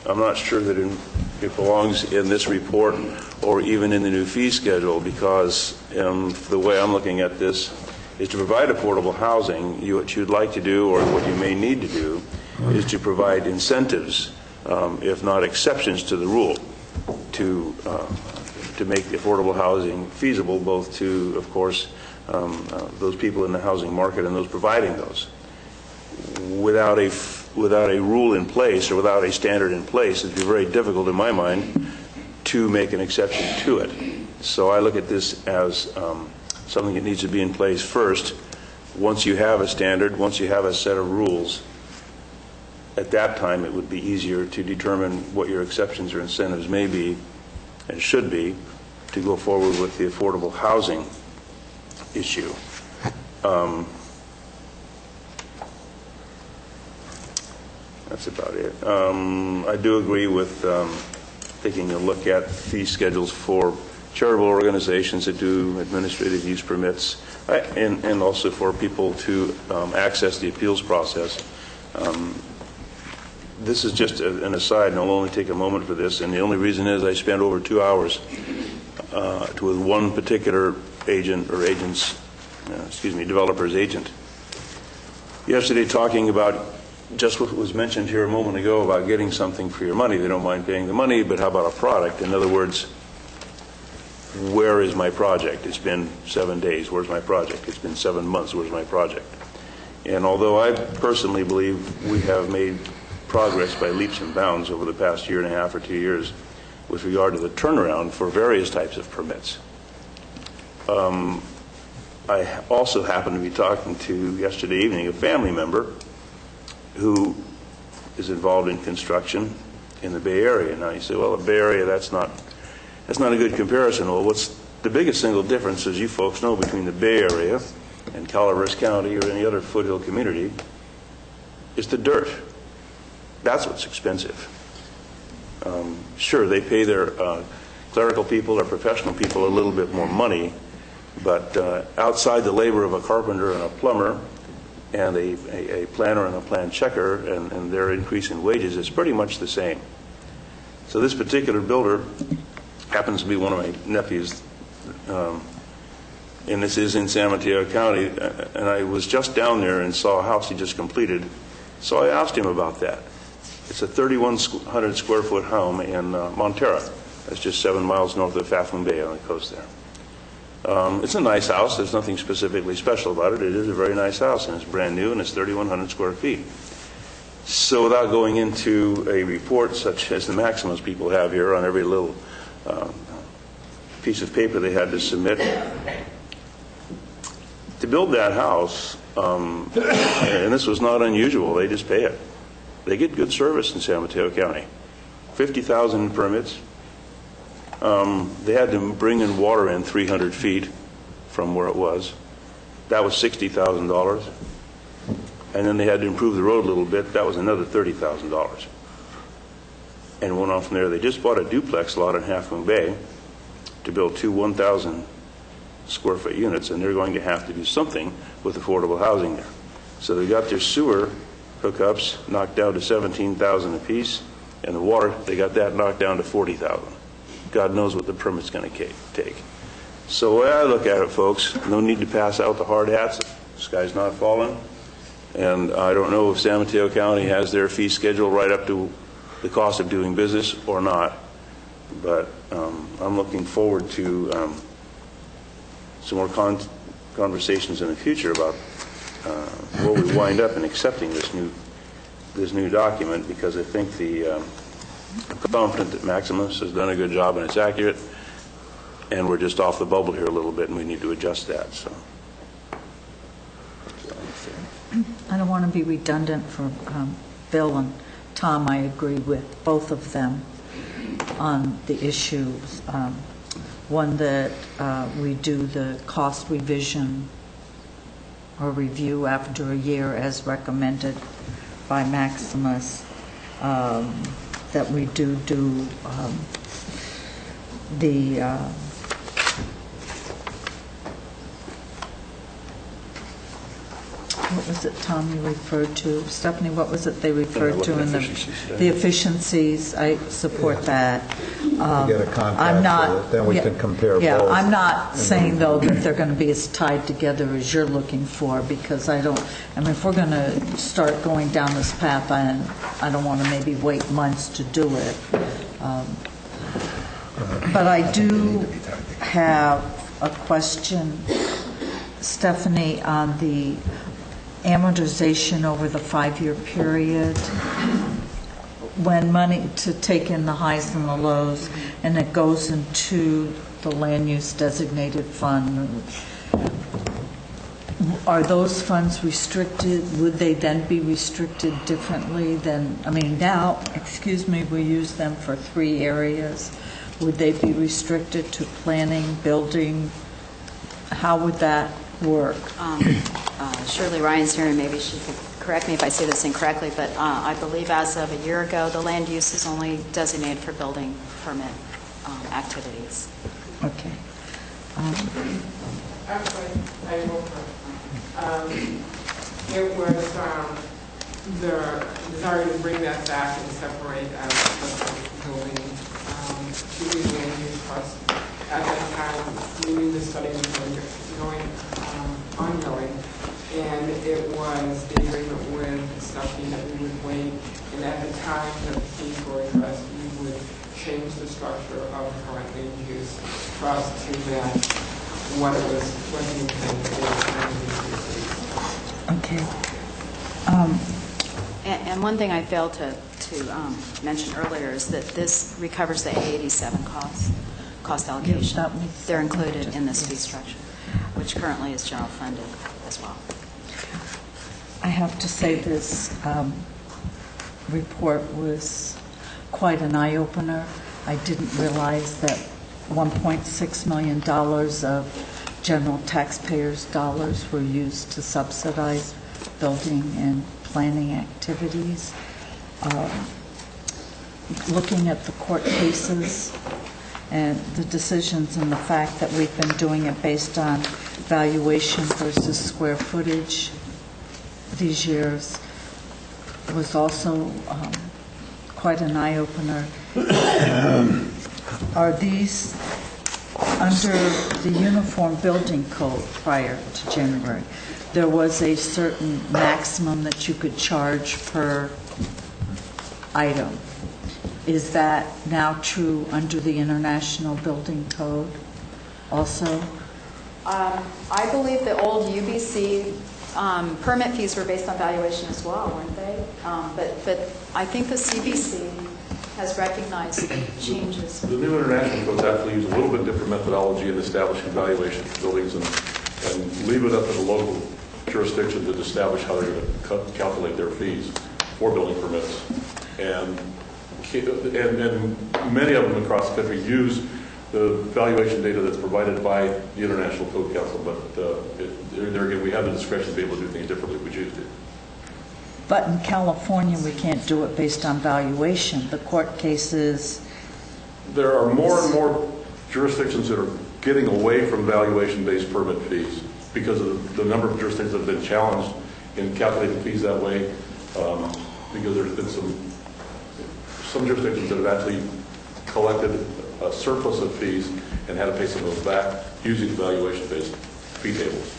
I'm not sure that it belongs in this report or even in the new fee schedule, because the way I'm looking at this is to provide affordable housing. What you'd like to do, or what you may need to do, is to provide incentives, if not exceptions to the rule, to make the affordable housing feasible, both to, of course, those people in the housing market and those providing those. Without a rule in place, or without a standard in place, it'd be very difficult in my mind to make an exception to it. So I look at this as something that needs to be in place first. Once you have a standard, once you have a set of rules, at that time it would be easier to determine what your exceptions or incentives may be and should be to go forward with the affordable housing issue. That's about it. I do agree with taking a look at fee schedules for charitable organizations that do administrative use permits, and also for people to access the appeals process. This is just an aside, and I'll only take a moment for this, and the only reason is I spent over 2 hours with one particular agent or developer's agent yesterday, talking about just what was mentioned here a moment ago about getting something for your money. They don't mind paying the money, but how about a product? In other words, where is my project? It's been 7 days. Where's my project? It's been 7 months. Where's my project? And although I personally believe we have made progress by leaps and bounds over the past year and a half or 2 years with regard to the turnaround for various types of permits, I also happened to be talking to, yesterday evening, a family member who is involved in construction in the Bay Area. Now you say, well, the Bay Area, that's not a good comparison. Well, what's the biggest single difference, as you folks know, between the Bay Area and Calaveras County or any other foothill community is the dirt. That's what's expensive. Sure, they pay their clerical people or professional people a little bit more money, but outside the labor of a carpenter and a plumber and a planner and a plan checker and their increase in wages is pretty much the same. So this particular builder happens to be one of my nephews, and this is in San Mateo County, and I was just down there and saw a house he just completed, so I asked him about that. It's a 3,100 square foot home in Montera. That's just 7 miles north of Half Moon Bay on the coast there. It's a nice house. There's nothing specifically special about it. It is a very nice house, and it's brand new, and it's 3,100 square feet. So without going into a report such as the Maximus people have here on every little piece of paper they had to submit, to build that house, and this was not unusual, they just pay it. They get good service in San Mateo County. 50,000 permits. They had to bring in water in 300 feet from where it was. That was $60,000. And then they had to improve the road a little bit. That was another $30,000. And went on from there. They just bought a duplex lot in Half Moon Bay to build two 1,000 square foot units, and they're going to have to do something with affordable housing there. So they got their sewer hookups knocked down to $17,000 apiece, and the water, they got that knocked down to $40,000. God knows what the permit's going to take. So the way I look at it, folks, no need to pass out the hard hats. The sky's not falling. And I don't know if San Mateo County has their fee schedule right up to the cost of doing business or not. But I'm looking forward to some more conversations in the future about where we wind up in accepting this new document, because I think I'm confident that Maximus has done a good job and it's accurate, and we're just off the bubble here a little bit, and we need to adjust that. So I don't want to be redundant for Bill and Tom. I agree with both of them on the issues. One, that we do the cost revision or review after a year as recommended by Maximus, that we do the what was it, Tom, you referred to? Stephanie, what was it they referred to in the efficiencies? I support that. Get a contract with it, then we can compare both. Yeah, I'm not saying, though, that they're going to be as tied together as you're looking for, because I mean, if we're going to start going down this path, I don't want to maybe wait months to do it. But I do have a question, Stephanie, on the amortization over the 5-year period, when money to take in the highs and the lows, and it goes into the land use designated fund. Are those funds restricted? Would they then be restricted differently than, I mean, now, we use them for 3 areas. Would they be restricted to planning, building? How would that work? Shirley Ryan's here, and maybe she could correct me if I say this incorrectly, but I believe as of a year ago, the land use is only designated for building permit activities. Okay. Actually, I will. It was the desire to bring that back and separate out the building to the land use trust. At that time, we knew the study was ongoing, and it was the agreement with Stephanie that we would wait, and at the time that the fees were addressed, we would change the structure of the current land use trust to match what it was, what the intent is. Okay. And one thing I failed to mention earlier is that this recovers the A87 cost allocation. Yes, they're included in this fee structure, which currently is general funded as well. I have to say this report was quite an eye-opener. I didn't realize that $1.6 million of general taxpayers' dollars were used to subsidize building and planning activities. Looking at the court cases and the decisions and the fact that we've been doing it based on valuation versus square footage these years was also quite an eye-opener. Are these under the Uniform Building Code prior to January? There was a certain maximum that you could charge per item. Is that now true under the International Building Code also? I believe the old UBC permit fees were based on valuation as well, weren't they? But I think the CBC has recognized the changes. The new international codes actually use a little bit different methodology in establishing valuation for buildings and leave it up to the local jurisdiction to establish how they're going to calculate their fees for building permits. And many of them across the country use the valuation data that's provided by the International Code Council, but there again, we have the discretion to be able to do things differently if we choose to. But in California, we can't do it based on valuation. The court cases... There are more and more jurisdictions that are getting away from valuation-based permit fees because of the number of jurisdictions that have been challenged in calculating fees that way, because there's been some jurisdictions that have actually collected a surplus of fees and had to pay some of those back using valuation-based fee tables.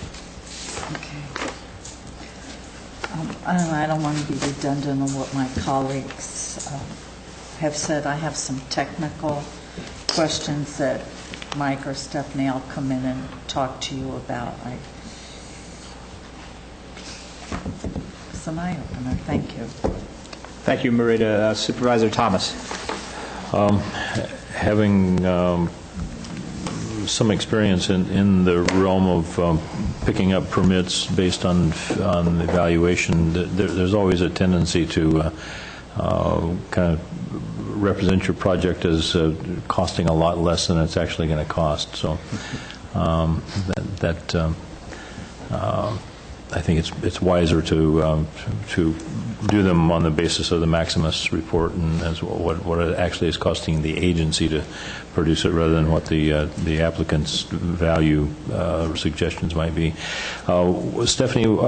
Okay. I don't want to be redundant on what my colleagues have said I have some technical questions that Mike or Stephanie will come in and talk to you about. It's an eye-opener. Thank you. Thank you, Marita. Supervisor Thomas. Having some experience in the realm of picking up permits based on evaluation, there's always a tendency to kind of represent your project as costing a lot less than it's actually going to cost. So I think it's wiser to do them on the basis of the Maximus report and as what it actually is costing the agency to produce it, rather than what the applicant's value suggestions might be. Stephanie,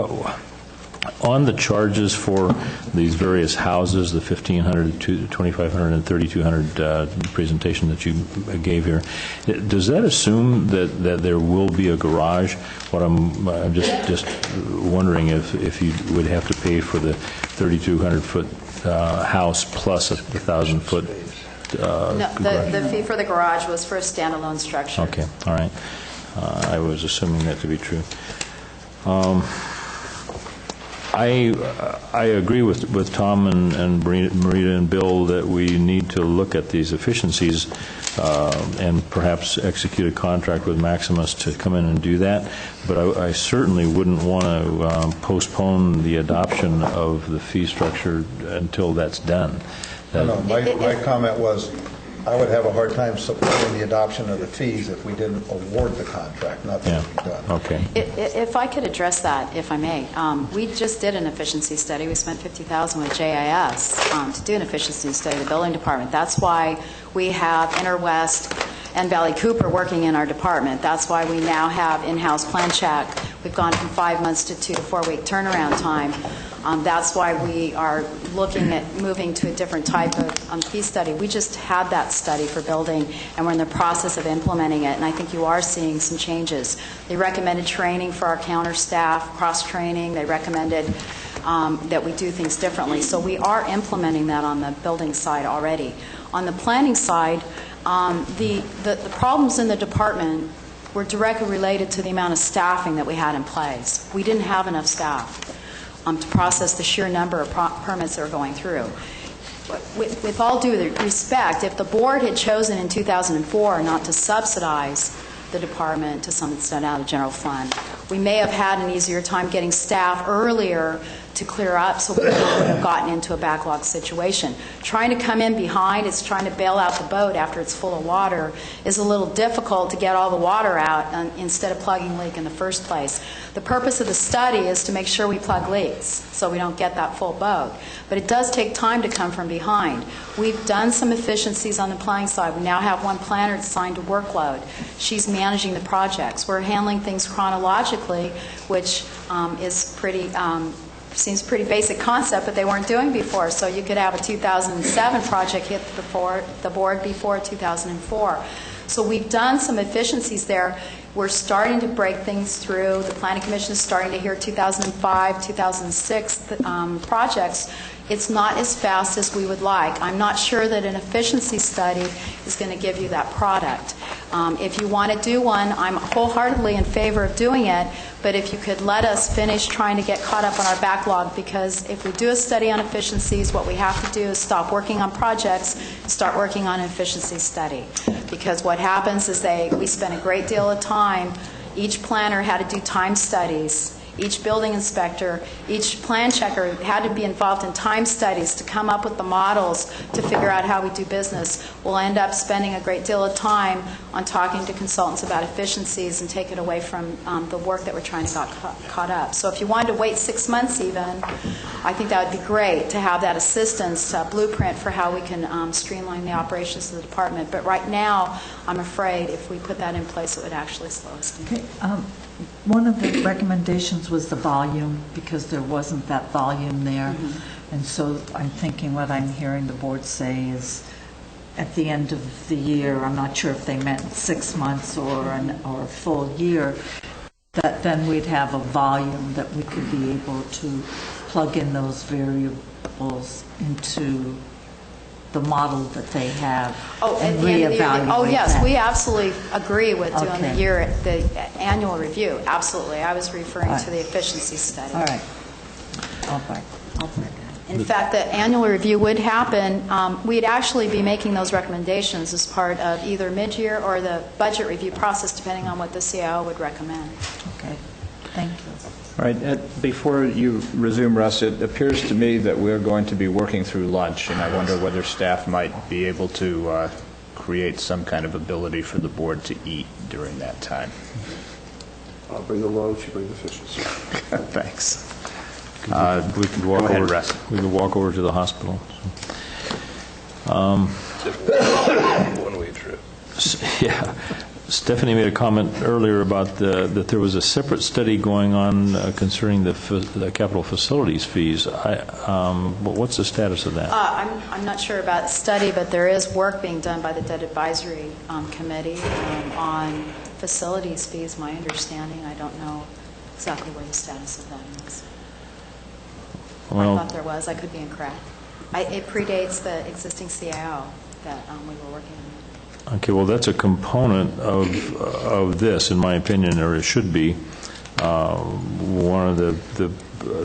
on the charges for these various houses, the 1,500, 2,500, and 3,200 presentation that you gave here, does that assume that there will be a garage? What I'm just wondering if you would have to pay for the 3,200-foot house plus a 1,000-foot. No, the fee for the garage was for a standalone structure. Okay, all right. I was assuming that to be true. I agree with Tom and Marita and Bill that we need to look at these efficiencies and perhaps execute a contract with Maximus to come in and do that. But I certainly wouldn't want to postpone the adoption of the fee structure until that's done. No, my comment was I would have a hard time supporting the adoption of the fees if we didn't award the contract. Nothing would be done. Okay. If I could address that, if I may. We just did an efficiency study. We spent $50,000 with JIS to do an efficiency study, the building department. That's why we have Interwest and Valley Cooper working in our department. That's why we now have in-house plan check. We've gone from 5 months to 2 to 4 week turnaround time. That's why we are looking at moving to a different type of fee study. We just had that study for building, and we're in the process of implementing it, and I think you are seeing some changes. They recommended training for our counter staff, cross-training. They recommended that we do things differently. So we are implementing that on the building side already. On the planning side, the problems in the department were directly related to the amount of staffing that we had in place. We didn't have enough staff to process the sheer number of permits that are going through. With all due respect, if the board had chosen in 2004 not to subsidize the department to some extent out of the general fund, we may have had an easier time getting staff earlier to clear up so we would have gotten into a backlog situation. Trying to come in behind, it's trying to bail out the boat after it's full of water, is a little difficult to get all the water out instead of plugging a leak in the first place. The purpose of the study is to make sure we plug leaks so we don't get that full boat. But it does take time to come from behind. We've done some efficiencies on the planning side. We now have one planner assigned to workload. She's managing the projects. We're handling things chronologically, which is pretty... seems pretty basic concept, but they weren't doing before. So you could have a 2007 project hit the board before 2004. So we've done some efficiencies there. We're starting to break things through. The Planning Commission is starting to hear 2005, 2006 projects. It's not as fast as we would like. I'm not sure that an efficiency study is going to give you that product. If you want to do one, I'm wholeheartedly in favor of doing it, but if you could let us finish trying to get caught up on our backlog, because if we do a study on efficiencies, what we have to do is stop working on projects and start working on an efficiency study. Because what happens is we spend a great deal of time, each planner had to do time studies. Each building inspector, each plan checker had to be involved in time studies to come up with the models to figure out how we do business. We'll end up spending a great deal of time on talking to consultants about efficiencies and take it away from the work that we're trying to get caught up. So if you wanted to wait 6 months even, I think that would be great to have that assistance blueprint for how we can streamline the operations of the department. But right now, I'm afraid if we put that in place, it would actually slow us down. Okay. One of the recommendations was the volume, because there wasn't that volume there. Mm-hmm. And so I'm thinking what I'm hearing the board say is at the end of the year, I'm not sure if they meant 6 months or a full year, that then we'd have a volume that we could be able to plug in those variables into the model that they have and at the end of the year. reevaluate Oh, yes, that. we absolutely agree with doing Okay. the annual review. Absolutely. I was referring All to the efficiency study. All right. I'll back that. In fact, the annual review would happen. We'd actually be making those recommendations as part of either mid-year or the budget review process, depending on what the CIO would recommend. Okay. Thank you. All right, before you resume, Russ, it appears to me that we're going to be working through lunch, and I wonder whether staff might be able to create some kind of ability for the board to eat during that time. I'll bring the lunch, you bring the fishes. Thanks. We could walk Go ahead, over. Russ. We could walk over to the hospital. One-way trip. Yeah. Stephanie made a comment earlier about that there was a separate study going on concerning the capital facilities fees. What's the status of that? I'm not sure about study, but there is work being done by the Debt Advisory Committee on facilities fees, my understanding. I don't know exactly where the status of that is. Well, I thought there was. I could be incorrect. It predates the existing CIO that we were working on. okay, well, that's a component of this, in my opinion, or it should be. One of the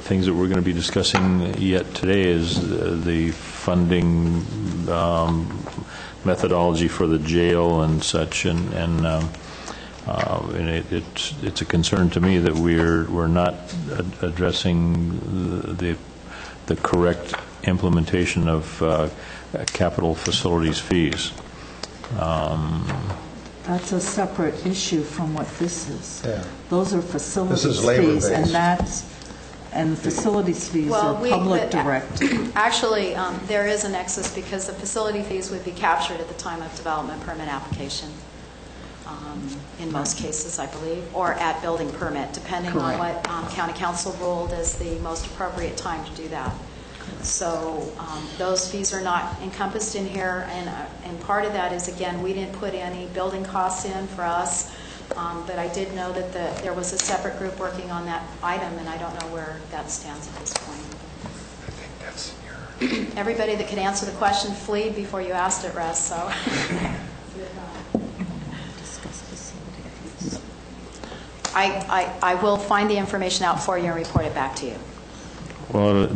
things that we're going to be discussing yet today is the funding methodology for the jail and such, and it's a concern to me that we're not addressing the correct implementation of capital facilities fees. That's a separate issue from what this is. Yeah. Those are facilities This is fees, labor-based. and facilities fees are public direct. Actually, there is a nexus because the facility fees would be captured at the time of development permit application, in most cases, I believe, or at building permit, depending on what county council ruled as the most appropriate time to do that. So those fees are not encompassed in here, and part of that is, again, we didn't put any building costs in for us, but I did know that there was a separate group working on that item, and I don't know where that stands at this point. I think that's your... Everybody that could answer the question fled before you asked it, Russ, so... I will find the information out for you and report it back to you. Well,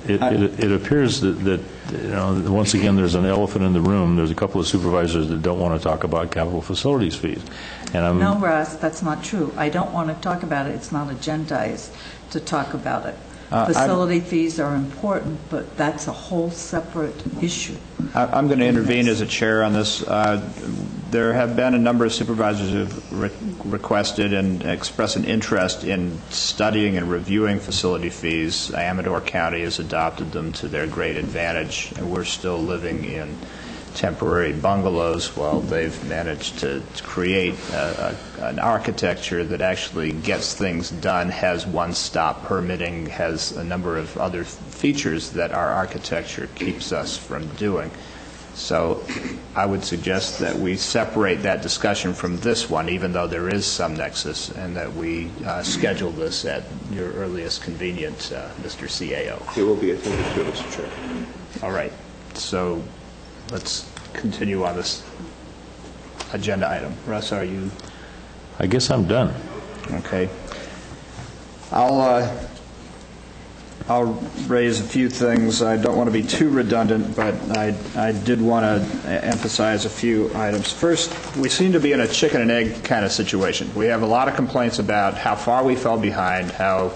it appears that once again, there's an elephant in the room. There's a couple of supervisors that don't want to talk about capital facilities fees. And No, Russ, that's not true. I don't want to talk about it. It's not agendized to talk about it. Facility fees are important, but that's a whole separate issue. I'm going to intervene as a chair on this. There have been a number of supervisors who have requested and expressed an interest in studying and reviewing facility fees. Amador County has adopted them to their great advantage, and we're still living in temporary bungalows while they've managed to create an architecture that actually gets things done, has one-stop permitting, has a number of other features that our architecture keeps us from doing. So I would suggest that we separate that discussion from this one, even though there is some nexus, and that we schedule this at your earliest convenience, Mr. CAO. It will be attended to, Mr. Chair. All right. So let's continue on this agenda item. Russ, are you? I guess I'm done. Okay. I'll raise a few things. I don't want to be too redundant, but I did want to emphasize a few items. First, we seem to be in a chicken and egg kind of situation. We have a lot of complaints about how far we fell behind, how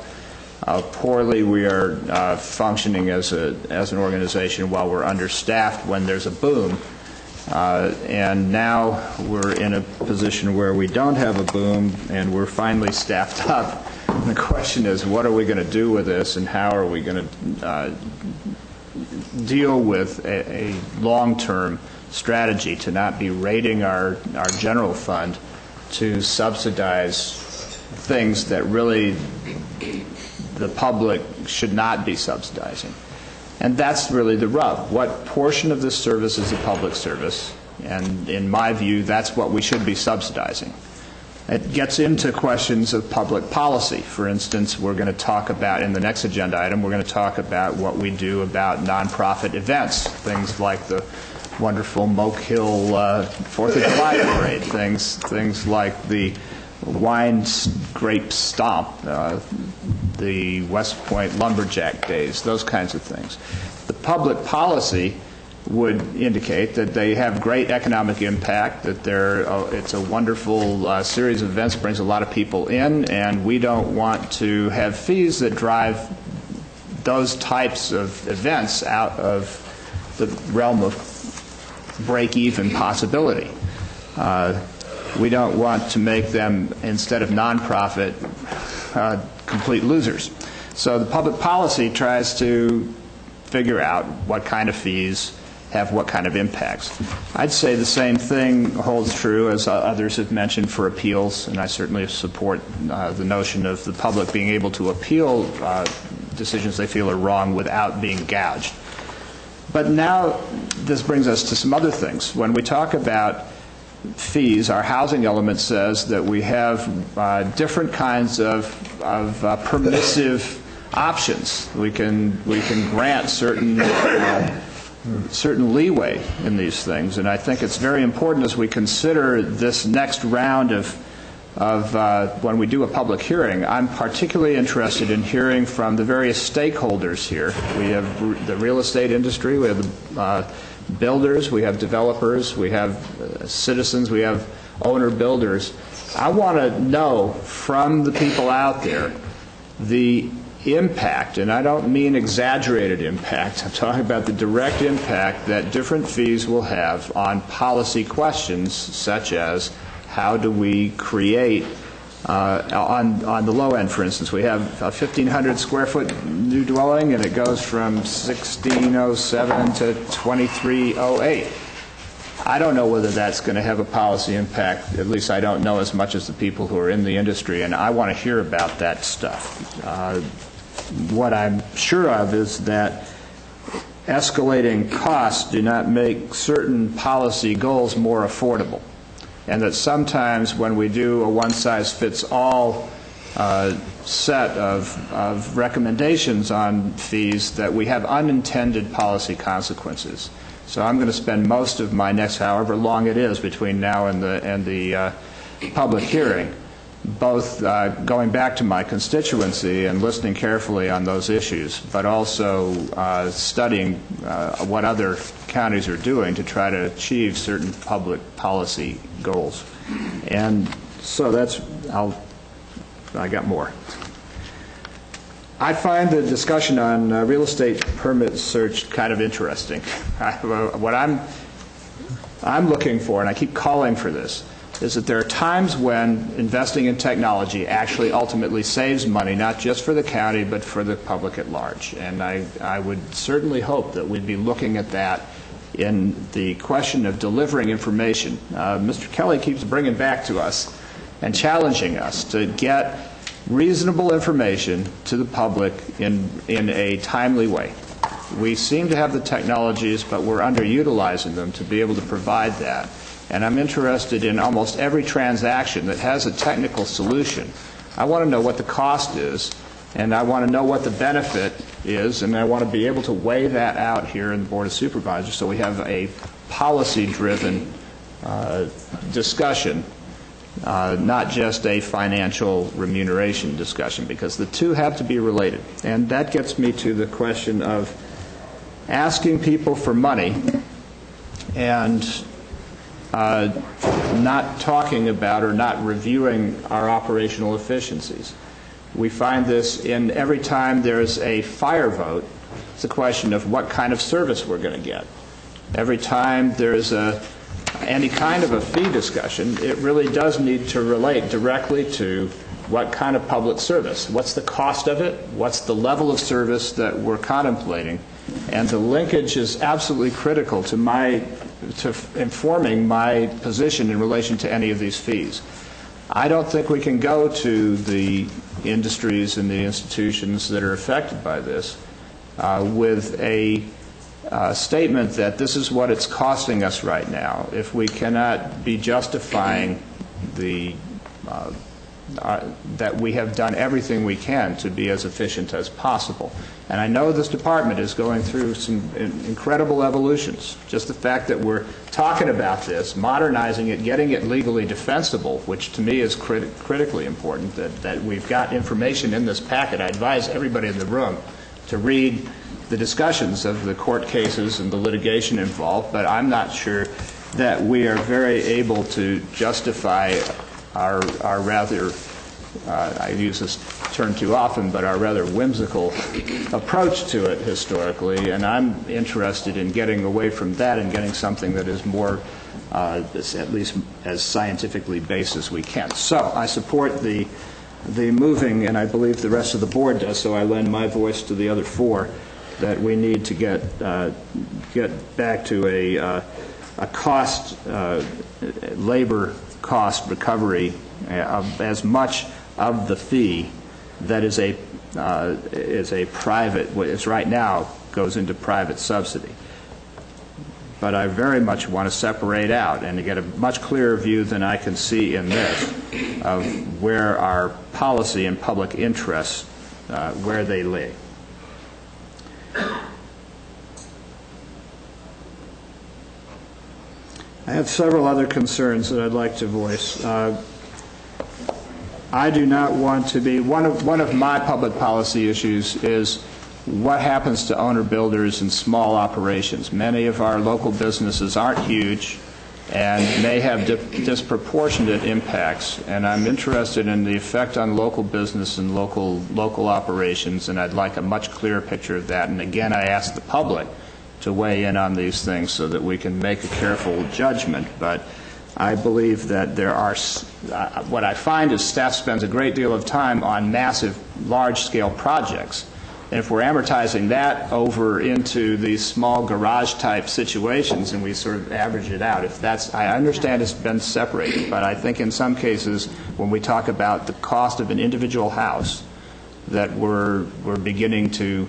poorly we are functioning as an organization while we're understaffed when there's a boom. And now we're in a position where we don't have a boom and we're finally staffed up. And the question is, what are we going to do with this, and how are we going to deal with a long-term strategy to not be raiding our general fund to subsidize things that really the public should not be subsidizing? And that's really the rub. What portion of this service is a public service? And in my view, that's what we should be subsidizing. It gets into questions of public policy. For instance, we're going to talk about, in the next agenda item, we're going to talk about what we do about nonprofit events, things like the wonderful Moke Hill 4th of July parade, things like the wine grape stomp, the West Point Lumberjack Days, those kinds of things. The public policy would indicate that they have great economic impact, that it's a wonderful series of events, brings a lot of people in, and we don't want to have fees that drive those types of events out of the realm of break-even possibility. We don't want to make them, instead of nonprofit, complete losers. So the public policy tries to figure out what kind of fees have what kind of impacts. I'd say the same thing holds true, as others have mentioned, for appeals, and I certainly support the notion of the public being able to appeal decisions they feel are wrong without being gouged. But now this brings us to some other things. When we talk about fees, our housing element says that we have different kinds of permissive options. We can grant certain leeway in these things, and I think it's very important as we consider this next round of when we do a public hearing. I'm particularly interested in hearing from the various stakeholders here. We have the real estate industry, we have the builders, we have developers, we have citizens, we have owner-builders. I want to know from the people out there the impact, and I don't mean exaggerated impact, I'm talking about the direct impact that different fees will have on policy questions, such as how do we create, on the low end, for instance, we have a 1,500 square foot new dwelling, and it goes from 1607 to 2308. I don't know whether that's going to have a policy impact. At least I don't know as much as the people who are in the industry, and I want to hear about that stuff. What I'm sure of is that escalating costs do not make certain policy goals more affordable, and that sometimes when we do a one-size-fits-all set of recommendations on fees, that we have unintended policy consequences. So I'm going to spend most of my next, however long it is between now and the public hearing, both going back to my constituency and listening carefully on those issues, but also studying what other counties are doing to try to achieve certain public policy goals. And so I got more. I find the discussion on real estate permit search kind of interesting. What I'm looking for, and I keep calling for this, is that there are times when investing in technology actually ultimately saves money, not just for the county, but for the public at large. And I would certainly hope that we'd be looking at that in the question of delivering information. Mr. Kelly keeps bringing back to us and challenging us to get reasonable information to the public in a timely way. We seem to have the technologies, but we're underutilizing them to be able to provide that. And I'm interested in almost every transaction that has a technical solution. I want to know what the cost is, and I want to know what the benefit is, and I want to be able to weigh that out here in the Board of Supervisors so we have a policy-driven discussion, not just a financial remuneration discussion, because the two have to be related. And that gets me to the question of asking people for money and not talking about or not reviewing our operational efficiencies. We find this in every time there's a fire vote, it's a question of what kind of service we're going to get. Every time there's any kind of a fee discussion, it really does need to relate directly to what kind of public service. What's the cost of it? What's the level of service that we're contemplating? And the linkage is absolutely critical to informing my position in relation to any of these fees. I don't think we can go to the industries and the institutions that are affected by this with a statement that this is what it's costing us right now if we cannot be justifying the that we have done everything we can to be as efficient as possible. And I know this department is going through some incredible evolutions. Just the fact that we're talking about this, modernizing it, getting it legally defensible, which to me is critically important, that we've got information in this packet. I advise everybody in the room to read the discussions of the court cases and the litigation involved, but I'm not sure that we are very able to justify our rather, I use this term too often, but our rather whimsical approach to it historically, and I'm interested in getting away from that and getting something that is more, at least as scientifically based as we can. So I support the moving, and I believe the rest of the board does, so I lend my voice to the other four, that we need to get back to a cost, labor cost recovery of as much of the fee that is a private, it's right now goes into private subsidy. But I very much want to separate out and to get a much clearer view than I can see in this of where our policy and public interests, where they lay. I have several other concerns that I'd like to voice. I do not want to be, one of my public policy issues is what happens to owner builders and small operations. Many of our local businesses aren't huge and may have disproportionate impacts, and I'm interested in the effect on local business and local operations, and I'd like a much clearer picture of that. And again, I ask the public to weigh in on these things so that we can make a careful judgment. But I believe that there are, what I find is staff spends a great deal of time on massive, large-scale projects. And if we're amortizing that over into these small garage-type situations and we sort of average it out, if that's, I understand it's been separated, but I think in some cases when we talk about the cost of an individual house, that we're beginning to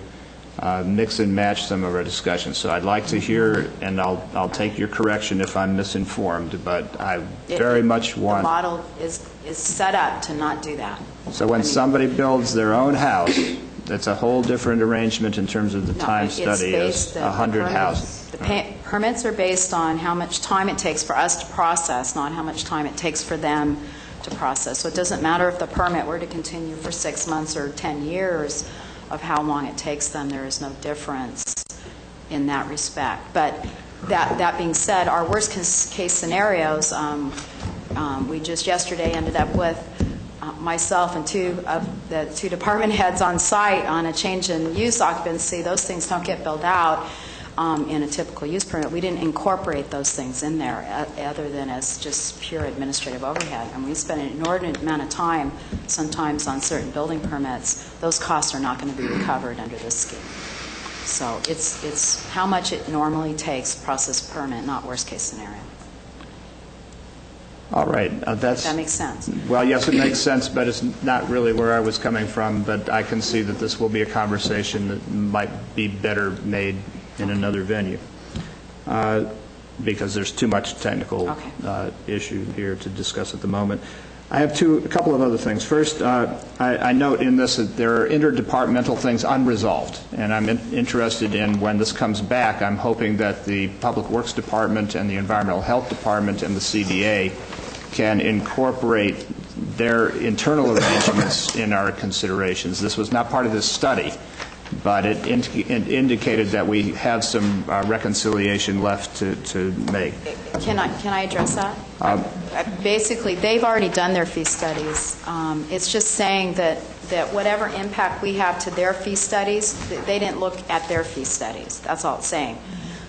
mix and match some of our discussions. So I'd like to hear, and I'll take your correction if I'm misinformed, but I very much want... The model is set up to not do that. So when somebody builds their own house, that's a whole different arrangement in terms of the time study as 100 houses. The permits are based on how much time it takes for us to process, not how much time it takes for them to process. So it doesn't matter if the permit were to continue for 6 months or 10 years of how long it takes them. There is no difference in that respect. But that being said, our worst case scenarios, we just yesterday ended up with myself and the two department heads on site on a change in use occupancy. Those things don't get billed out in a typical use permit. We didn't incorporate those things in there other than as just pure administrative overhead. And we spend an inordinate amount of time sometimes on certain building permits. Those costs are not going to be recovered under this scheme. So it's how much it normally takes to process a permit, not worst case scenario. All right. That makes sense. Well, yes, it makes sense, but it's not really where I was coming from. But I can see that this will be a conversation that might be better made in another venue because there's too much technical issue here to discuss at the moment. I have a couple of other things. First, I note in this that there are interdepartmental things unresolved, and I'm interested in when this comes back. I'm hoping that the Public Works Department and the Environmental Health Department and the CDA can incorporate their internal arrangements in our considerations. This was not part of this study, but it indicated that we have some reconciliation left to make. Can I address that? Basically, they've already done their fee studies. It's just saying that whatever impact we have to their fee studies, they didn't look at their fee studies. That's all it's saying.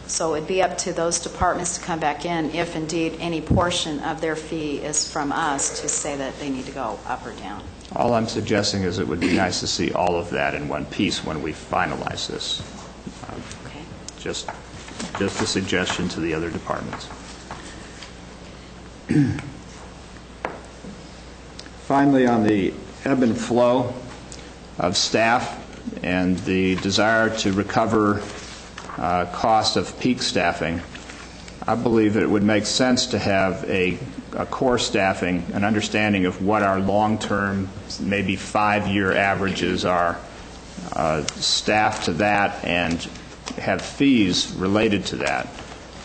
So it'd be up to those departments to come back in if indeed any portion of their fee is from us to say that they need to go up or down. All I'm suggesting is it would be nice to see all of that in one piece when we finalize this. Okay. Just a suggestion to the other departments. Finally, on the ebb and flow of staff and the desire to recover cost of peak staffing, I believe it would make sense to have a core staffing, an understanding of what our long-term, maybe 5-year averages are, staff to that, and have fees related to that,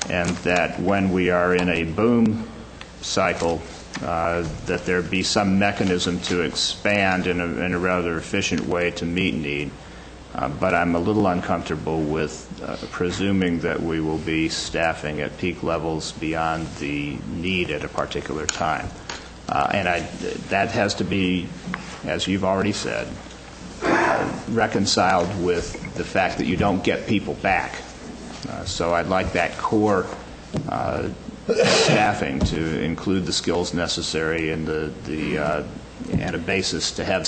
and that when we are in a boom cycle, that there be some mechanism to expand in a rather efficient way to meet need. But I'm a little uncomfortable with presuming that we will be staffing at peak levels beyond the need at a particular time. And that has to be, as you've already said, reconciled with the fact that you don't get people back. So I'd like that core staffing to include the skills necessary and and a basis to have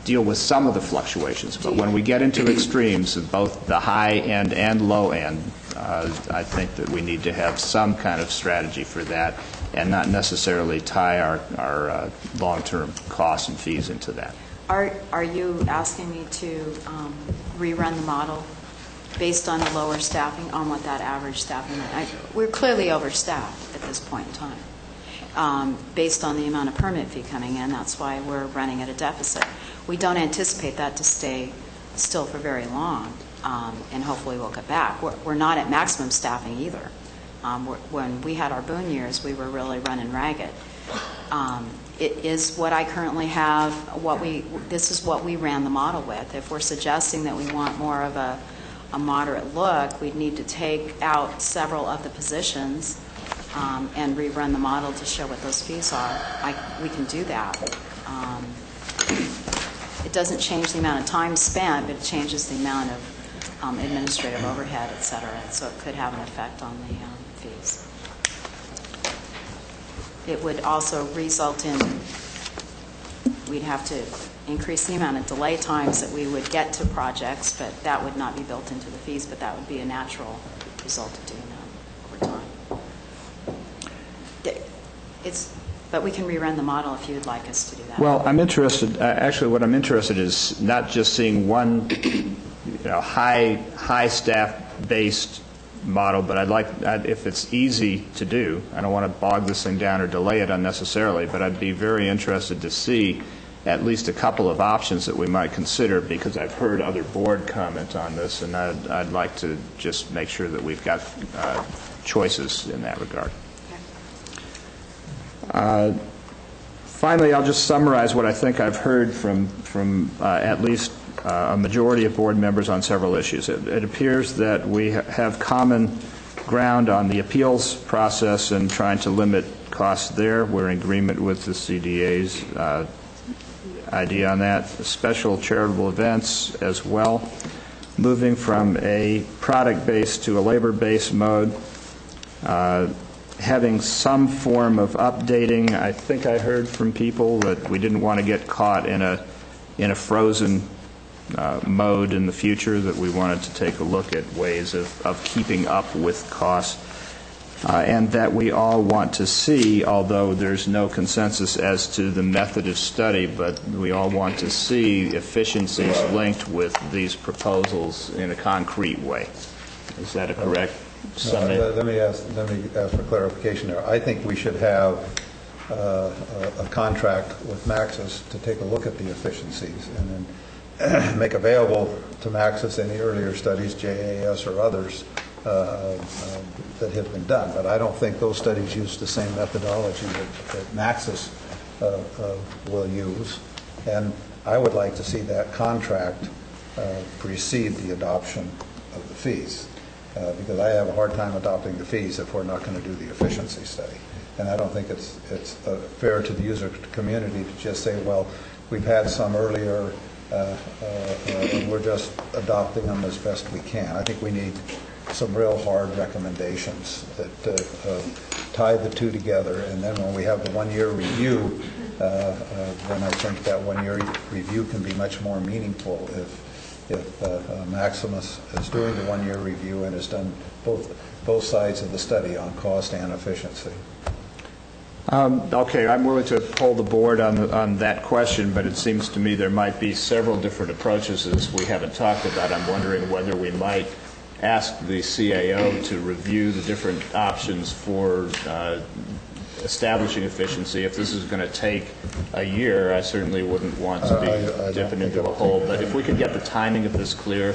deal with some of the fluctuations. But when we get into extremes of both the high end and low end, I think that we need to have some kind of strategy for that and not necessarily tie our long-term costs and fees into that. Are you asking me to rerun the model based on the lower staffing on what that average staffing is? We're clearly overstaffed at this point in time. Based on the amount of permit fee coming in, that's why we're running at a deficit. We don't anticipate that to stay still for very long, and hopefully we'll get back. We're not at maximum staffing either. When we had our boom years, we were really running ragged. It is what I currently have. This is what we ran the model with. If we're suggesting that we want more of a moderate look, we'd need to take out several of the positions and rerun the model to show what those fees are. We can do that. It doesn't change the amount of time spent, but it changes the amount of administrative overhead, et cetera. So it could have an effect on the fees. It would also result in, we'd have to increase the amount of delay times that we would get to projects, but that would not be built into the fees, but that would be a natural result of doing that over time. But we can rerun the model if you would like us to do that. Well, I'm interested, actually what I'm interested is not just seeing one high staff-based model, but I'd like, if it's easy to do, I don't want to bog this thing down or delay it unnecessarily, but I'd be very interested to see at least a couple of options that we might consider, because I've heard other board comment on this, and I'd like to just make sure that we've got choices in that regard. Finally, I'll just summarize what I think I've heard from at least a majority of board members on several issues. It appears that we have common ground on the appeals process and trying to limit costs there. We're in agreement with the CDA's idea on that. Special charitable events as well. Moving from a product-based to a labor-based mode. Having some form of updating. I think I heard from people that we didn't want to get caught in a frozen mode in the future, that we wanted to take a look at ways of keeping up with costs, and that we all want to see, although there's no consensus as to the method of study, but we all want to see efficiencies linked with these proposals in a concrete way. Is that a correct summary? Let me ask for clarification there. I think we should have a contract with Maxis to take a look at the efficiencies and then make available to Maxis any earlier studies, JAS or others, that have been done. But I don't think those studies use the same methodology that Maxis will use. And I would like to see that contract precede the adoption of the fees. Because I have a hard time adopting the fees if we're not going to do the efficiency study. And I don't think it's fair to the user community to just say, well, we've had some earlier and we're just adopting them as best we can. I think we need some real hard recommendations that tie the two together. And then when we have the one-year review, then I think that one-year review can be much more meaningful if Maximus is doing the one-year review and has done both sides of the study on cost and efficiency. Okay, I'm willing to hold the board on that question, but it seems to me there might be several different approaches as we haven't talked about. I'm wondering whether we might asked the CAO to review the different options for establishing efficiency. If this is going to take a year, I certainly wouldn't want to be dipping into a hole. But if we could get the timing of this clear.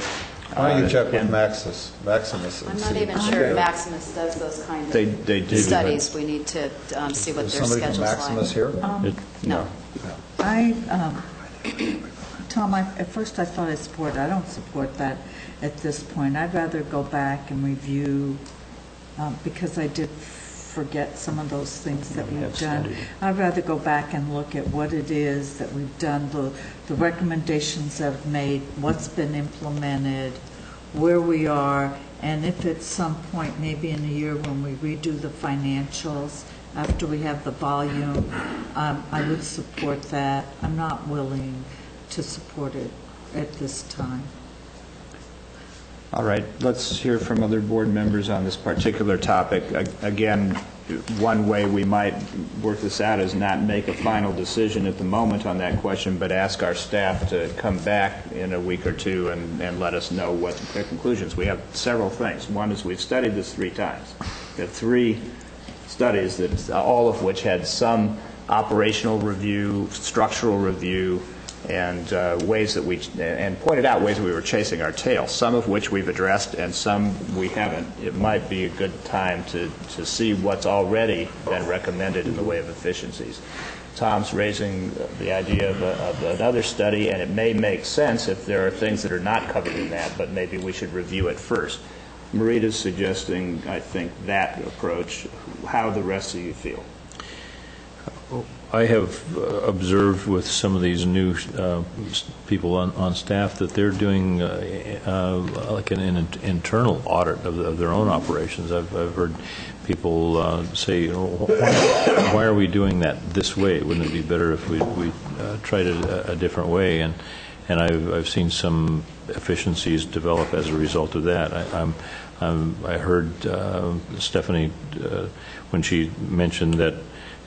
Why don't you check with Maximus? I'm not even sure Maximus does those kind of they do studies. We need to see what their schedule's like. Somebody from Maximus here? No. Tom, at first I thought I supported. I don't support that at this point. I'd rather go back and review, because I did forget some of those things that we've done. I'd rather go back and look at what it is that we've done, the recommendations that I've made, what's been implemented, where we are, and if at some point, maybe in a year when we redo the financials, after we have the volume, I would support that. I'm not willing to support it at this time. All right, let's hear from other board members on this particular topic. Again, one way we might work this out is not make a final decision at the moment on that question, but ask our staff to come back in a week or two and let us know what their conclusions. We have several things. One is we've studied this 3 times. We have 3 studies, that all of which had some operational review, structural review, and pointed out ways that we were chasing our tail, some of which we've addressed and some we haven't. It might be a good time to see what's already been recommended in the way of efficiencies. Tom's raising the idea of another study, and it may make sense if there are things that are not covered in that, but maybe we should review it first. Marita's suggesting, I think, that approach. How the rest of you feel? I have observed with some of these new people on staff that they're doing like an internal audit of their own operations. I've heard people say, why are we doing that this way? Wouldn't it be better if we tried it a different way? And I've seen some efficiencies develop as a result of that. I heard Stephanie when she mentioned that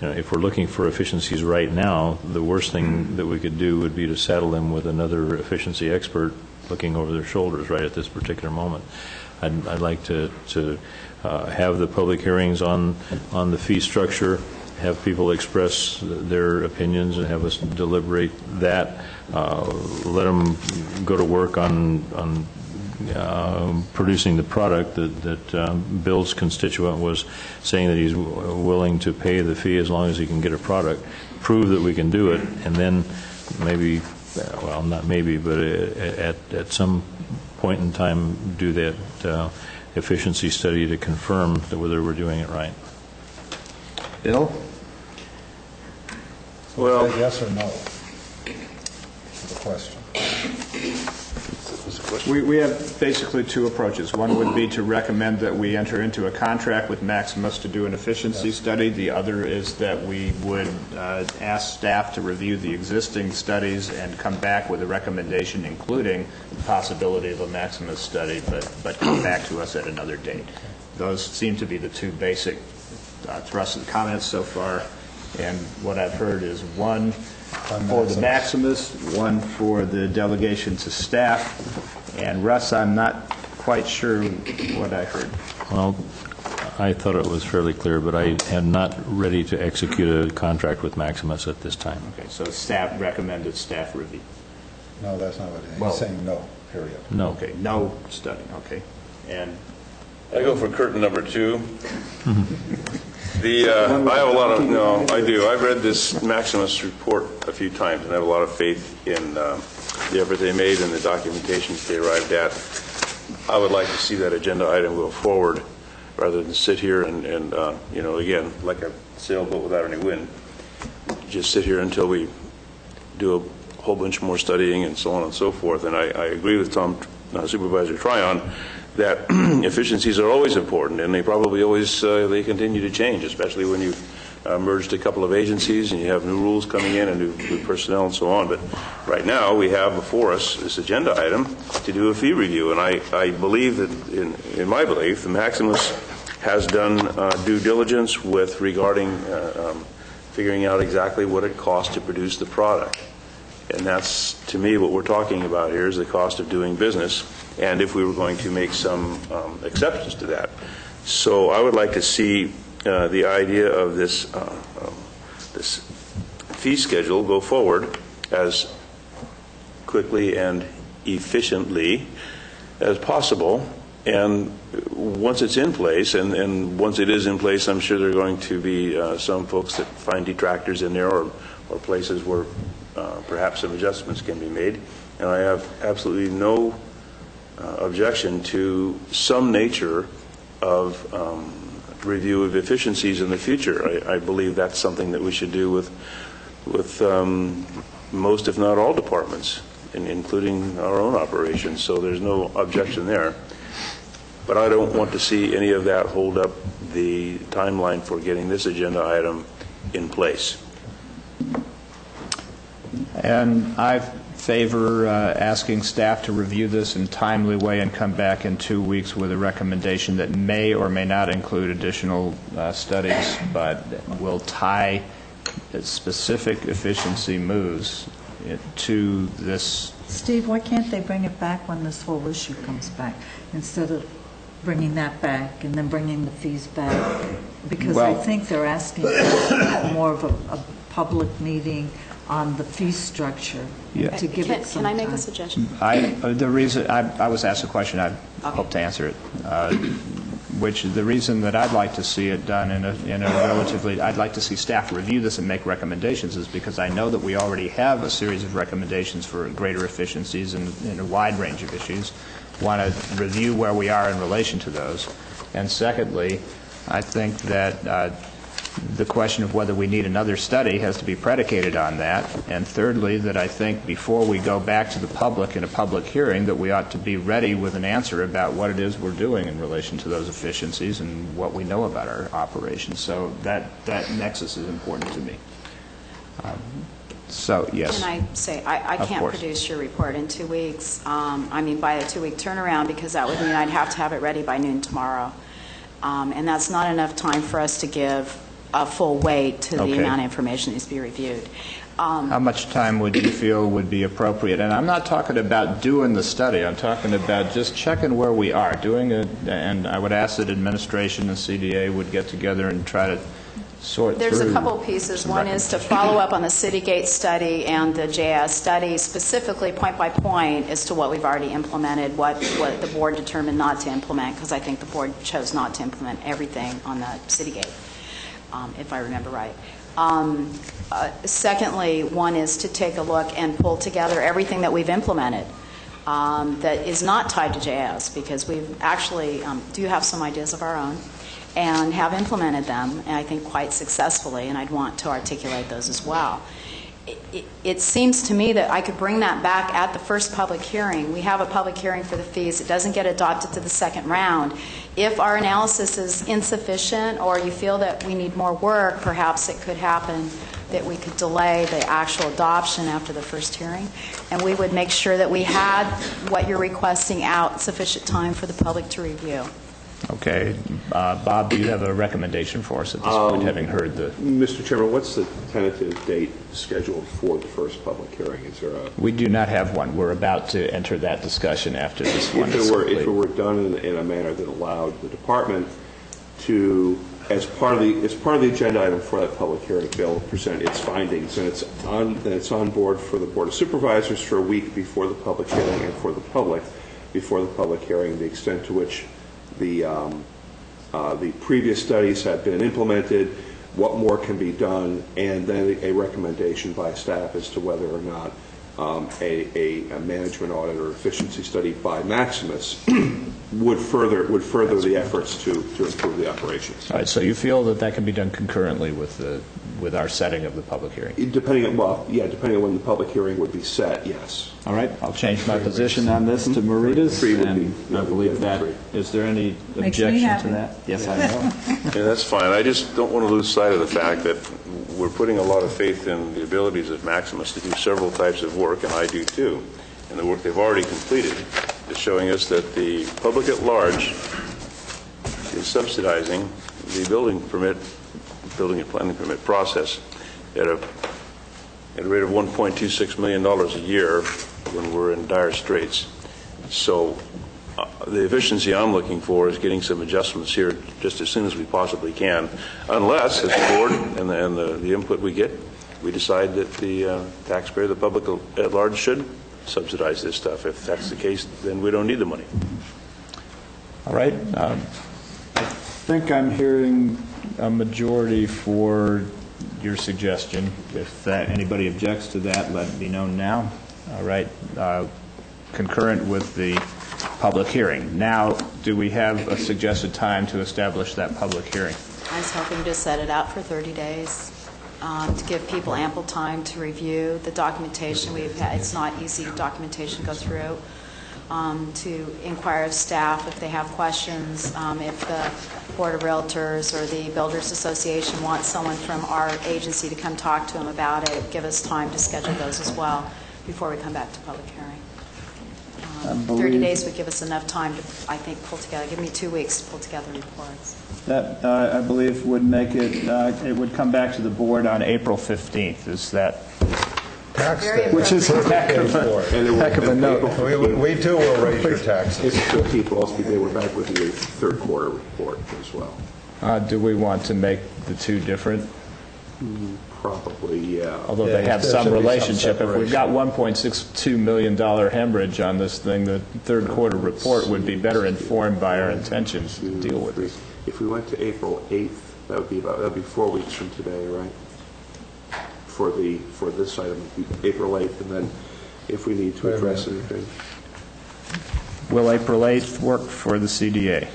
if we're looking for efficiencies right now, the worst thing that we could do would be to saddle them with another efficiency expert looking over their shoulders right at this particular moment. I'd like to have the public hearings on the fee structure, have people express their opinions and have us deliberate that, let them go to work on producing the product that Bill's constituent was saying that he's willing to pay the fee as long as he can get a product, prove that we can do it, and then maybe, well, not maybe, but at some point in time do that efficiency study to confirm that whether we're doing it right. Bill? Well, yes or no to the question. We have basically 2 approaches. One would be to recommend that we enter into a contract with Maximus to do an efficiency study. The other is that we would ask staff to review the existing studies and come back with a recommendation, including the possibility of a Maximus study, but come back to us at another date. Those seem to be the 2 basic thrusts of the comments so far. And what I've heard is 1 for the Maximus, 1 for the delegation to staff. And Russ, I'm not quite sure what I heard. Well, I thought it was fairly clear, but I am not ready to execute a contract with Maximus at this time. Okay, so staff recommended staff review. No, that's not what he's saying. No, period. No. Okay, no study. Okay, and I go for curtain number 2. I have a lot of, no, I do. I've read this Maximus report a few times, and I have a lot of faith in the effort they made and the documentation they arrived at. I would like to see that agenda item go forward rather than sit here and again, like a sailboat without any wind, just sit here until we do a whole bunch more studying and so on and so forth. And I agree with Supervisor Tryon that efficiencies are always important, and they probably always they continue to change, especially when you've merged a couple of agencies and you have new rules coming in and new personnel and so on. But right now we have before us this agenda item to do a fee review, and I believe that, in my belief, the Maximus has done due diligence regarding figuring out exactly what it costs to produce the product. And that's, to me, what we're talking about here is the cost of doing business, and if we were going to make some exceptions to that. So I would like to see the idea of this fee schedule go forward as quickly and efficiently as possible. And once it's in place, and once it is in place, I'm sure there are going to be some folks that find detractors in there, or places where perhaps some adjustments can be made. And I have absolutely no objection to some nature of review of efficiencies in the future. I believe that's something that we should do with most, if not all, departments, including our own operations. So there's no objection there. But I don't want to see any of that hold up the timeline for getting this agenda item in place. And I favor asking staff to review this in a timely way and come back in 2 weeks with a recommendation that may or may not include additional studies, but will tie specific efficiency moves to this. Steve, why can't they bring it back when this whole issue comes back, instead of bringing that back and then bringing the fees back? Because I think they're asking for more of a public meeting on the fee structure to give it some time. Can I make a suggestion? The reason I was asked a question, I hope to answer it. Which the reason that I'd like to see it done in a relatively, I'd like to see staff review this and make recommendations, is because I know that we already have a series of recommendations for greater efficiencies in a wide range of issues. Want to review where we are in relation to those. And secondly, I think that the question of whether we need another study has to be predicated on that. And thirdly, that I think before we go back to the public in a public hearing, that we ought to be ready with an answer about what it is we're doing in relation to those efficiencies and what we know about our operations. So that nexus is important to me. So, yes. Can I say, I can't produce your report in 2 weeks. I mean, by a 2-week turnaround, because that would mean I'd have to have it ready by noon tomorrow. And that's not enough time for us to give a full weight to the amount of information that needs to be reviewed. How much time would you feel would be appropriate? And I'm not talking about doing the study. I'm talking about just checking where we are, doing it. And I would ask that administration and CDA would get together and try to sort through. There's a couple of pieces. One is to follow up on the Citygate study and the JS study, specifically point by point as to what we've already implemented, what the board determined not to implement, because I think the board chose not to implement everything on the Citygate. If I remember right. Secondly, one is to take a look and pull together everything that we've implemented that is not tied to JS, because we've actually do have some ideas of our own and have implemented them, and I think quite successfully, and I'd want to articulate those as well. It seems to me that I could bring that back at the first public hearing. We have a public hearing for the fees. It doesn't get adopted to the second round. If our analysis is insufficient or you feel that we need more work, perhaps it could happen that we could delay the actual adoption after the first hearing, and we would make sure that we had what you're requesting out sufficient time for the public to review. Okay. Bob, do you have a recommendation for us at this point, having heard the... Mr. Chairman, what's the tentative date scheduled for the first public hearing? Is there a... We do not have one. We're about to enter that discussion after this one is complete. If it were done in a manner that allowed the department to, as part of the agenda item for that public hearing, to be able to present its findings, and it's on board for the Board of Supervisors for a week before the public hearing and for the public before the public hearing, the extent to which the previous studies have been implemented, what more can be done, and then a recommendation by staff as to whether or not a management audit or efficiency study by Maximus would further the efforts to improve the operations. All right. So you feel that can be done concurrently with our setting of the public hearing? Depending on when the public hearing would be set, yes. All right. I'll change my position on this to Marita's, and I believe that. Is there any objection to that? Yes, I know. Yeah, that's fine. I just don't want to lose sight of the fact that we're putting a lot of faith in the abilities of Maximus to do several types of work, and I do too. And the work they've already completed is showing us that the public at large is subsidizing the building and planning permit process at a at a rate of $1.26 million a year when we're in dire straits. So the efficiency I'm looking for is getting some adjustments here just as soon as we possibly can, unless, as the board and the input we get, we decide that the taxpayer, the public at large, should subsidize this stuff. If that's the case, then we don't need the money. All right. I think I'm hearing a majority for your suggestion. If anybody objects to that, let it be known now. All right. Concurrent with the public hearing. Now, do we have a suggested time to establish that public hearing? I was hoping to set it out for 30 days to give people ample time to review the documentation we've had. It's not easy documentation to go through. To inquire of staff if they have questions, if the Board of Realtors or the Builders Association wants someone from our agency to come talk to them about it, give us time to schedule those as well before we come back to public hearing. 30 days would give us enough time to, I think, pull together. Give me 2 weeks to pull together reports. That, I believe, would make it, it would come back to the board on April 15th. Is that? Tax day. Which is a heck of a note. We too will raise your taxes. It's 15th will also be, we're back with the third quarter report as well. Do we want to make the two different? Probably, yeah. Although they have some relationship. If we've got $1.62 million hemorrhage on this thing, the third quarter report would be better informed by our intentions to deal with it. If we went to April 8th, that would be 4 weeks from today, right? For this item, April 8th, and then if we need to address anything. Will April 8th work for the CDA?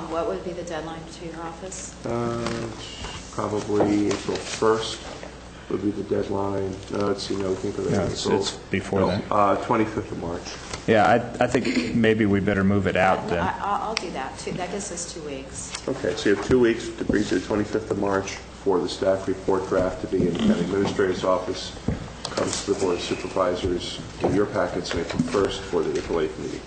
What would be the deadline to your office? Probably April 1st would be the deadline. Let's see, no, I think of that. It's before then. 25th of March. Yeah, I think maybe we better move it out then. I'll do that, too. That gives us 2 weeks. Okay, so you have 2 weeks to bring to the 25th of March for the staff report draft to be in the county administrator's office, comes to the Board of Supervisors, in your packets on April 1st for the April 8th meeting.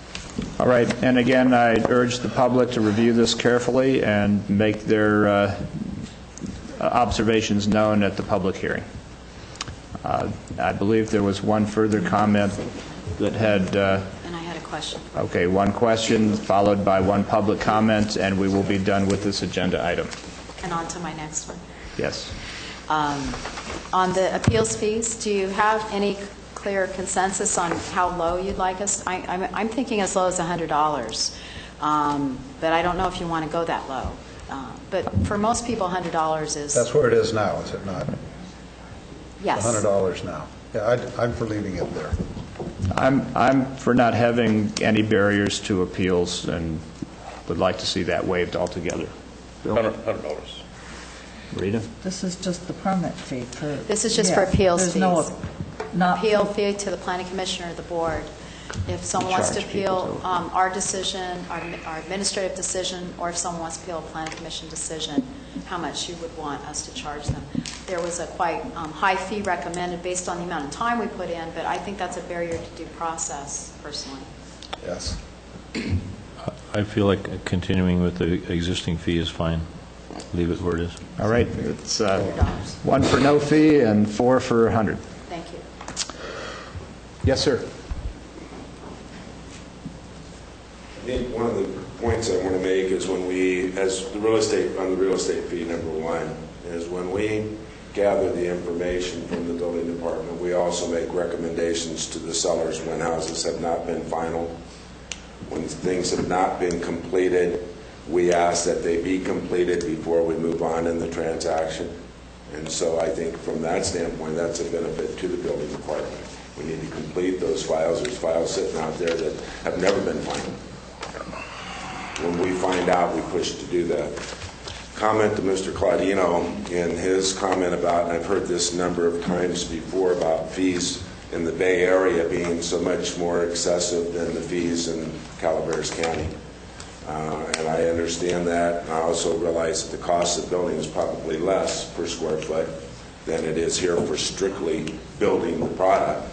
All right, and again, I urge the public to review this carefully and make their observations known at the public hearing. I believe there was one further comment that had... and I had a question. Okay, one question followed by one public comment, and we will be done with this agenda item. And on to my next one. Yes. On the appeals fees, do you have any clear consensus on how low you'd like us? I'm thinking as low as $100, but I don't know if you want to go that low. But for most people, $100 is... That's where it is now, is it not? Yes. $100 now. Yeah, I'm for leaving it there. I'm for not having any barriers to appeals and would like to see that waived altogether. $100. Rita? This is just the permit fee. This is just for appeals fees. There's no appeal fee to the planning commissioner or the board. If someone wants to appeal our decision, our administrative decision, or if someone wants to appeal a planning commission decision, how much you would want us to charge them. There was a quite high fee recommended based on the amount of time we put in, but I think that's a barrier to due process, personally. Yes. I feel like continuing with the existing fee is fine. Leave it where it is. All right. It's 1 for no fee and 4 for 100. Thank you. Yes, sir. I think one of the points I want to make is when we, as the real estate, on the real estate fee, number one, is when we gather the information from the building department, we also make recommendations to the sellers when houses have not been final. When things have not been completed, we ask that they be completed before we move on in the transaction. And so I think from that standpoint, that's a benefit to the building department. We need to complete those files. There's files sitting out there that have never been final. When we find out, we push to do that. Comment to Mr. Claudino in his comment about, and I've heard this a number of times before, about fees in the Bay Area being so much more excessive than the fees in Calaveras County. And I understand that. And I also realize that the cost of building is probably less per square foot than it is here for strictly building the product.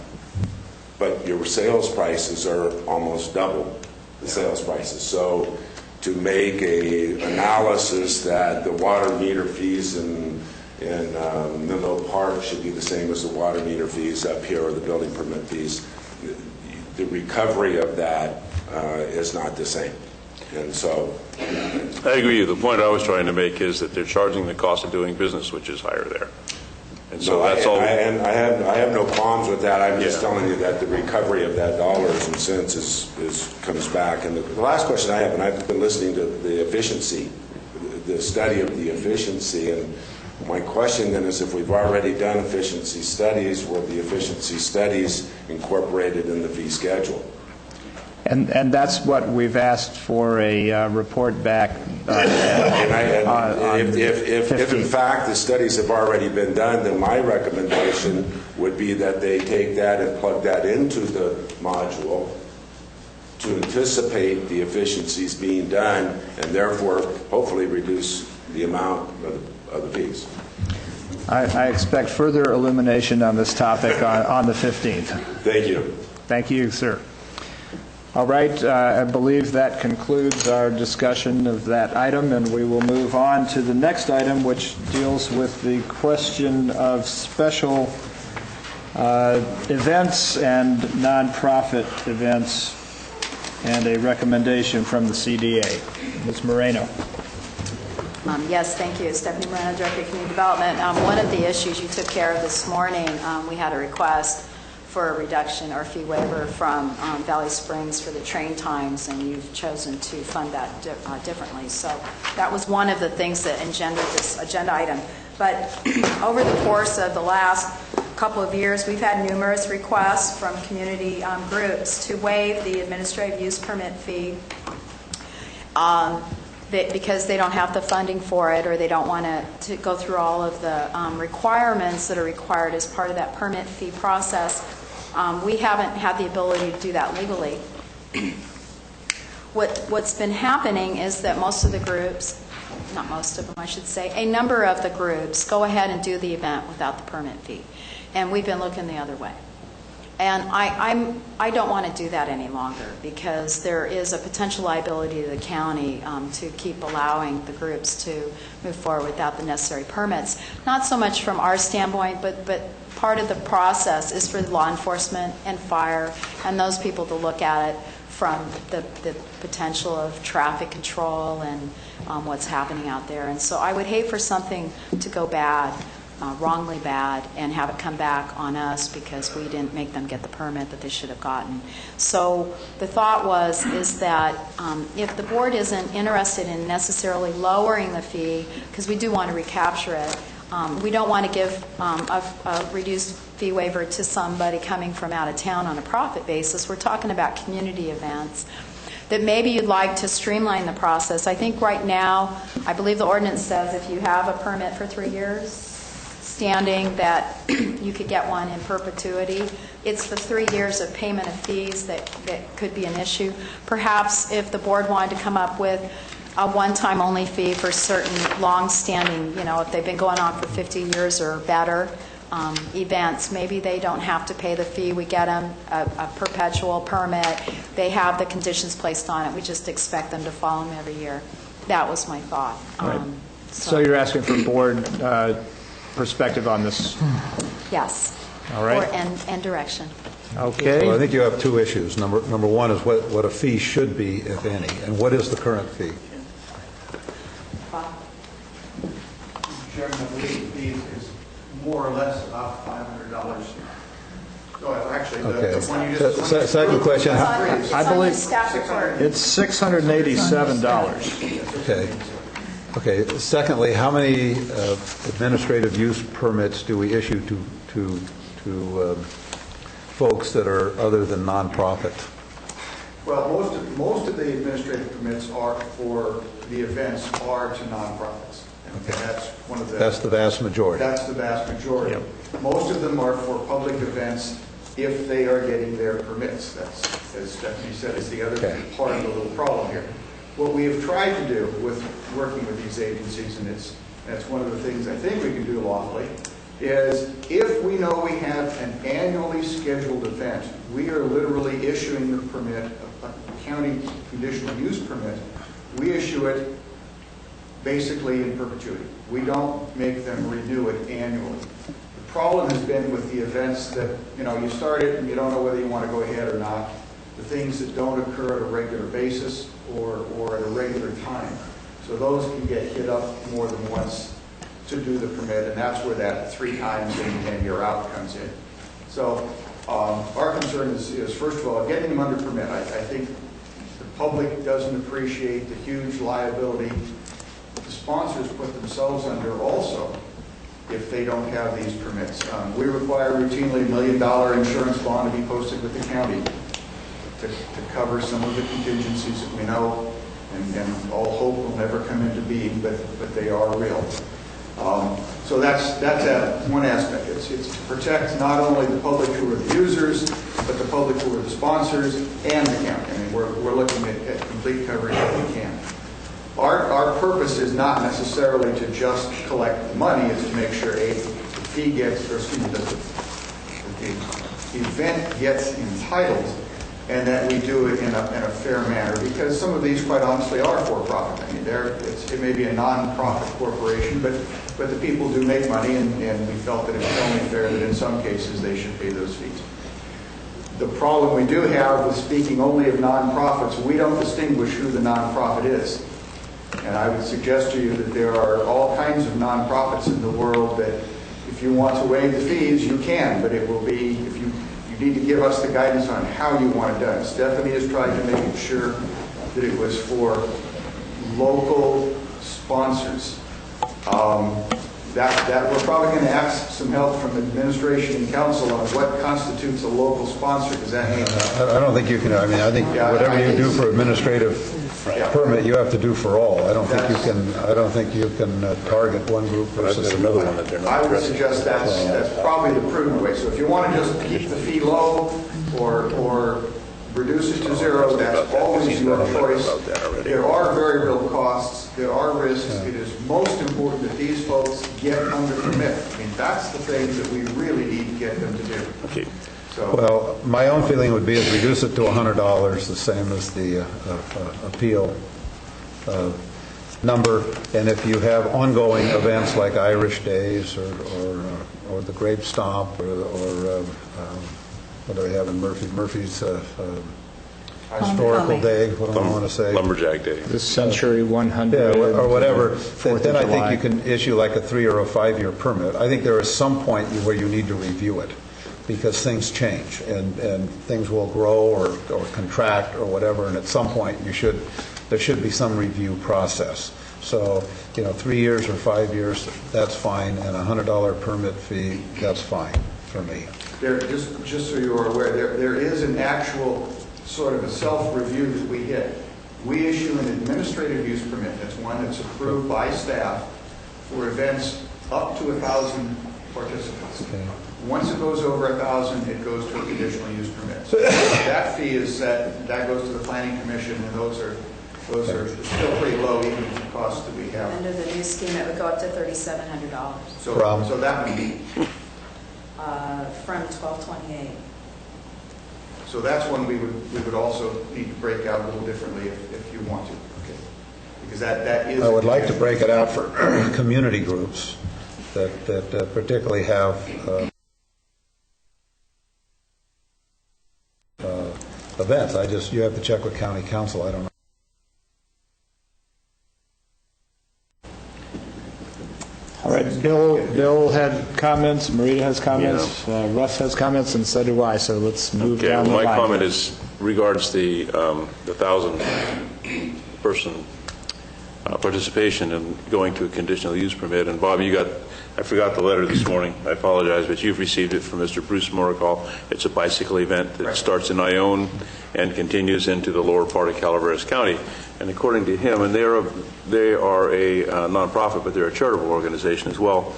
But your sales prices are almost double the sales prices. So to make a analysis that the water meter fees in in Menlo Park should be the same as the water meter fees up here or the building permit fees. The recovery of that is not the same. And so I agree with you. The point I was trying to make is that they're charging the cost of doing business, which is higher there. And so that's all. And I have no qualms with that. I'm just telling you that the recovery of that dollars and cents comes back. And the last question I have, and I've been listening to the efficiency, the study of the efficiency, and my question then is, if we've already done efficiency studies, were the efficiency studies incorporated in the fee schedule? And that's what we've asked for, a report back. If in fact the studies have already been done, then my recommendation would be that they take that and plug that into the module to anticipate the efficiencies being done and therefore hopefully reduce the amount of the fees. I expect further illumination on this topic on the 15th. Thank you. Thank you, sir. All right, I believe that concludes our discussion of that item, and we will move on to the next item, which deals with the question of special events and nonprofit events, and a recommendation from the CDA. Ms. Moreno. Yes, thank you. Stephanie Moreno, Director of Community Development. One of the issues you took care of this morning, we had a request for a reduction or fee waiver from Valley Springs for the train times, and you've chosen to fund that differently. So that was one of the things that engendered this agenda item. But over the course of the last couple of years, we've had numerous requests from community groups to waive the administrative use permit fee because they don't have the funding for it, or they don't want to go through all of the requirements that are required as part of that permit fee process. We haven't had the ability to do that legally. What's been happening is that most of the groups, not most of them I should say, a number of the groups go ahead and do the event without the permit fee. And we've been looking the other way. And I don't want to do that any longer, because there is a potential liability to the county to keep allowing the groups to move forward without the necessary permits. Not so much from our standpoint, but part of the process is for law enforcement and fire and those people to look at it from the potential of traffic control and what's happening out there. And so I would hate for something to go bad, wrongly bad, and have it come back on us because we didn't make them get the permit that they should have gotten. So the thought is that if the board isn't interested in necessarily lowering the fee, because we do want to recapture it, we don't want to give a reduced fee waiver to somebody coming from out of town on a profit basis. We're talking about community events that maybe you'd like to streamline the process. I think right now, I believe the ordinance says if you have a permit for 3 years standing, that you could get one in perpetuity. It's the 3 years of payment of fees that could be an issue. Perhaps if the board wanted to come up with a one-time only fee for certain long-standing, if they've been going on for 50 years or better events, maybe they don't have to pay the fee. We get them a perpetual permit. They have the conditions placed on it. We just expect them to follow them every year. That was my thought. Right. So you're asking for board perspective on this? Yes. All right. And direction. Okay. Well, I think you have two issues. Number one is what a fee should be, if any, and what is the current fee? Chairman, I believe the fee is more or less about $500. Oh, actually, the one you just... Second question. I believe it's $687. Okay. Secondly, how many administrative use permits do we issue to folks that are other than nonprofit? Well, most of the administrative permits are for the events are to nonprofits. Okay. That's the vast majority. That's the vast majority. Yep. Most of them are for public events if they are getting their permits. That's, as Stephanie said, is the other part of the little problem here. What we have tried to do with working with these agencies, and that's one of the things I think we can do lawfully, is if we know we have an annually scheduled event, we are literally issuing the permit, a county conditional use permit. We issue it basically in perpetuity. We don't make them renew it annually. The problem has been with the events that, you start it and you don't know whether you want to go ahead or not. The things that don't occur at a regular basis or at a regular time. So those can get hit up more than once to do the permit, and that's where that 3 times and you're out comes in. So our concern is, first of all, getting them under permit. I think the public doesn't appreciate the huge liability the sponsors put themselves under also if they don't have these permits. We require routinely $1 million insurance bond to be posted with the county to cover some of the contingencies that we know and all hope will never come into being, but they are real. So that's one aspect. It's to protect not only the public who are the users, but the public who are the sponsors and the county. I mean, we're looking at complete coverage if we can. Our purpose is not necessarily to just collect the money, it's to make sure the fee gets, or excuse me, the event gets entitled, and that we do it in a fair manner, because some of these, quite honestly, are for-profit. I mean, it may be a non-profit corporation, but the people do make money, and we felt that it's only fair that in some cases they should pay those fees. The problem we do have with speaking only of non-profits, we don't distinguish who the non-profit is. And I would suggest to you that there are all kinds of non-profits in the world that if you want to waive the fees, you can, but it will be, if you need to give us the guidance on how you want it done. Stephanie has tried to make sure that it was for local sponsors. That we're probably going to ask some help from administration and council on what constitutes a local sponsor. Does that mean? I don't think you can. I mean, I think whatever you do for administrative permit, you have to do for all. I don't think you can. I don't think you can target one group versus another one that they're not. I would suggest that's probably the prudent way. So if you want to just keep the fee low or reduce it to zero, that's always your choice. There are very real costs. There are risks. It is most important that these folks get under permit. I mean, that's the thing that we really need to get them to do. Okay. Well, my own feeling would be is reduce it to $100, the same as the appeal number. And if you have ongoing events like Irish Days or the Grape Stomp or what do they have in Murphy's Historical Day, what do I want to say? Lumberjack Day. The Century 100. Yeah, or whatever. Then I think you can issue like a 3 or a 5 year permit. I think there is some point where you need to review it because things change and things will grow or contract or whatever, and at some point there should be some review process. So, 3 years or 5 years, that's fine, and a $100 permit fee, that's fine for me. Just so you are aware, there is an actual sort of a self-review that we hit. We issue an administrative use permit. That's one that's approved by staff for events up to 1,000 participants. Okay. Once it goes over 1,000, it goes to a conditional use permit. So that fee is set. That goes to the Planning Commission, and those are still pretty low, even with the costs that we have. Under the new scheme, it would go up to $3,700. So that would be from 1228. So that's one we would also need to break out a little differently if you want to. Okay. Because that is. I would like to break it out for community groups that particularly have events. You have to check with county council. I don't know. All right, Bill had comments, Marita has comments, Russ has comments, and so do I, so let's move down the line. My comment is regards the 1,000-person participation in going to a conditional use permit. And Bob, I forgot the letter this morning. I apologize, but you've received it from Mr. Bruce Morrickall. It's a bicycle event that starts in Ione and continues into the lower part of Calaveras County. And according to him, and they are a nonprofit, but they're a charitable organization as well.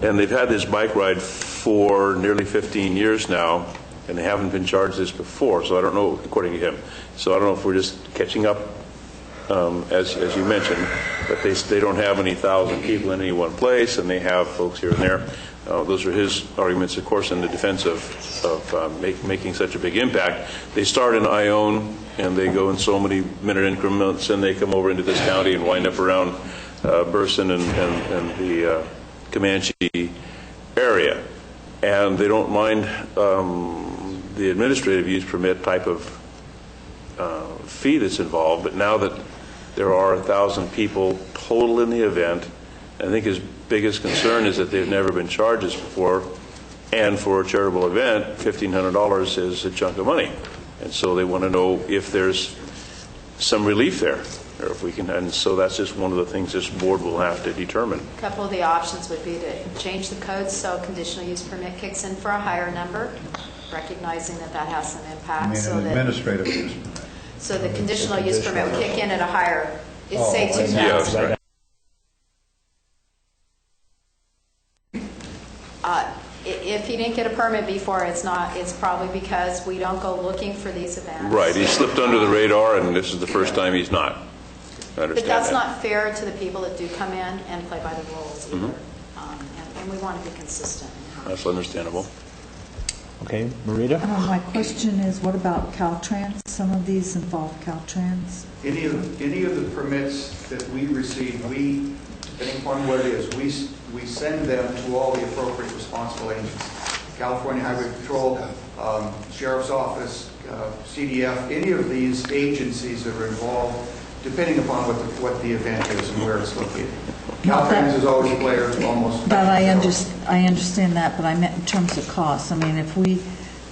And they've had this bike ride for nearly 15 years now, and they haven't been charged this before. So I don't know, according to him. So I don't know if we're just catching up, as you mentioned, but they don't have any 1,000 people in any one place, and they have folks here and there. Those are his arguments, of course, in the defense of making such a big impact. They start in Ione, and they go in so many minute increments, and they come over into this county and wind up around Burson and the Comanche area. And they don't mind the administrative use permit type of fee that's involved, but now that there are 1,000 people total in the event, I think his biggest concern is that they've never been charged this before, and for a charitable event, $1,500 is a chunk of money. And so they want to know if there's some relief there, or if we can, and so that's just one of the things this board will have to determine. A couple of the options would be to change the code so conditional use permit kicks in for a higher number, recognizing that that has some impact. I mean, so an administrative use permit. So the conditional use permit would kick in at a higher, it's say 2,000. Yeah, right. If he didn't get a permit before, it's probably because we don't go looking for these events. Right, he slipped under the radar, and this is the first time he's not. I understand But that's that. not fair to the people that do come in and play by the rules either. And we want to be consistent. That's understandable. Okay, Marita? My question is, what about Caltrans? Some of these involve Caltrans. Any of the permits that we receive, depending upon what it is, we send them to all the appropriate responsible agencies. California Highway Patrol, Sheriff's Office, CDF, any of these agencies that are involved, depending upon what the event is and where it's located. Caltrans is always a player, almost. But I understand that, but I meant in terms of costs. I mean, if we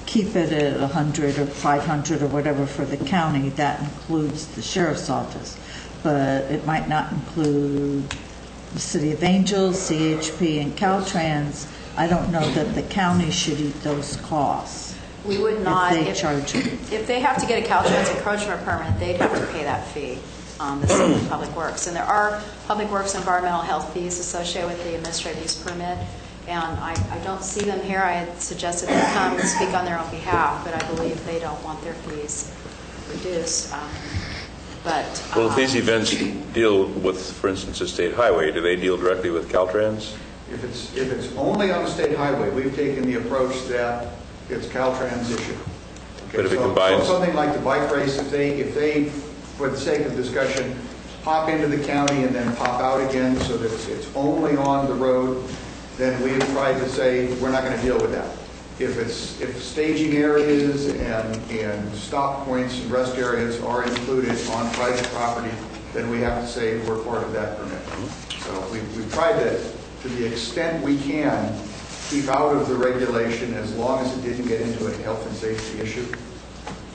keep it at 100 or 500 or whatever for the county, that includes the sheriff's office. But it might not include the City of Angels, CHP, and Caltrans. I don't know that the county should eat those costs. We would not. If they charge them. If they have to get a Caltrans encroachment permit, they'd have to pay that fee. The City of Public Works. And there are Public Works environmental health fees associated with the administrative use permit. And I don't see them here. I had suggested they come and speak on their own behalf, but I believe they don't want their fees reduced. Well, if these events deal with, for instance, a state highway, do they deal directly with Caltrans? If it's only on the state highway, we've taken the approach that it's Caltrans issue. Okay, But if it combines... So something like the bike race, if they, for the sake of discussion, pop into the county and then pop out again so that it's only on the road, then we've tried to say we're not going to deal with that. If staging areas and stop points and rest areas are included on private property, then we have to say we're part of that permit. So we've tried to the extent we can, keep out of the regulation as long as it didn't get into a health and safety issue.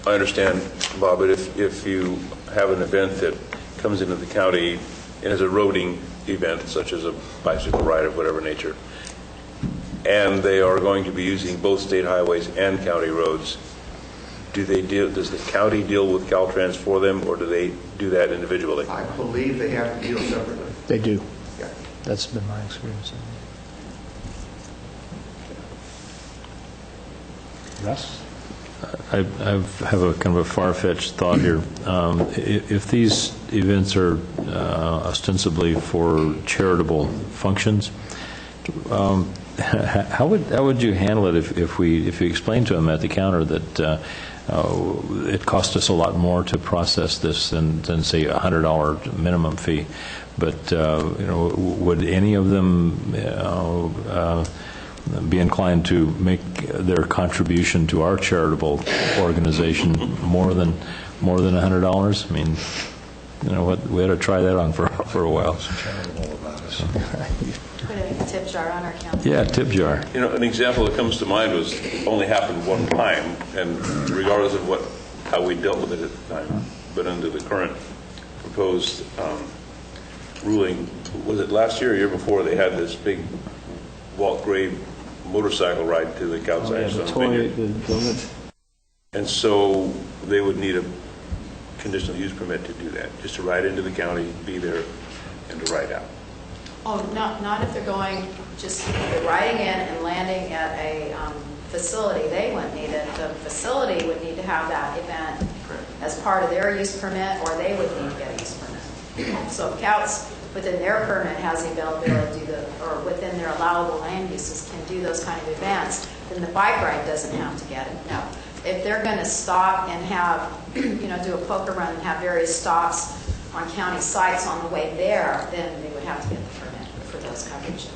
I understand, Bob, but if you have an event that comes into the county and is a roading event, such as a bicycle ride of whatever nature, and they are going to be using both state highways and county roads, does the county deal with Caltrans for them, or do they do that individually? I believe they have to deal separately. They do. Yeah. That's been my experience. Russ? I have a kind of a far-fetched thought here. If these events are ostensibly for charitable functions, how would you handle it if you explained to them at the counter that it cost us a lot more to process this than say a $100 minimum fee, but would any of them be inclined to make their contribution to our charitable organization more than $100? I mean, we had to try that on for a while. Put a tip jar on our counter. Yeah, tip jar. An example that comes to mind was only happened one time, and regardless of how we dealt with it at the time, but under the current proposed ruling, was it last year or year before, they had this big Walt Gray motorcycle ride to the outside and so they would need a conditional use permit to do that, just to ride into the county, be there, and to ride out. Oh, not if they're going, just riding in and landing at a facility. They wouldn't need it. The facility would need to have that event as part of their use permit, or they would need to get a use permit. So if Couts within their permit has the availability to or within their allowable land uses can do those kind of events, then the bike ride doesn't have to get it. No. If they're going to stop and have, do a poker run and have various stops on county sites on the way there, then they would have to get the permit for those coverage.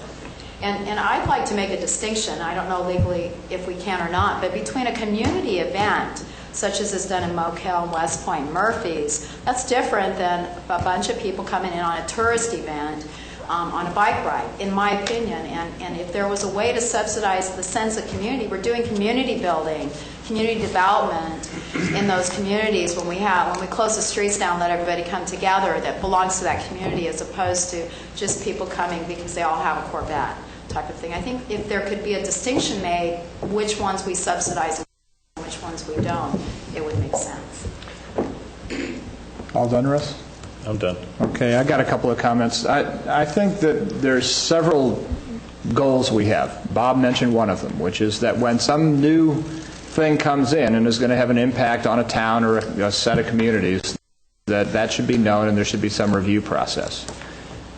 And I'd like to make a distinction, I don't know legally if we can or not, but between a community event, such as is done in Mokel, West Point, Murphy's, that's different than a bunch of people coming in on a tourist event on a bike ride, in my opinion. And if there was a way to subsidize the sense of community, we're doing community building, community development in those communities when we close the streets down, let everybody come together that belongs to that community, as opposed to just people coming because they all have a Corvette type of thing. I think if there could be a distinction made, which ones we subsidize and which ones we don't, it would make sense. All done, Russ? I'm done. Okay, I got a couple of comments. I think that there's several goals we have. Bob mentioned one of them, which is that when some new thing comes in and is going to have an impact on a town or a set of communities, that should be known and there should be some review process.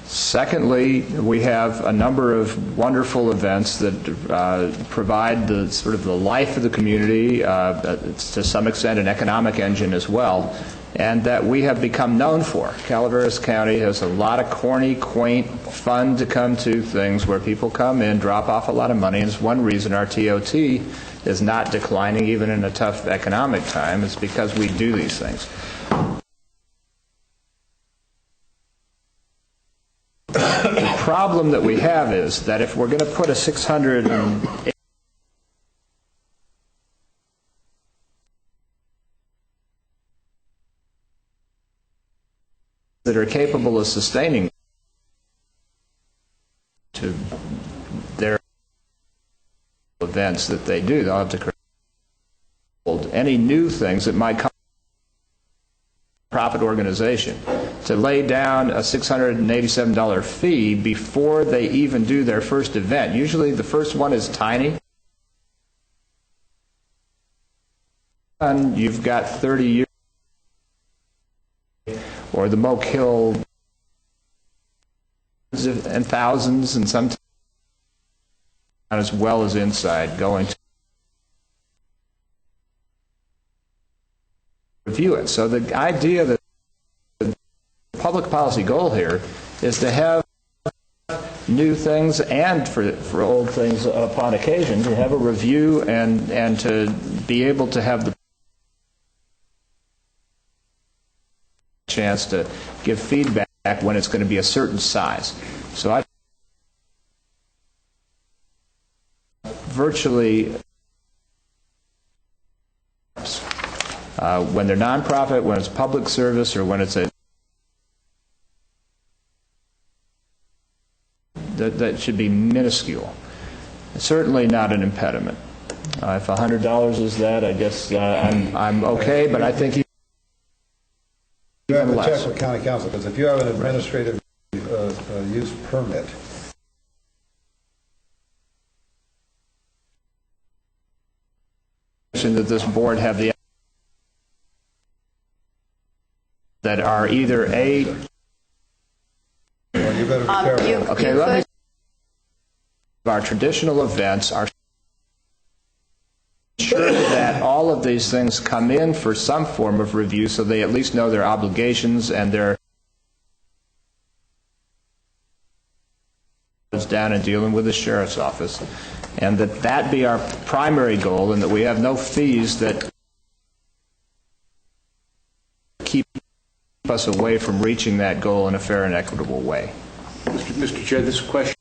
Secondly, we have a number of wonderful events that provide the sort of the life of the community, to some extent an economic engine as well, and that we have become known for. Calaveras County has a lot of corny, quaint, fun to come to things where people come in, drop off a lot of money, and it's one reason our TOT is not declining even in a tough economic time. It's because we do these things. The problem that we have is that if we're going to put a 608 that are capable of sustaining to their events that they do, they'll have to create any new things that might come profit organization to lay down a $687 fee before they even do their first event. Usually the first one is tiny. And you've got 30 years, or the Moke Hill and thousands, and sometimes as well as inside, going to review it. So the idea that the public policy goal here is to have new things and for old things upon occasion, to have a review and to be able to have the chance to give feedback when it's going to be a certain size. So I virtually when they're nonprofit, when it's public service, or when it's that should be minuscule. Certainly not an impediment. If $100 is that, I guess I'm okay, but I think you have to check with county council, because if you have an administrative use permit, that this board have the that are either a well, you better be careful. Okay, let me. Our traditional events are sure that all of these things come in for some form of review, so they at least know their obligations and their down and dealing with the sheriff's office, and that be our primary goal, and that we have no fees that keep us away from reaching that goal in a fair and equitable way. Mr. Chair, this question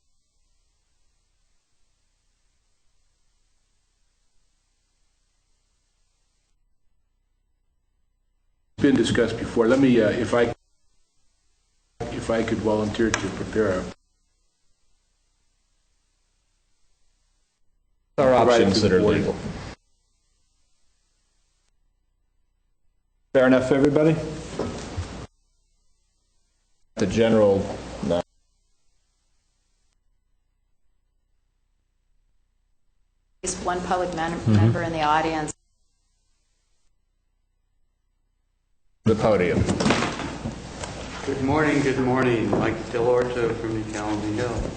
has been discussed before. Let me, if I could volunteer to prepare our options that are legal. Fair enough, everybody? The general. No. At least one public member in the audience. The podium. Good morning, Mike Delorto from the Calendar Hill.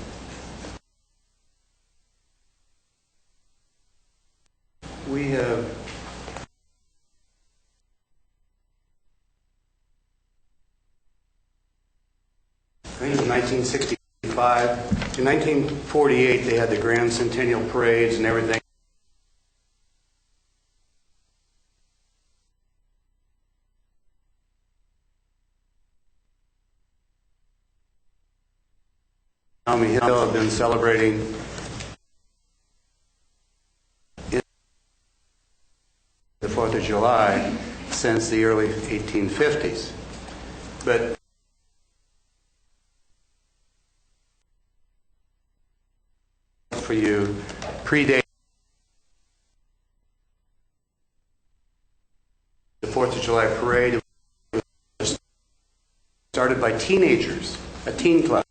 We have 1965. In 1948, they had the Grand Centennial parades and everything. Army Hill have been celebrating the 4th of July since the early 1850s. But for you, predate the 4th of July parade. It was started by teenagers, a teen club.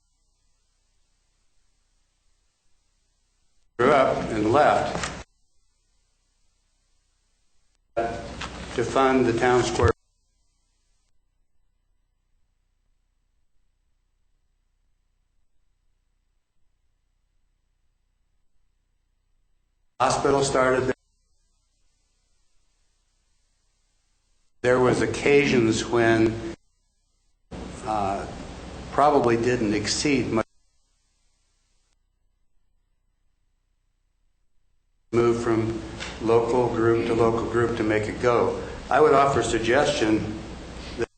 Grew up and left to fund the town square. Hospital started there. There was occasions when probably didn't exceed much. Move from local group to local group to make it go. I would offer a suggestion that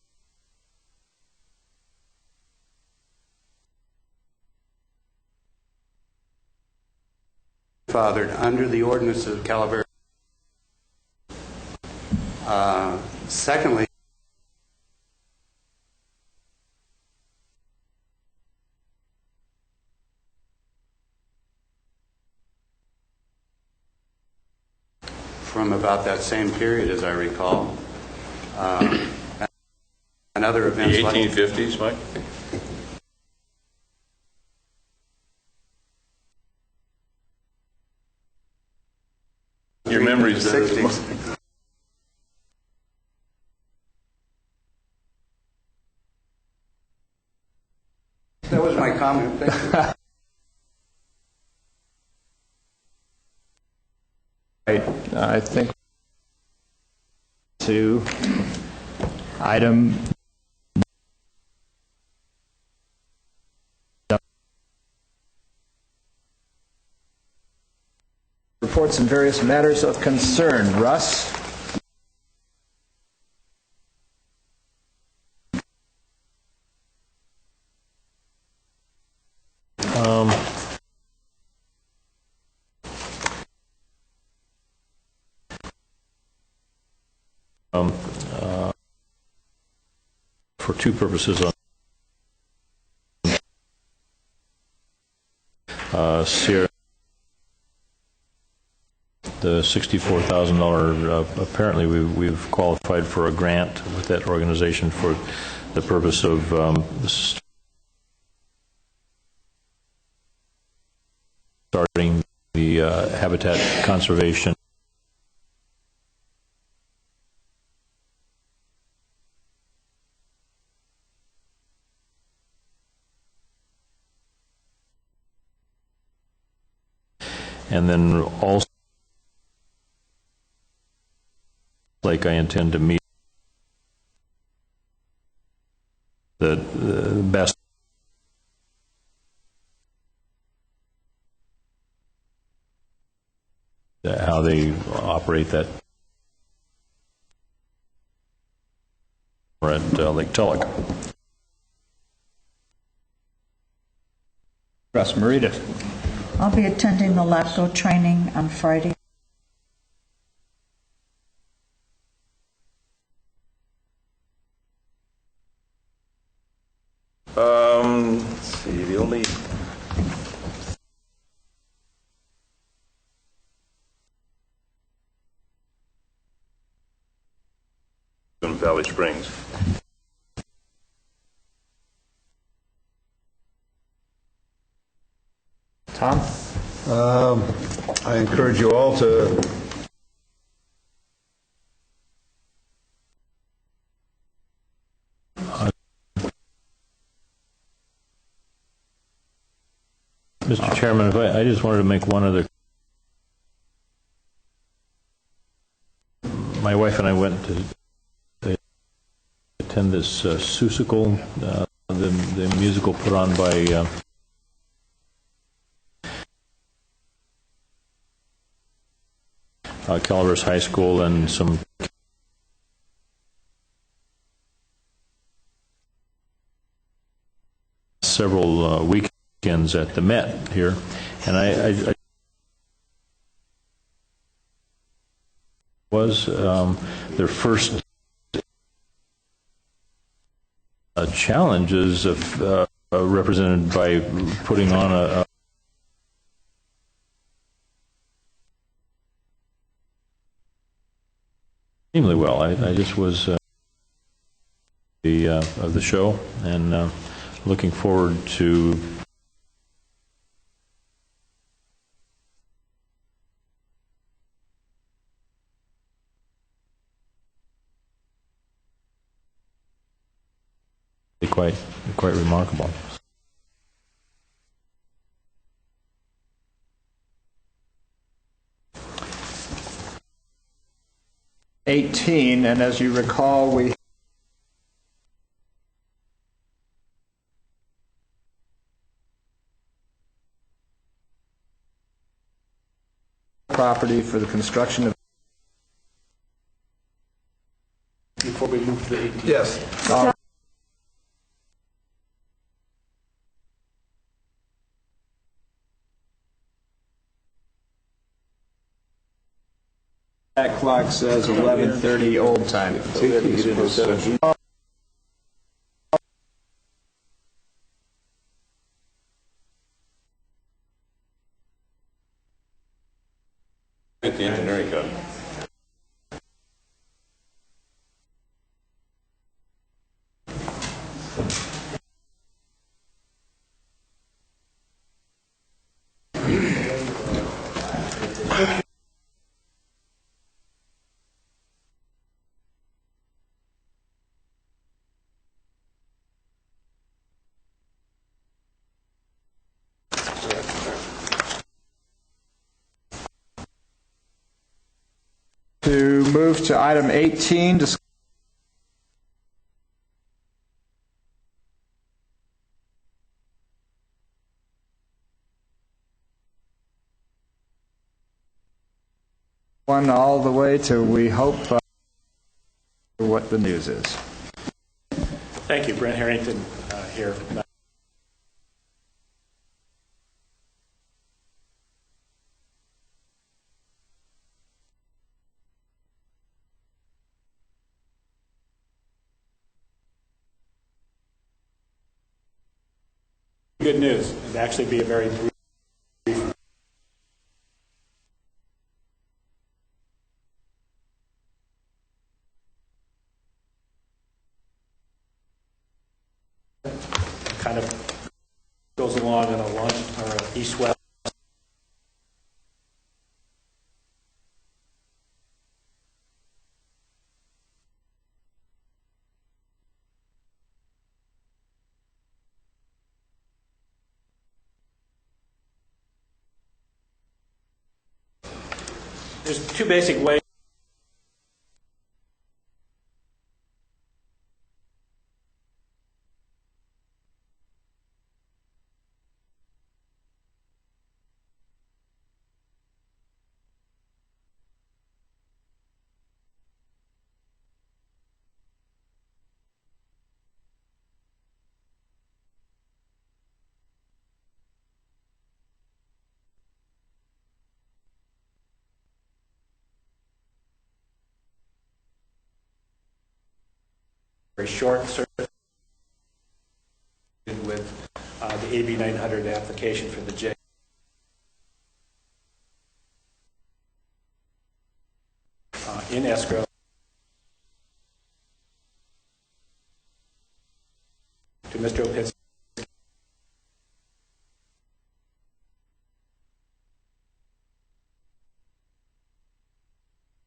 fathered under the ordinance of Calaveras. Secondly, from about that same period, as I recall, and other events. The 1850s, Mike? Your memory's better than mine. 60s. That was my comment. Thank you. I think to item reports and various matters of concern. Russ? For two purposes on Sierra, the $64,000, apparently we've qualified for a grant with that organization for the purpose of starting the habitat conservation. And then also, like I intend to meet the best how they operate that at Lake Tulloch. Russ Marita. I'll be attending the LAPCO training on Friday. Let's see, the only in Valley Springs. Tom? I encourage you all to Mr. Chairman, if I just wanted to make one other. My wife and I went to attend this Susical, the musical put on by Calaveras High School and some several weekends at the Met here, and I was their first challenges of represented by putting on a extremely well. I just was of the show, and looking forward to quite remarkable. '18, and as you recall, we property for the construction of. Before we move to the 18th. Yes. That clock says 11:30 old time. Get the engineering done. To move to item 18, one all the way to we hope what the news is. Thank you, Brent Harrington here. Good news. It'd actually be a very brief. Kind of goes along in a lunch or an east-west. There's two basic ways. Very short circuit with the AB 900 application for the J. In escrow. To Mr. Opitz.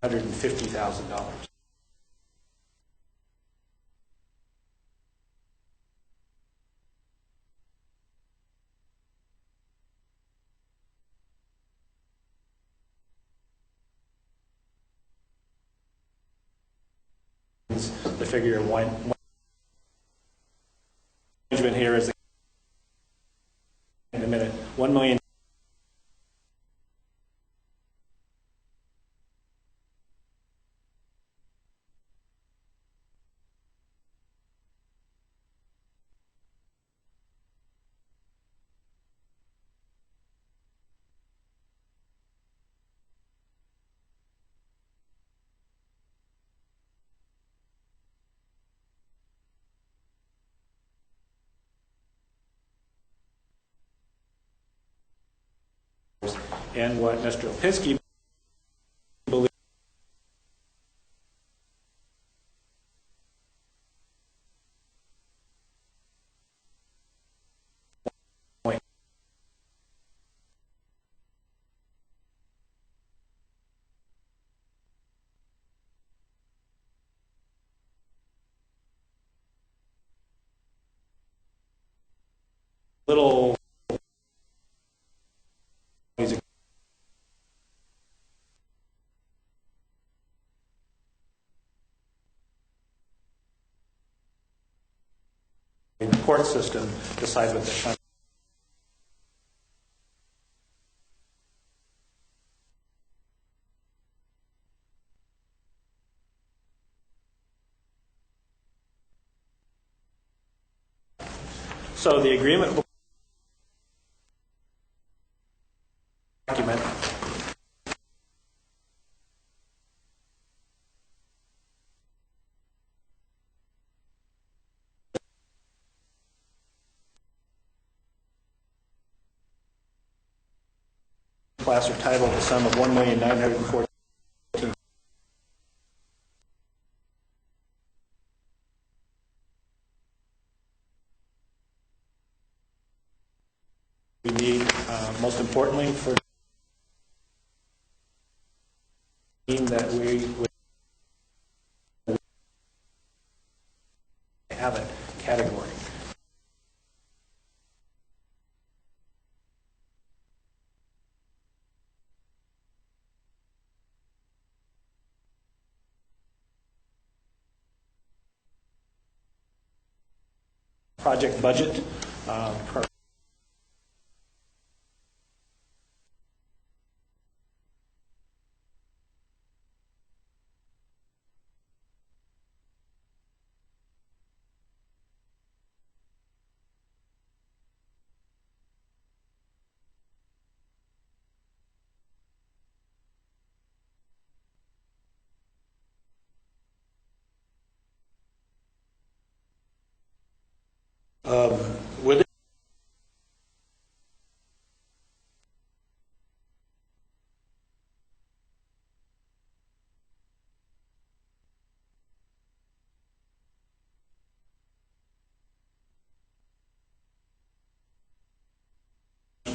$150,000. The figure one management here is in a minute. $1 million. And what Mr. Opisky believes little the court system decide what they're. So the agreement document class or title the sum of $1,914,000. We need, most importantly, for that we have a category. Project budget. With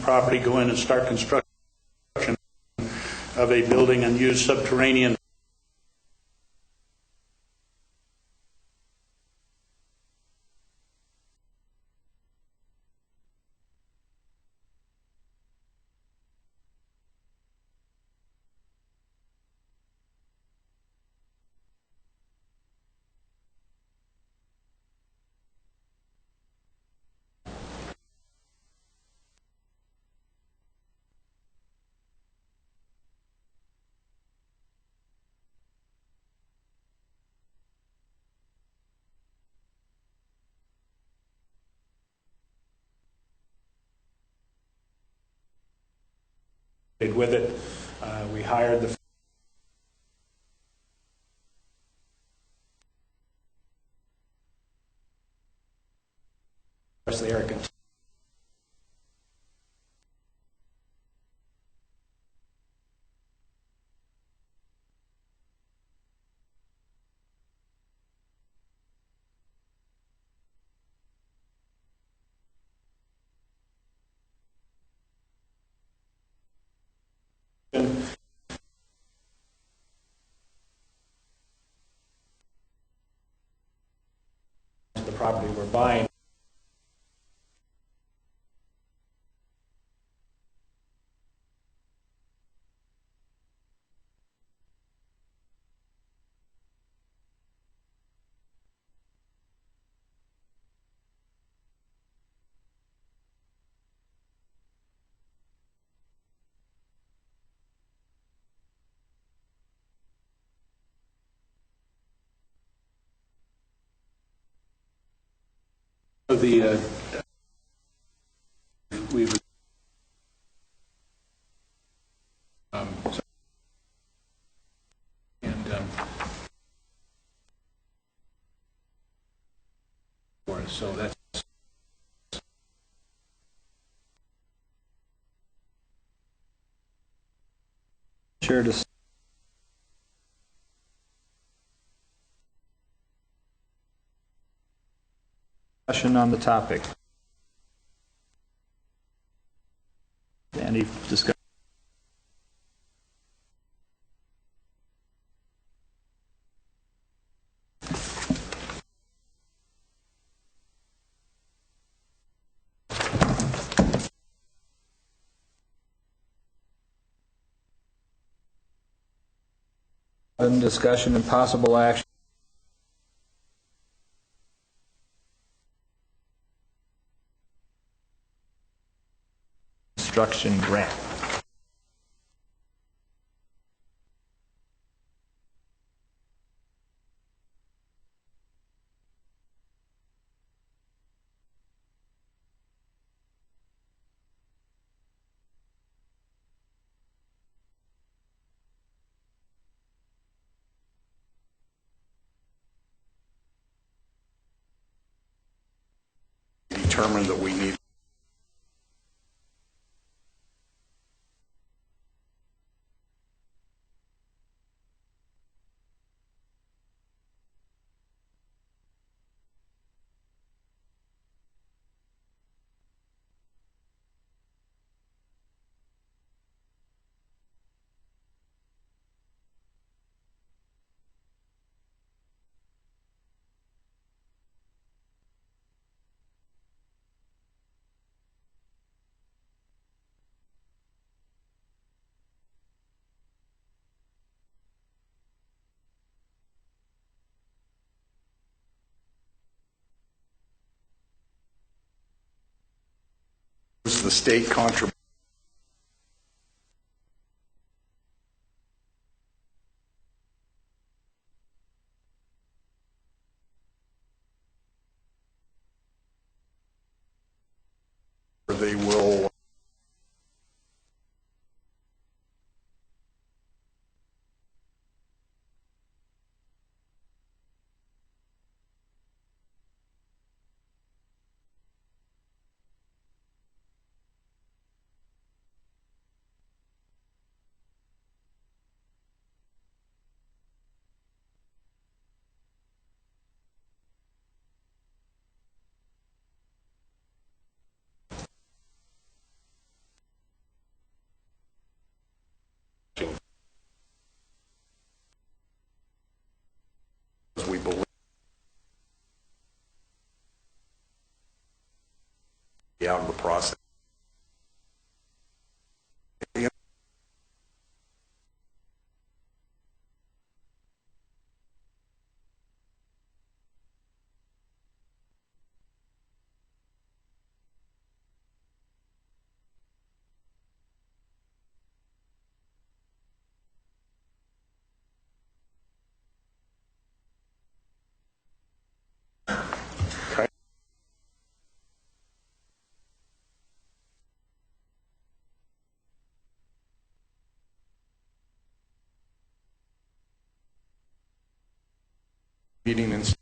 property, go in and start construction of a building and use subterranean with it. We hired the Eric the property we're buying. The we've so that's chair discussion on the topic. Any discussion? Discussion and possible action. Construction grant. Determined that we need the state contribution. They will we believe out of the process. Meeting and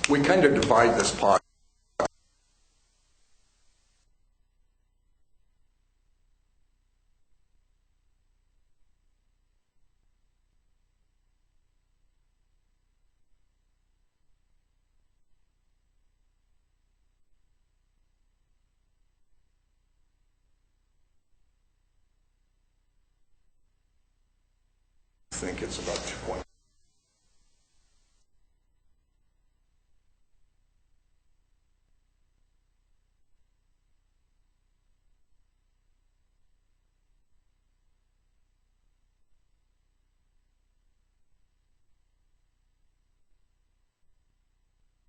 we kind of divide this pot. I think it's about 2 points.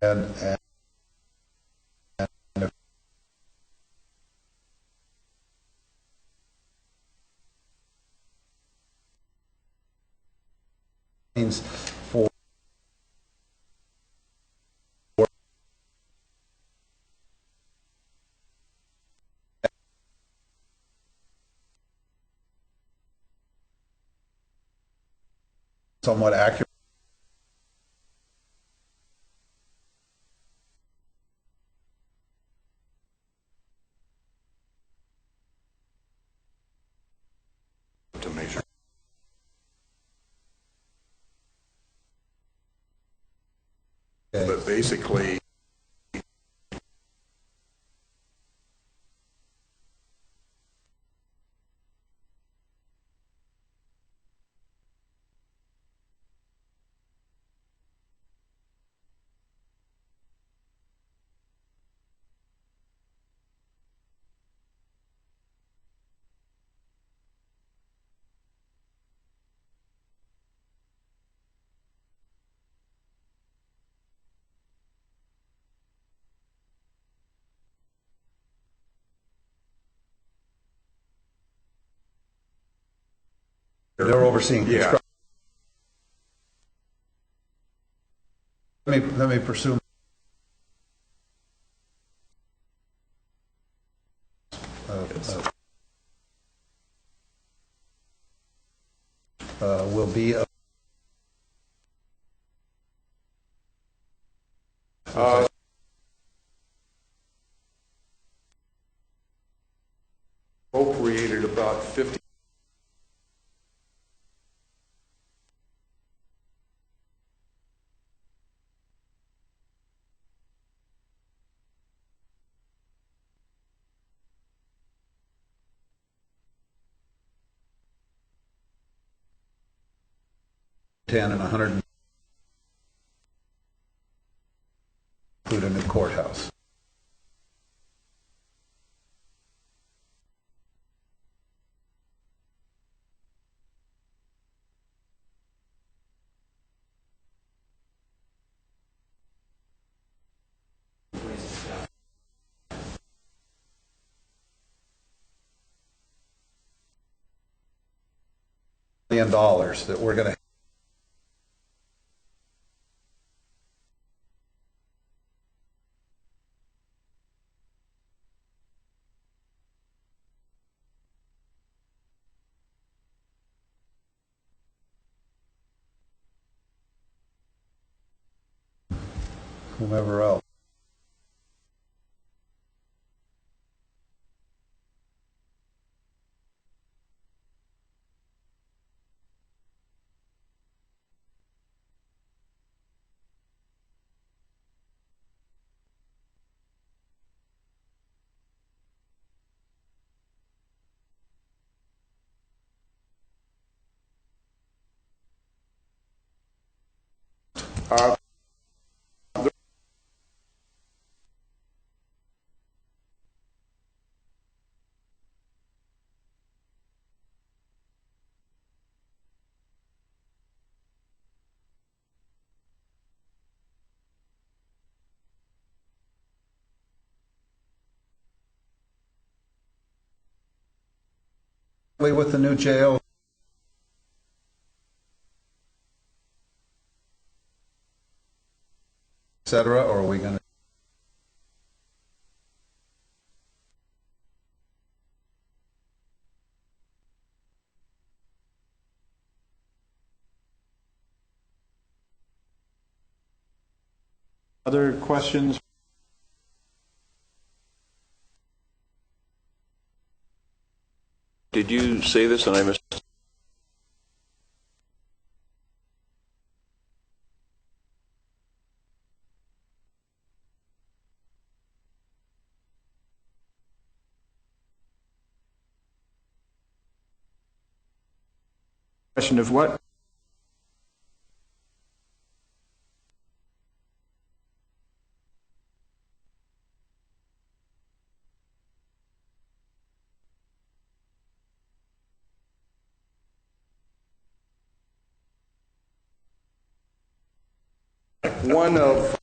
And somewhat accurate. To measure. But basically, They're overseeing construction. Let me pursue. Will be appropriated about 50. $10 and $100, include a new courthouse. $1 million that we're going to. Whomever else. With the new jail, etc., or are we going to? Other questions? Did you say this and I missed? Question of what? One of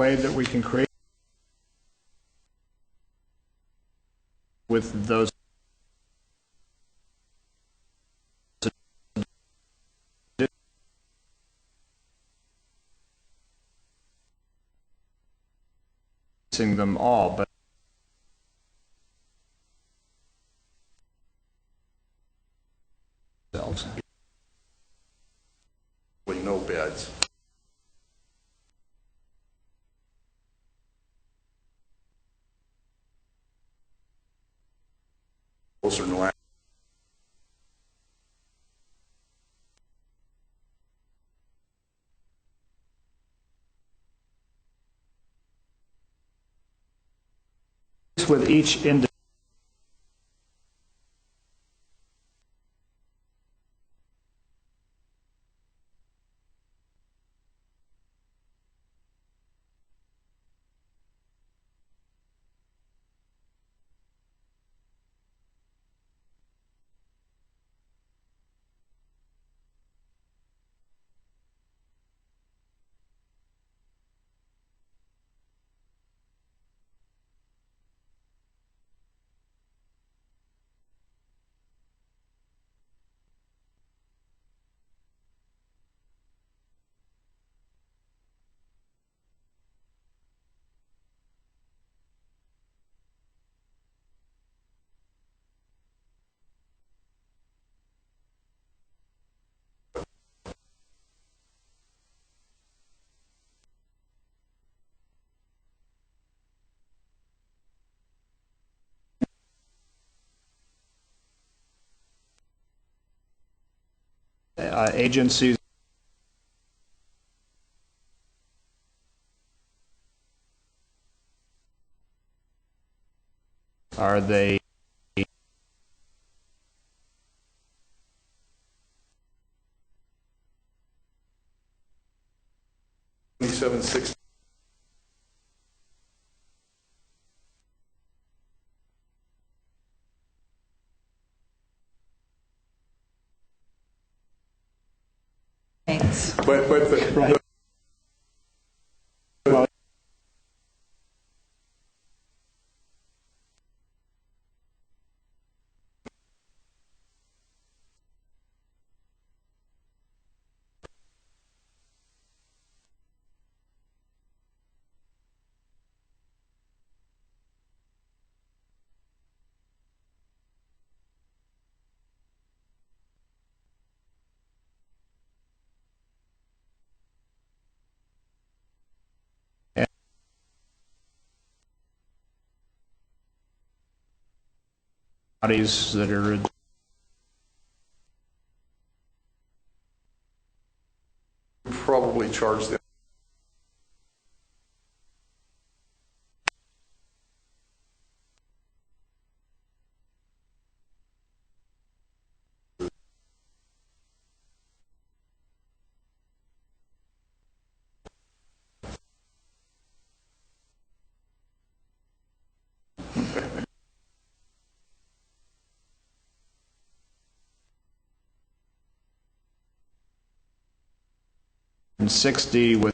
way that we can create with those them all, but no beds. Closer than last. with each individual. Agencies are they 2760. Thanks. But the, right. Well, bodies that are probably charge them. and 60 with